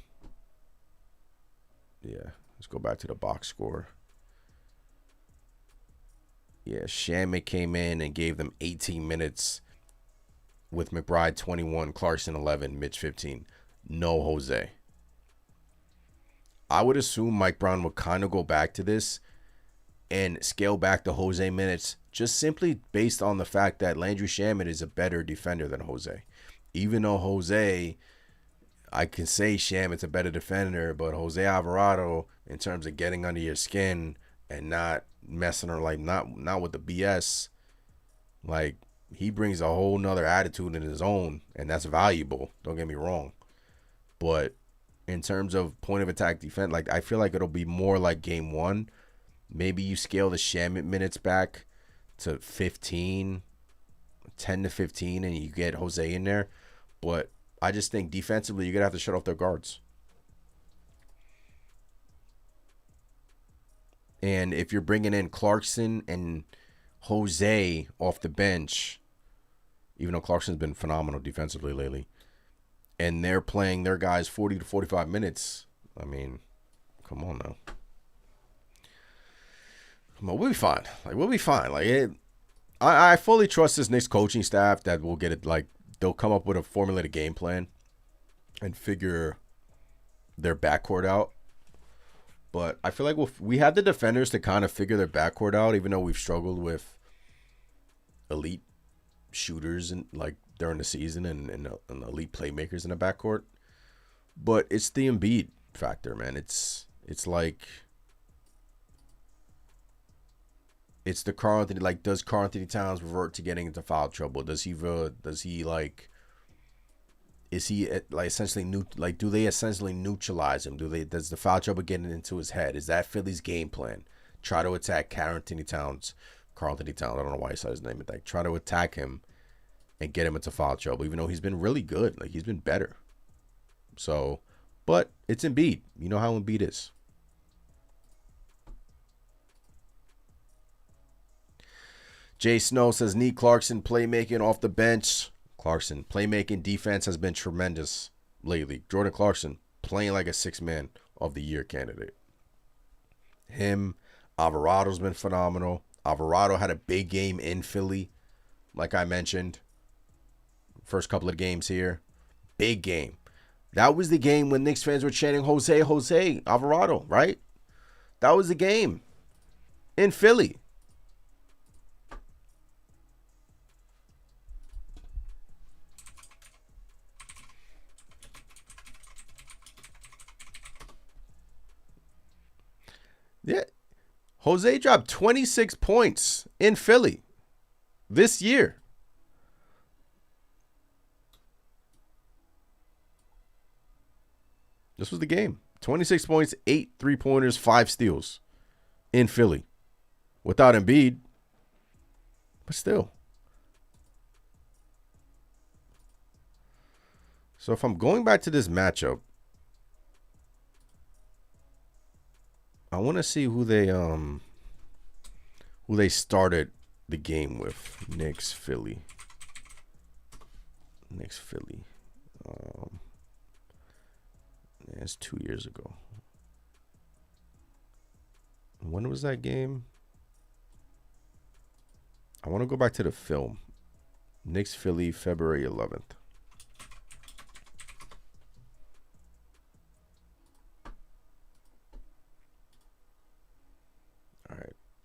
Yeah, let's go back to the box score. Yeah, Shamet came in and gave them 18 minutes with McBride 21, Clarkson 11, Mitch 15. No Jose. I would assume Mike Brown would kind of go back to this and scale back the Jose minutes just simply based on the fact that Landry Shamet is a better defender than Jose. Even though Jose, I can say Shamet's a better defender, but Jose Alvarado, in terms of getting under your skin and not messing or like not with the BS, like he brings a whole nother attitude in his own, and that's valuable. Don't get me wrong. But in terms of point of attack defense, like I feel like it'll be more like game 1. Maybe you scale the Shamet minutes back to 15, 10 to 15, and you get Jose in there. But I just think defensively, you're going to have to shut off their guards. And if you're bringing in Clarkson and Jose off the bench, even though Clarkson's been phenomenal defensively lately, and they're playing their guys 40 to 45 minutes, I mean, come on now. Come on, we'll be fine. We'll be fine. I fully trust this Knicks coaching staff that will get it. Like, they'll come up with a formulated game plan and figure their backcourt out. But I feel like we had the defenders to kind of figure their backcourt out, even though we've struggled with elite shooters and like during the season and elite playmakers in the backcourt. But it's the Embiid factor, man. It's like it's the Karl Anthony. Like, does Karl Anthony Towns revert to getting into foul trouble? Is he like essentially do they essentially neutralize him? Does the foul trouble get into his head? Is that Philly's game plan? Try to attack Karl Anthony Towns. I don't know why he said his name, but like try to attack him and get him into foul trouble, even though he's been really good. Like, he's been better. So, but it's Embiid. You know how Embiid is. Jay Snow says, need Clarkson playmaking off the bench. Clarkson, playmaking defense has been tremendous lately. Jordan Clarkson, playing like a 6-man of the year candidate. Him, Alvarado's been phenomenal. Alvarado had a big game in Philly, like I mentioned. First couple of games here. Big game. That was the game when Knicks fans were chanting, Jose, Jose, Alvarado, right? That was the game in Philly. Yeah. Jose dropped 26 points in Philly this year. This was the game. 26 points, 8 3-pointers, 5 steals in Philly. Without Embiid. But still. So if I'm going back to this matchup, I want to see who they started the game with. Knicks Philly. It's 2 years ago. When was that game? I want to go back to the film. Knicks Philly, February 11th.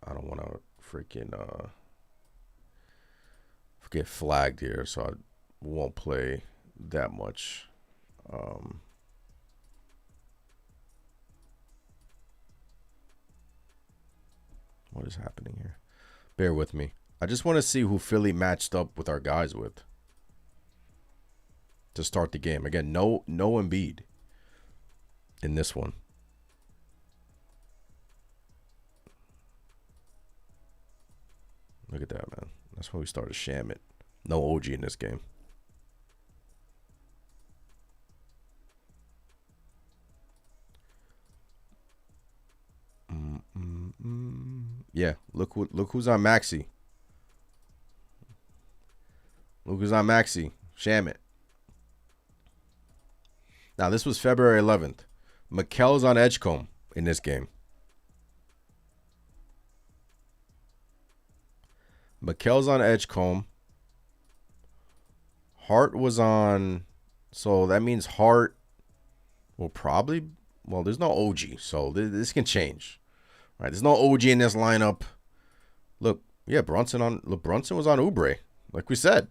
I don't want to freaking get flagged here, so I won't play that much. What is happening here? Bear with me. I just want to see who Philly matched up with our guys with. to start the game. Again, no Embiid in this one. Look at that, man. That's when we started shamming. No OG in this game. Yeah, look who's on Maxi. Look who's on Maxi. Sham it. Now, this was February 11th. Mikel's on Edgecombe in this game. Mikel's on Edgecombe. Hart was on... So that means Hart will probably... Well, there's no OG, so this can change. All right, there's no OG in this lineup. Look, yeah, Brunson was on Oubre, like we said.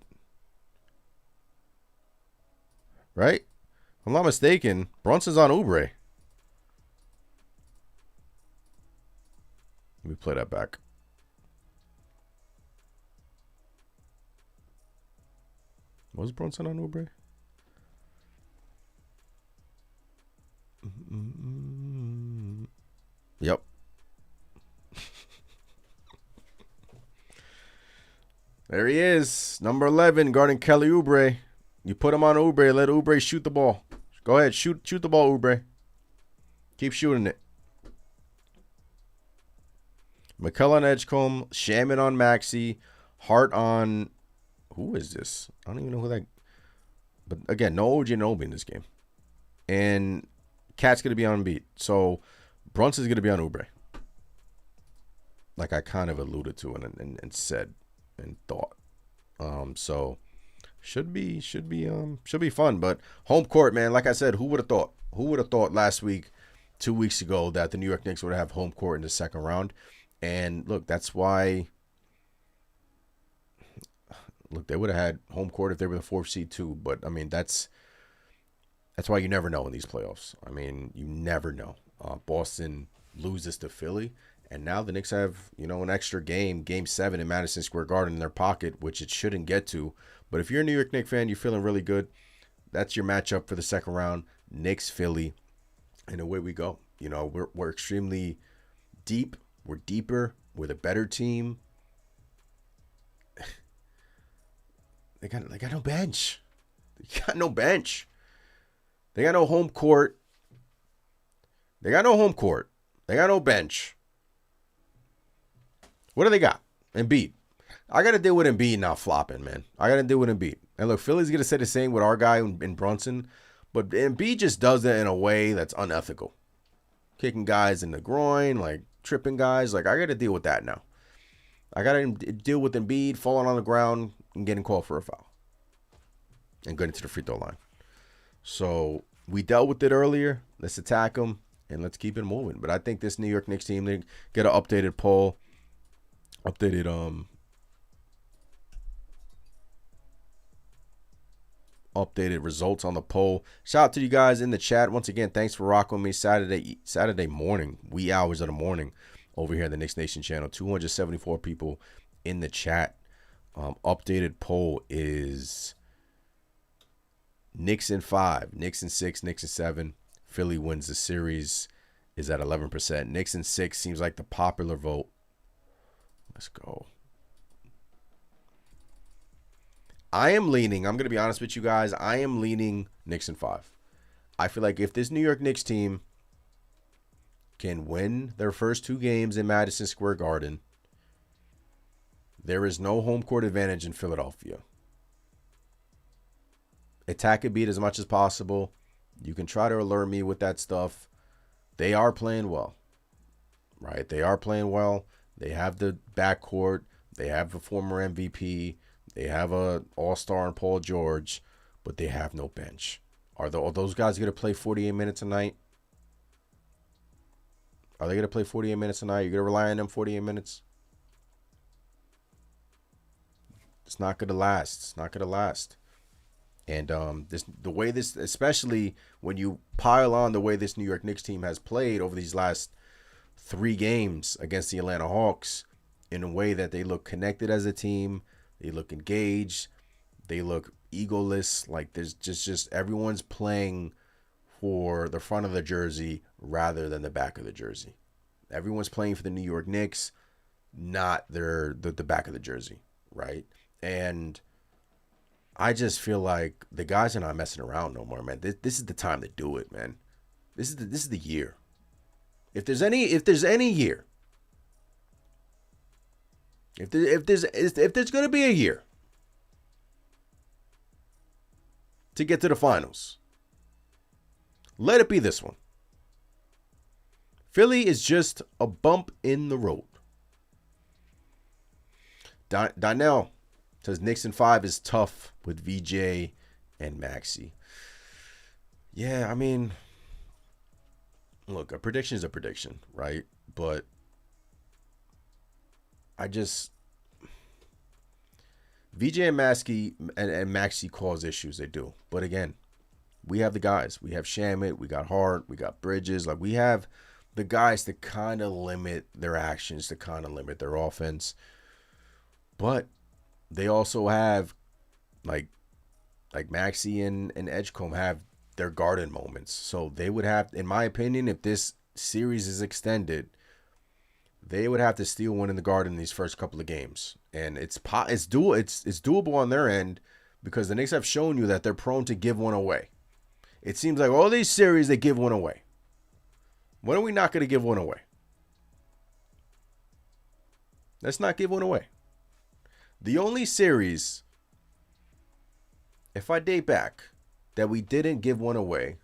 Right? If I'm not mistaken, Brunson's on Oubre. Let me play that back. Was Brunson on Oubre? Yep. There he is, number 11, guarding Kelly Oubre. You put him on Oubre, let Oubre shoot the ball. Go ahead, shoot the ball, Oubre. Keep shooting it. Mikel on Edgecombe, Shaman on Maxi, Hart on... Who is this? I don't even know who that... But again, no OG and Obi in this game. And Cat's going to be on Embiid. So Brunson's going to be on Oubre. Like I kind of alluded to and said and thought. So should be fun. But home court, man, like I said, who would have thought? Who would have thought last week, 2 weeks ago, that the New York Knicks would have home court in the second round? And look, that's why... Look, they would have had home court if they were the 4th seed too. But, I mean, that's why you never know in these playoffs. I mean, you never know. Boston loses to Philly. And now the Knicks have, an extra game, Game 7 in Madison Square Garden in their pocket, which it shouldn't get to. But if you're a New York Knicks fan, you're feeling really good. That's your matchup for the second round. Knicks, Philly. And away we go. We're extremely deep. We're deeper. We're the better team. They got no bench. They got no bench. They got no home court. They got no home court. They got no bench. What do they got? Embiid. I got to deal with Embiid not flopping, man. I got to deal with Embiid. And look, Philly's going to say the same with our guy in Brunson. But Embiid just does it in a way that's unethical. Kicking guys in the groin, like tripping guys. Like, I got to deal with that now. I got to deal with Embiid falling on the ground and getting called for a foul. And getting to the free throw line. So, we dealt with it earlier. Let's attack them. And let's keep it moving. But I think this New York Knicks team, they get an updated poll. Updated results on the poll. Shout out to you guys in the chat. Once again, thanks for rocking with me Saturday morning, wee hours of the morning over here on the KnicksNation channel. 274 people in the chat. Updated poll is Knicks in 5, Knicks in 6, Knicks in 7. Philly wins the series, is at 11%. Knicks in 6 seems like the popular vote. Let's go. I'm going to be honest with you guys, I am leaning Knicks in 5. I feel like if this New York Knicks team can win their first 2 games in Madison Square Garden, there is no home court advantage in Philadelphia. Attack and beat as much as possible. You can try to allure me with that stuff. They are playing well, right? They are playing well. They have the backcourt. They have a former MVP. They have a all-star in Paul George, but they have no bench. Are those guys going to play 48 minutes a night? Are they going to play 48 minutes a night? You're going to rely on them 48 minutes? It's not going to last. It's not going to last. And especially when you pile on the way this New York Knicks team has played over these last 3 games against the Atlanta Hawks, in a way that they look connected as a team, they look engaged, they look egoless. Like there's just everyone's playing for the front of the jersey rather than the back of the jersey. Everyone's playing for the New York Knicks, not the back of the jersey, right? And I just feel like the guys are not messing around no more, man. This is the time to do it, man. This is the year. If there's any year, if there's gonna be a year to get to the finals, let it be this one. Philly is just a bump in the road. Donnell says Knicks in 5 is tough with VJ and Maxey. Yeah, I mean, look, a prediction is a prediction, right? But I just VJ and Maxey cause issues. They do, but again, we have the guys. We have Shamet. We got Hart. We got Bridges. Like we have the guys to kind of limit their actions, to kind of limit their offense. But they also have like Maxey and Edgecombe have their garden moments. So they would have, in my opinion, if this series is extended, they would have to steal one in the Garden in these first couple of games, and it's doable on their end because the Knicks have shown you that they're prone to give one away. It seems like all these series they give one away. When are we not going to give one away? Let's not give one away. The only series, if I date back, that we didn't give one away,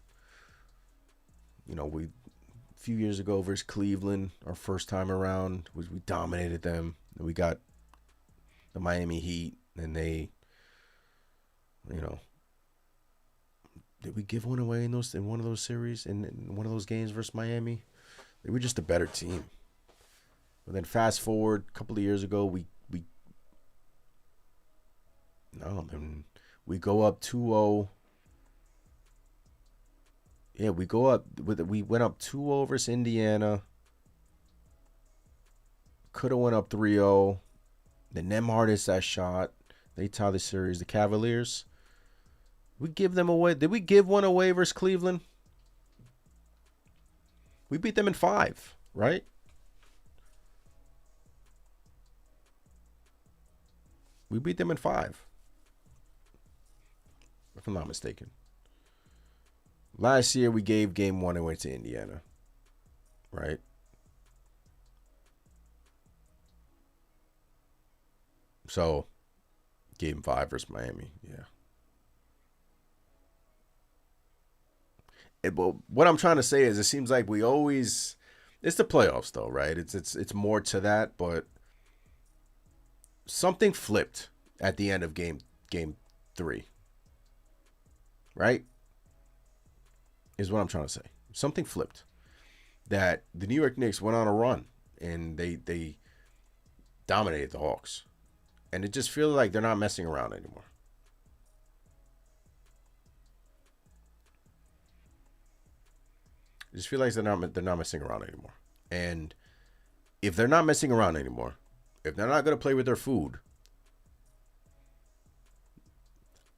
we a few years ago versus Cleveland, our first time around, we dominated them. We got the Miami Heat, and they, did we give one away in one of those series, in one of those games versus Miami? They were just a better team. But then fast forward a couple of years ago, we go up 2-0. Yeah, we went up 2-0 versus Indiana. Could have went up 3-0. The Nembhard is that shot. They tie the series. The Cavaliers, we give them away. Did we give one away versus Cleveland? We beat them in 5, right? We beat them in 5, if I'm not mistaken. Last year, we gave game 1 and went to Indiana, right? So, game 5 versus Miami, yeah. But what I'm trying to say is it seems like we always... It's the playoffs, though, right? It's more to that, but something flipped at the end of game 3, right? Is what I'm trying to say. Something flipped. That the New York Knicks went on a run and they dominated the Hawks. And it just feels like they're not messing around anymore. I just feel like they're not messing around anymore. And if they're not messing around anymore, if they're not going to play with their food,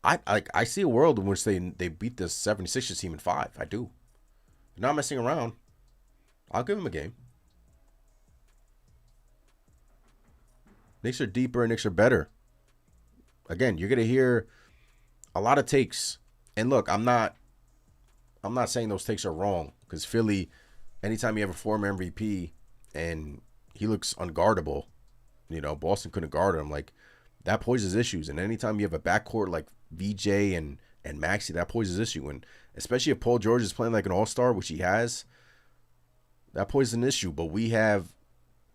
I see a world in which they beat the 76ers team in 5. I do. They're not messing around. I'll give them a game. Knicks are deeper and Knicks are better. Again, you're going to hear a lot of takes. And look, I'm not saying those takes are wrong, because Philly, anytime you have a former MVP and he looks unguardable, Boston couldn't guard him, like that poses issues. And anytime you have a backcourt like VJ and Maxey, that poses issue. And especially if Paul George is playing like an all-star, which he has, that poses an issue. But we have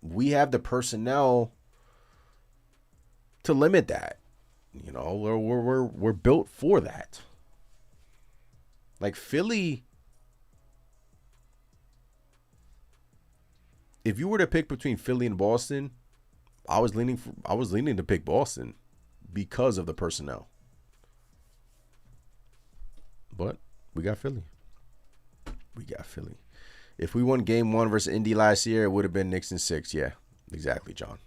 the personnel to limit that. We're built for that. Like Philly, if you were to pick between Philly and Boston, I was leaning to pick Boston because of the personnel. But we got Philly. If we won game 1 versus Indy last year, it would have been Knicks in 6. Yeah, exactly, John.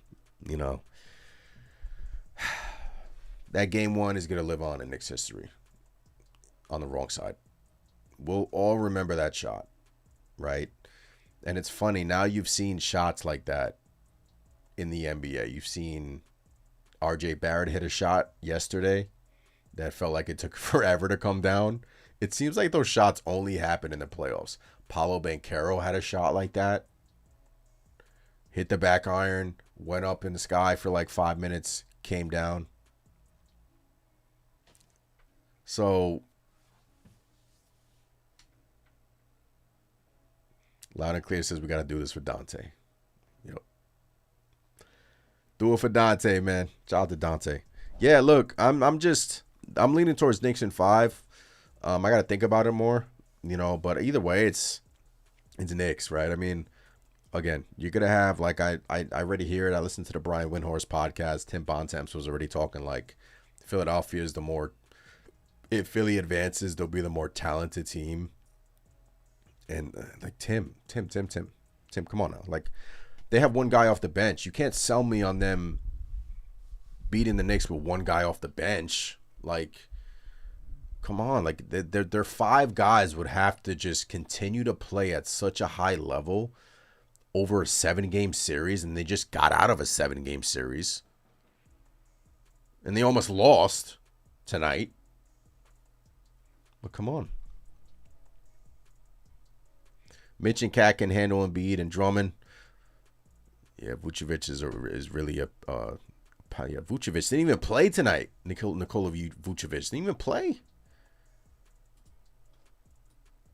That game one is going to live on in Knicks history on the wrong side. We'll all remember that shot, right? And it's funny, now you've seen shots like that in the NBA. You've seen RJ Barrett hit a shot yesterday that felt like it took forever to come down. It seems like those shots only happen in the playoffs. Paolo Banchero had a shot like that. Hit the back iron, went up in the sky for like 5 minutes, came down. So, Loud and Clear says we got to do this for Dante. Yep. Do it for Dante, man. Shout out to Dante. Yeah, look, I'm leaning towards Knicks in 5. I got to think about it more, but either way, it's Knicks, right? I mean, again, you're going to have, like, I already hear it. I listened to the Brian Windhorst podcast. Tim Bontemps was already talking, like, Philadelphia is the more, if Philly advances, they'll be the more talented team. And, like, Tim, come on now. Like, they have one guy off the bench. You can't sell me on them beating the Knicks with one guy off the bench. Like, come on. Like, their 5 guys would have to just continue to play at such a high level over a 7-game series, and they just got out of a 7-game series. And they almost lost tonight. But come on. Mitch and Cat can handle Embiid and Drummond. Yeah, Vucevic is really a Vucevic didn't even play tonight. Nikola Vucevic didn't even play.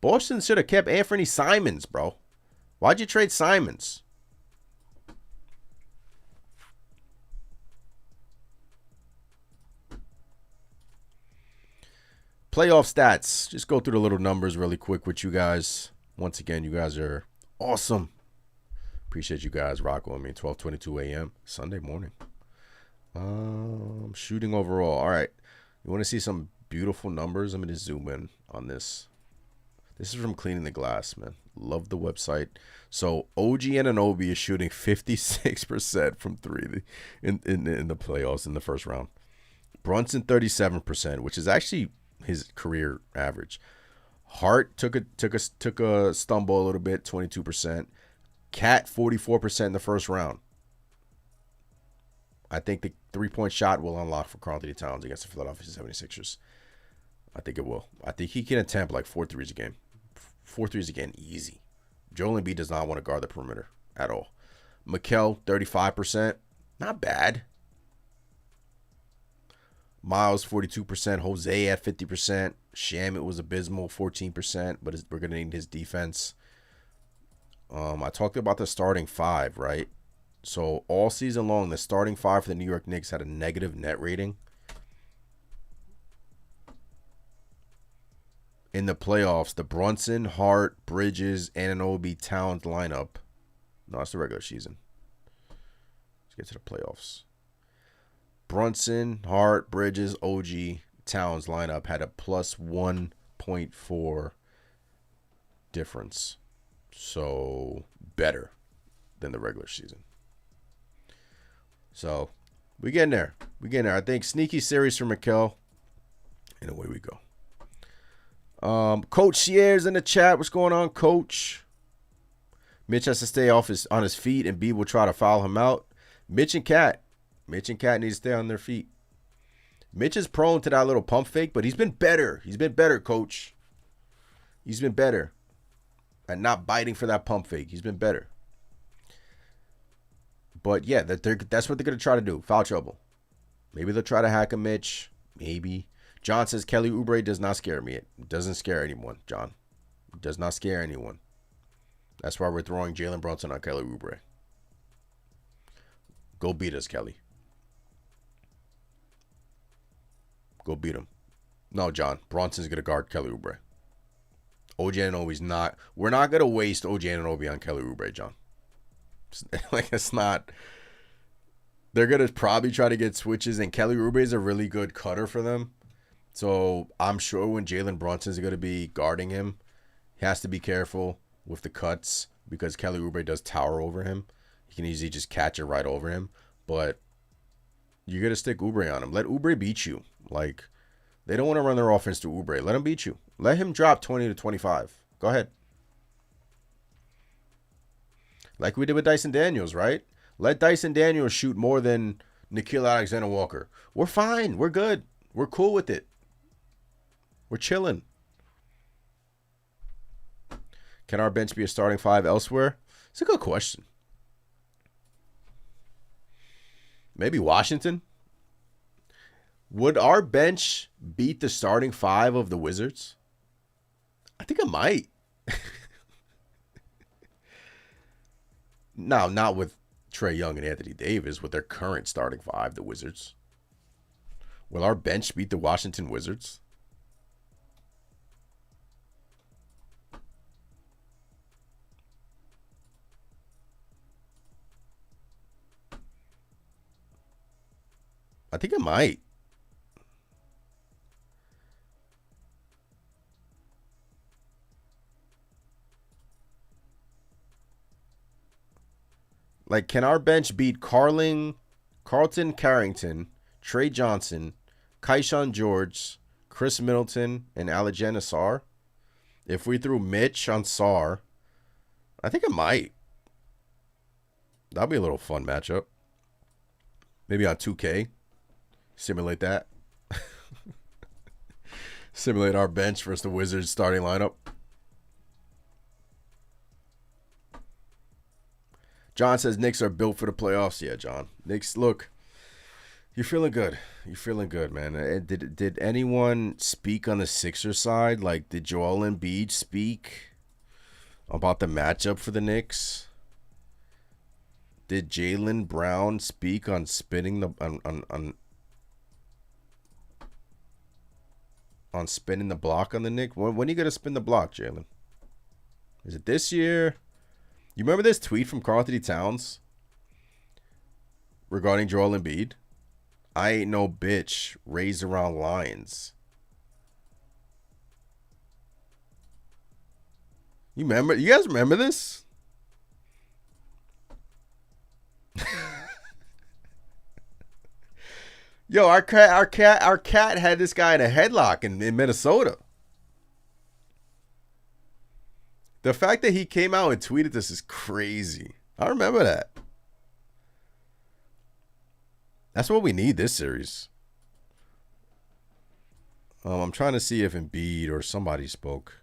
Boston should have kept Anthony Simons, bro. Why'd you trade Simons? Playoff stats. Just go through the little numbers really quick with you guys. Once again, you guys are awesome. Appreciate you guys rocking with me. 12:22 a.m. Sunday morning. Shooting overall. All right. You want to see some beautiful numbers? I'm going to zoom in on this. This is from Cleaning the Glass, man. Love the website. So OG Anunoby is shooting 56% from 3 in the playoffs in the first round. Brunson 37%, which is actually his career average. Hart took a stumble a little bit, 22%. Cat 44% in the first round. I think the 3-point shot will unlock for Karl-Anthony Towns against the Philadelphia 76ers. I think it will. I think he can attempt like 4 threes a game. 4 threes again, easy. Joel Embiid does not want to guard the perimeter at all. Mikal, 35%. Not bad. Miles, 42%. Jose at 50%. Shamet was abysmal, 14%, but we're going to need his defense. I talked about the starting 5, right? So all season long, the starting 5 for the New York Knicks had a negative net rating. In the playoffs, the Brunson, Hart, Bridges, Anunoby, Towns lineup. No, that's the regular season. Let's get to the playoffs. Brunson, Hart, Bridges, OG, Towns lineup had a plus 1.4 difference. So better than the regular season. So we getting there. I think sneaky series for Mikal. And away we go. Coach Sierra's in the chat. What's going on, Coach? Mitch has to stay on his feet, and B will try to foul him out. Mitch and Cat need to stay on their feet. Mitch is prone to that little pump fake, but he's been better. Coach. He's been better at not biting for that pump fake. He's been better. But yeah, that's what they're gonna try to do. Foul trouble. Maybe they'll try to hack a Mitch. Maybe. John says Kelly Oubre does not scare me. It doesn't scare anyone, John. It does not scare anyone. That's why we're throwing Jalen Brunson on Kelly Oubre. Go beat us, Kelly. Go beat him. No, John. Brunson's going to guard Kelly Oubre. OG Anunoby's not. We're not going to waste OG Anunoby on Kelly Oubre, John. It's not. They're going to probably try to get switches, and Kelly Oubre is a really good cutter for them. So I'm sure when Jalen Brunson is going to be guarding him, he has to be careful with the cuts because Kelly Oubre does tower over him. He can easily just catch it right over him. But You got to stick Oubre on him. Let Oubre beat you. Like, they don't want to run their offense to Oubre. Let him beat you. Let him drop 20 to 25. Go ahead. Like we did with Dyson Daniels, right? Let Dyson Daniels shoot more than Nickeil Alexander-Walker. We're fine. We're good. We're cool with it. We're chilling. Can our bench be a starting five elsewhere? It's a good question. Maybe Washington? Would our bench beat the starting five of the Wizards? I think it might. No, not with Trae Young and Anthony Davis, with their current starting five, the Wizards. Will our bench beat the Washington Wizards? I think it might. Like, can our bench beat Carlton Carrington, Trey Johnson, Kayshawn George, Chris Middleton, and Alexander Sarr? If we threw Mitch on Sarr, I think it might. That'd be a little fun matchup. Maybe on 2K. Simulate that. Simulate our bench versus the Wizards starting lineup. John says Knicks are built for the playoffs. Yeah, John. Knicks, look, you're feeling good. You're feeling good, man. Did anyone speak on the Sixers side? Like, did Joel Embiid speak about the matchup for the Knicks? Did Jaylen Brown speak on spinning the on spinning the block on the Knicks? When are you gonna spin the block, Jaylen? Is it this year? You remember this tweet from Karl Anthony Towns regarding Joel Embiid? I ain't no bitch raised around lions. You guys remember this? Yo, our cat had this guy in a headlock in Minnesota. The fact that he came out and tweeted this is crazy. I remember that. That's what we need this series. I'm trying to see if Embiid or somebody spoke.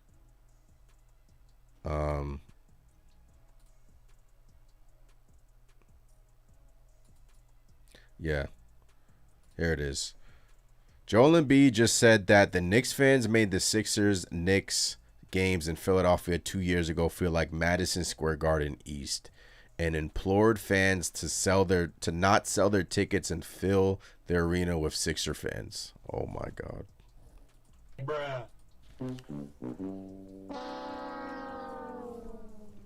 Yeah. Here it is. Joel Embiid just said that the Knicks fans made the Sixers-Knicks games in Philadelphia 2 years ago feel like Madison Square Garden East, and implored fans to not sell their tickets and fill their arena with Sixer fans. Oh my God. Bruh.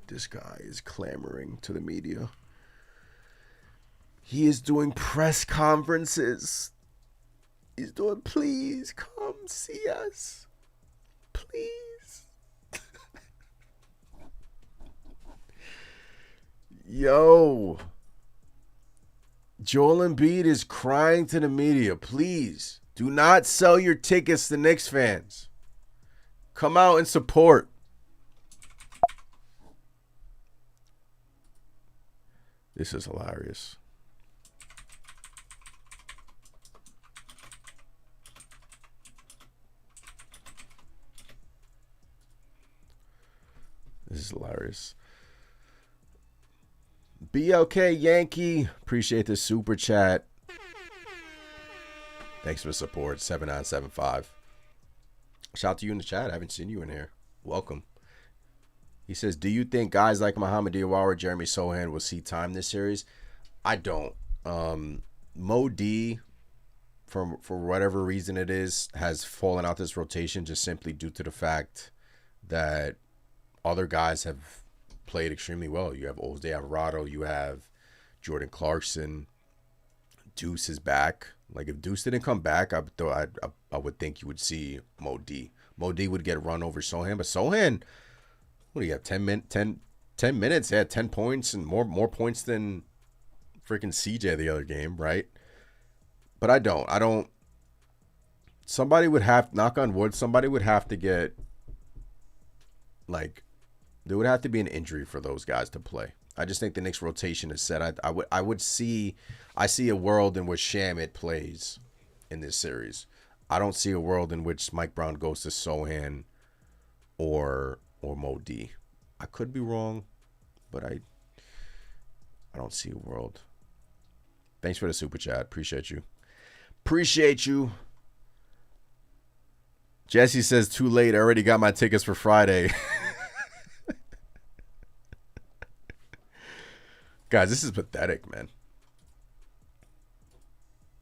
This guy is clamoring to the media. He is doing press conferences. He's doing, please come see us. Please. Yo, Joel Embiid is crying to the media. Please do not sell your tickets to Knicks fans. Come out and support. This is hilarious. This is hilarious. BLK Yankee, appreciate the super chat. Thanks for the support. 7975. Shout out to you in the chat. I haven't seen you in here. Welcome. He says, do you think guys like Mohamed Diawara, Jeremy Sohan will see time this series? I don't. Mo D, for whatever reason it is, has fallen out this rotation just simply due to the fact that other guys have played extremely well. You have Jose Alvarado, you have Jordan Clarkson. Deuce is back. Like, if Deuce didn't come back, I would think you would see Mo D. Mo D would get run over Sohan, but Sohan, what do you have, 10 minutes? He had 10 points and more points than freaking CJ the other game, right? but I don't. I don't. Somebody would have, knock on wood, somebody would have to get, like, there would have to be an injury for those guys to play. I just think the Knicks rotation is set. I see a world in which Shamet plays in this series. I don't see a world in which Mike Brown goes to Sohan or Mo D. I could be wrong, but I don't see a world. Thanks for the super chat. Appreciate you. Appreciate you. Jesse says, too late. I already got my tickets for Friday. Guys, this is pathetic, man.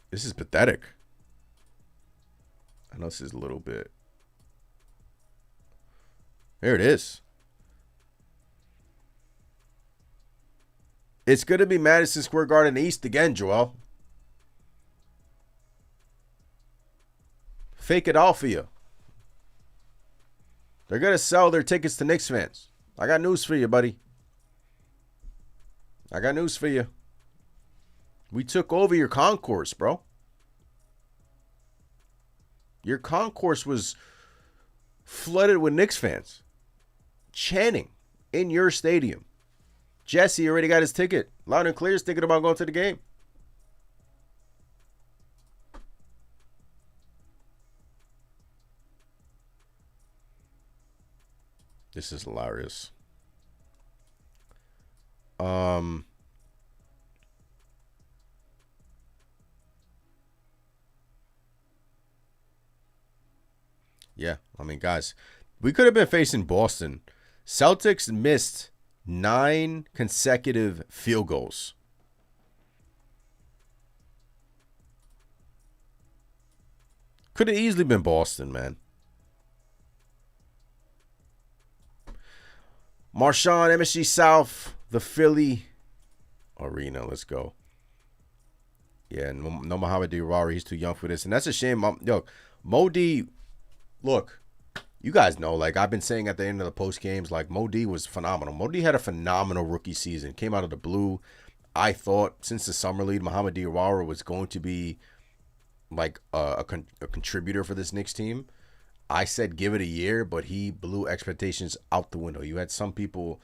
This is pathetic. I know this is a little bit. There it is. It's going to be Madison Square Garden East again, Joel. Fake it all for you. They're going to sell their tickets to Knicks fans. I got news for you, buddy. I got news for you. We took over your concourse, bro. Your concourse was flooded with Knicks fans chanting in your stadium. Jesse already got his ticket. Loud and clear is thinking about going to the game. This is hilarious. Yeah, I mean, guys, we could have been facing Boston. Celtics missed 9 consecutive field goals. Could have easily been Boston, man. Marshawn, MSG South, the Philly Arena. Let's go. Yeah, no Muhammad Diarra. He's too young for this. And that's a shame. Yo, Mo D, look, you guys know, like I've been saying at the end of the post games, like Mo D was phenomenal. Mo D had a phenomenal rookie season. Came out of the blue. I thought since the summer league, Muhammad Diarra was going to be like a contributor for this Knicks team. I said give it a year, but he blew expectations out the window. You had some people,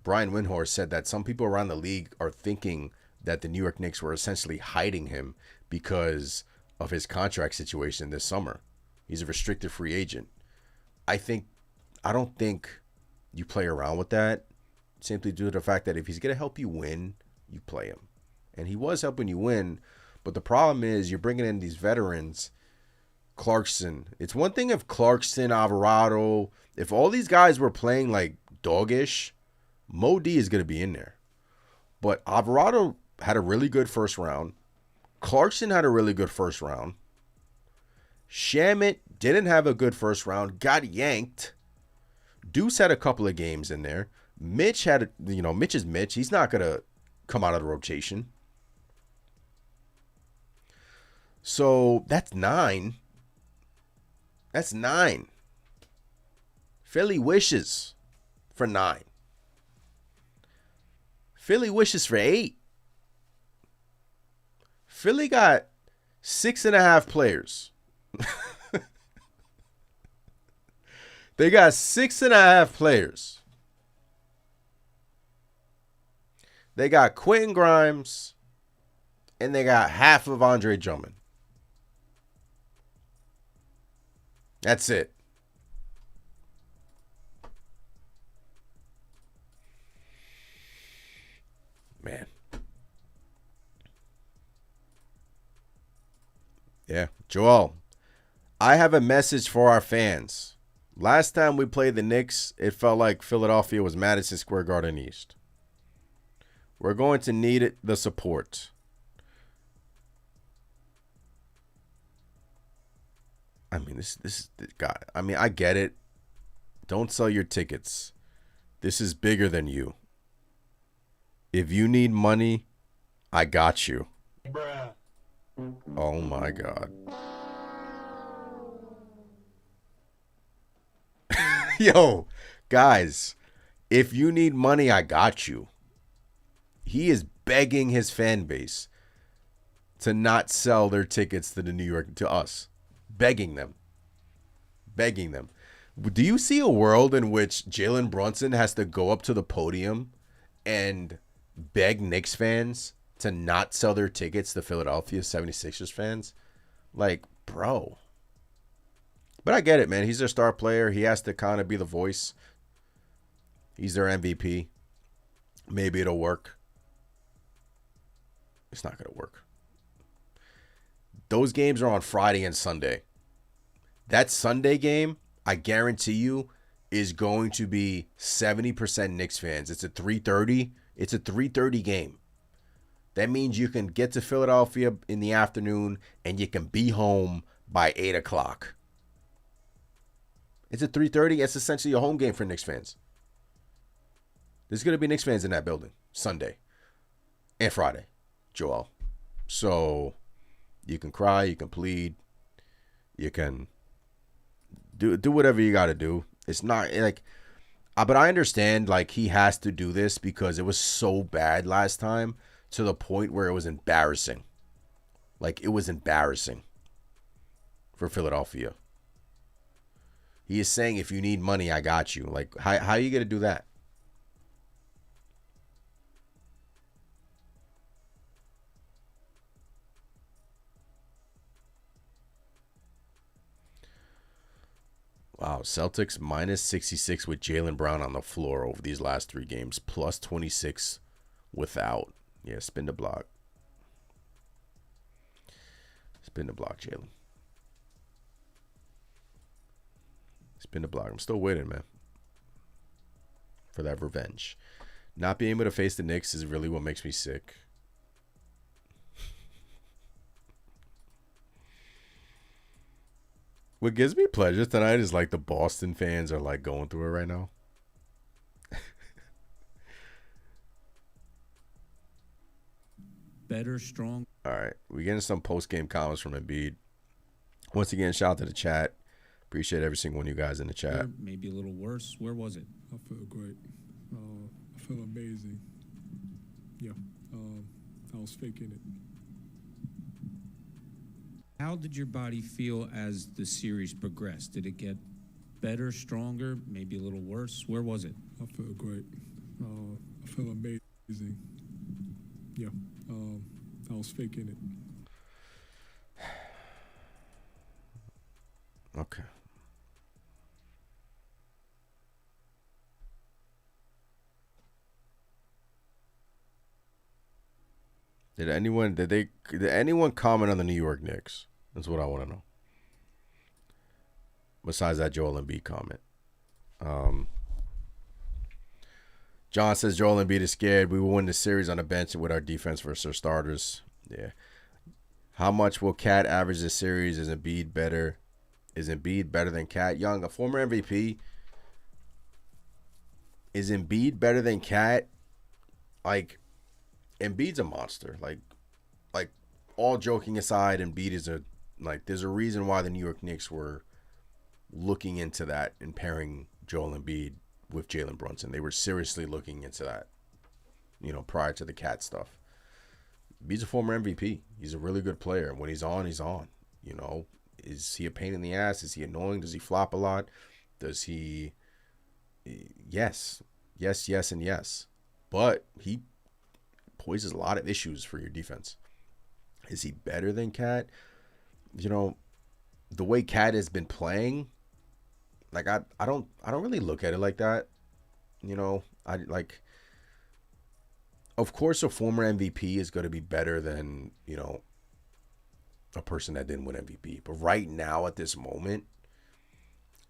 Brian Windhorst said that some people around the league are thinking that the New York Knicks were essentially hiding him because of his contract situation this summer. He's a restricted free agent. I don't think you play around with that simply due to the fact that if he's going to help you win, you play him. And he was helping you win, but the problem is you're bringing in these veterans. Clarkson. It's one thing if Clarkson, Alvarado, if all these guys were playing like doggish, Mo D is going to be in there. But Alvarado had a really good first round. Clarkson had a really good first round. Shamet didn't have a good first round, got yanked. Deuce had a couple of games in there. Mitch had, Mitch is Mitch. He's not going to come out of the rotation. So that's 9. That's 9. Philly wishes for 9. Philly wishes for 8. Philly got 6.5 players. They got 6.5 players. They got Quentin Grimes, and they got half of Andre Drummond. That's it. Man. Yeah. Joel, I have a message for our fans. Last time we played the Knicks, it felt like Philadelphia was Madison Square Garden East. We're going to need the support. I mean, this is God. I mean, I get it. Don't sell your tickets. This is bigger than you. If you need money, I got you. Bruh. Oh my God. Yo, guys, if you need money, I got you. He is begging his fan base to not sell their tickets to the New York to us, begging them. Do you see a world in which Jalen Brunson has to go up to the podium and beg Knicks fans to not sell their tickets to Philadelphia 76ers fans? Like, bro. But I get it, man. He's their star player. He has to kind of be the voice. He's their MVP. Maybe it'll work. It's not going to work. Those games are on Friday and Sunday. That Sunday game, I guarantee you, is going to be 70% Knicks fans. It's a 3:30. It's a 3:30 game. That means you can get to Philadelphia in the afternoon and you can be home by 8 o'clock. It's a 3:30. It's essentially a home game for Knicks fans. There's going to be Knicks fans in that building Sunday and Friday, Joel. So you can cry, you can plead, you can do whatever you got to do. It's not like, but I understand like he has to do this because it was so bad last time to the point where it was embarrassing. Like it was embarrassing for Philadelphia. He is saying, if you need money, I got you. Like, how are you going to do that? Wow, Celtics minus 66 with Jaylen Brown on the floor over these last 3 games, plus 26 without. Yeah, spin the block. Spin the block, Jalen. Spin the block. I'm still waiting, man, for that revenge. Not being able to face the Knicks is really what makes me sick. What gives me pleasure tonight is like the Boston fans are like going through it right now. Better, strong. All right. We're getting some post-game comments from Embiid. Once again, shout out to the chat. Appreciate every single one of you guys in the chat. Maybe a little worse. Where was it? I feel great. I feel amazing. Yeah. I was faking it. How did your body feel as the series progressed? Did it get better, stronger, maybe a little worse? Where was it? I feel great. I feel amazing. Yeah. I was faking it. Okay. Did anyone comment on the New York Knicks? That's what I want to know. Besides that Joel Embiid comment. John says Joel Embiid is scared. We will win the series on the bench with our defense versus our starters. Yeah. How much will Cat average this series? Is Embiid better? Is Embiid better than Cat? Young, a former MVP. Is Embiid better than Cat? Like, Embiid's a monster. Like all joking aside, Embiid is there's a reason why the New York Knicks were looking into that and pairing Joel Embiid with Jalen Brunson. They were seriously looking into that, prior to the Cat stuff. Embiid's a former MVP. He's a really good player. When he's on, he's on. Is he a pain in the ass? Is he annoying? Does he flop a lot? Does he? Yes, and yes. But he poses a lot of issues for your defense. Is he better than Cat? The way Cat has been playing, like I don't really look at it like that. Of course a former MVP is going to be better than, a person that didn't win MVP. But right now at this moment,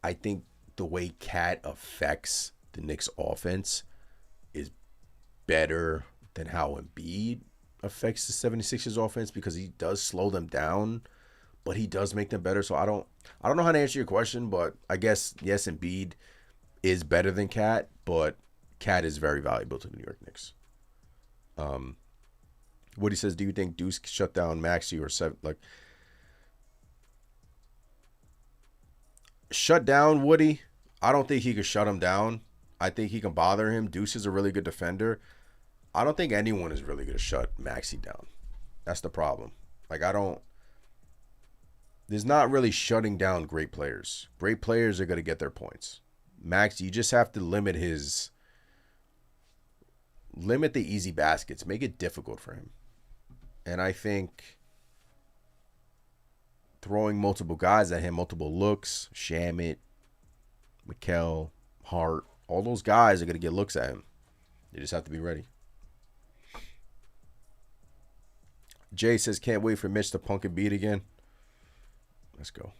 I think the way Cat affects the Knicks offense is better than how Embiid affects the 76ers offense, because he does slow them down, but he does make them better. So I don't know how to answer your question, but I guess yes, Embiid is better than Cat, but Cat is very valuable to the New York Knicks. Woody says, do you think Deuce shut down Maxey or seven? Shut down Woody? I don't think he could shut him down. I think he can bother him. Deuce is a really good defender. I don't think anyone is really going to shut Maxey down. That's the problem. Like, there's not really shutting down great players. Great players are going to get their points. Max, you just have to limit the easy baskets. Make it difficult for him. And I think throwing multiple guys at him, multiple looks, Shamit, Mikal, Hart, all those guys are going to get looks at him. You just have to be ready. Jay says, can't wait for Mitch to punk Embiid again. Let's go.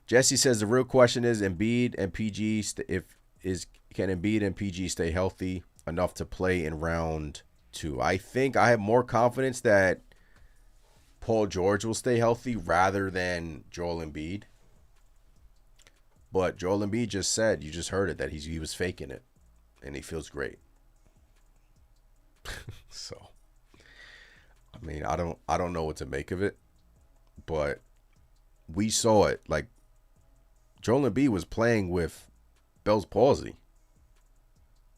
Jesse says the real question is Embiid and PG can Embiid and PG stay healthy enough to play in round 2? I think I have more confidence that Paul George will stay healthy rather than Joel Embiid. But Joel Embiid just said, you just heard it, that he was faking it, and he feels great. So, I mean, I don't know what to make of it, but we saw it. Like, Joel Embiid was playing with Bell's palsy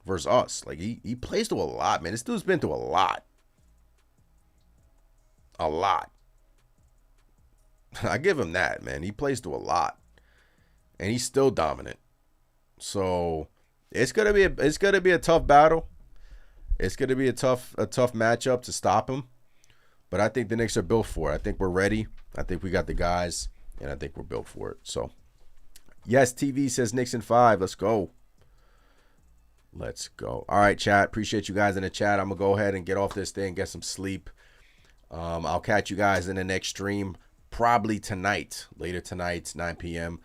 versus us. Like, he plays through a lot, man. This dude's been through a lot. A lot. I give him that, man. He plays through a lot. And he's still dominant. So it's gonna be a tough battle. It's gonna be a tough matchup to stop him. But I think the Knicks are built for it. I think we're ready. I think we got the guys, and I think we're built for it. So yes, TV says Knicks in 5. Let's go. Let's go. All right, chat. Appreciate you guys in the chat. I'm gonna go ahead and get off this thing, get some sleep. I'll catch you guys in the next stream, probably tonight, later tonight, 9 p.m.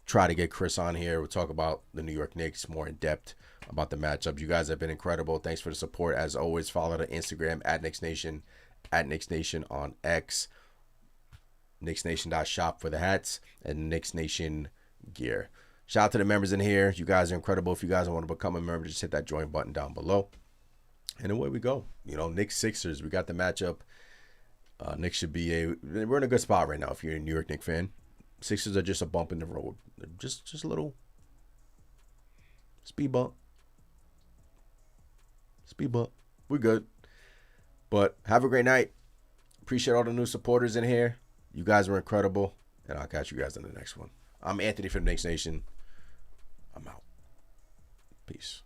Try to get Chris on here. We'll talk about the New York Knicks more in depth about the matchup. You guys have been incredible. Thanks for the support. As always, follow the Instagram at KnicksNation, at KnicksNation on X, KnicksNation.shop for the hats, and KnicksNation gear. Shout out to the members in here. You guys are incredible. If you guys want to become a member, just hit that join button down below. And away we go. You know, Knicks Sixers. We got the matchup. Knicks should be we're in a good spot right now if you're a New York Knicks fan. Sixers are just a bump in the road. Just a little speed bump. Speed bump. We're good. But have a great night. Appreciate all the new supporters in here. You guys were incredible. And I'll catch you guys in the next one. I'm Anthony from Knicks Nation. I'm out. Peace.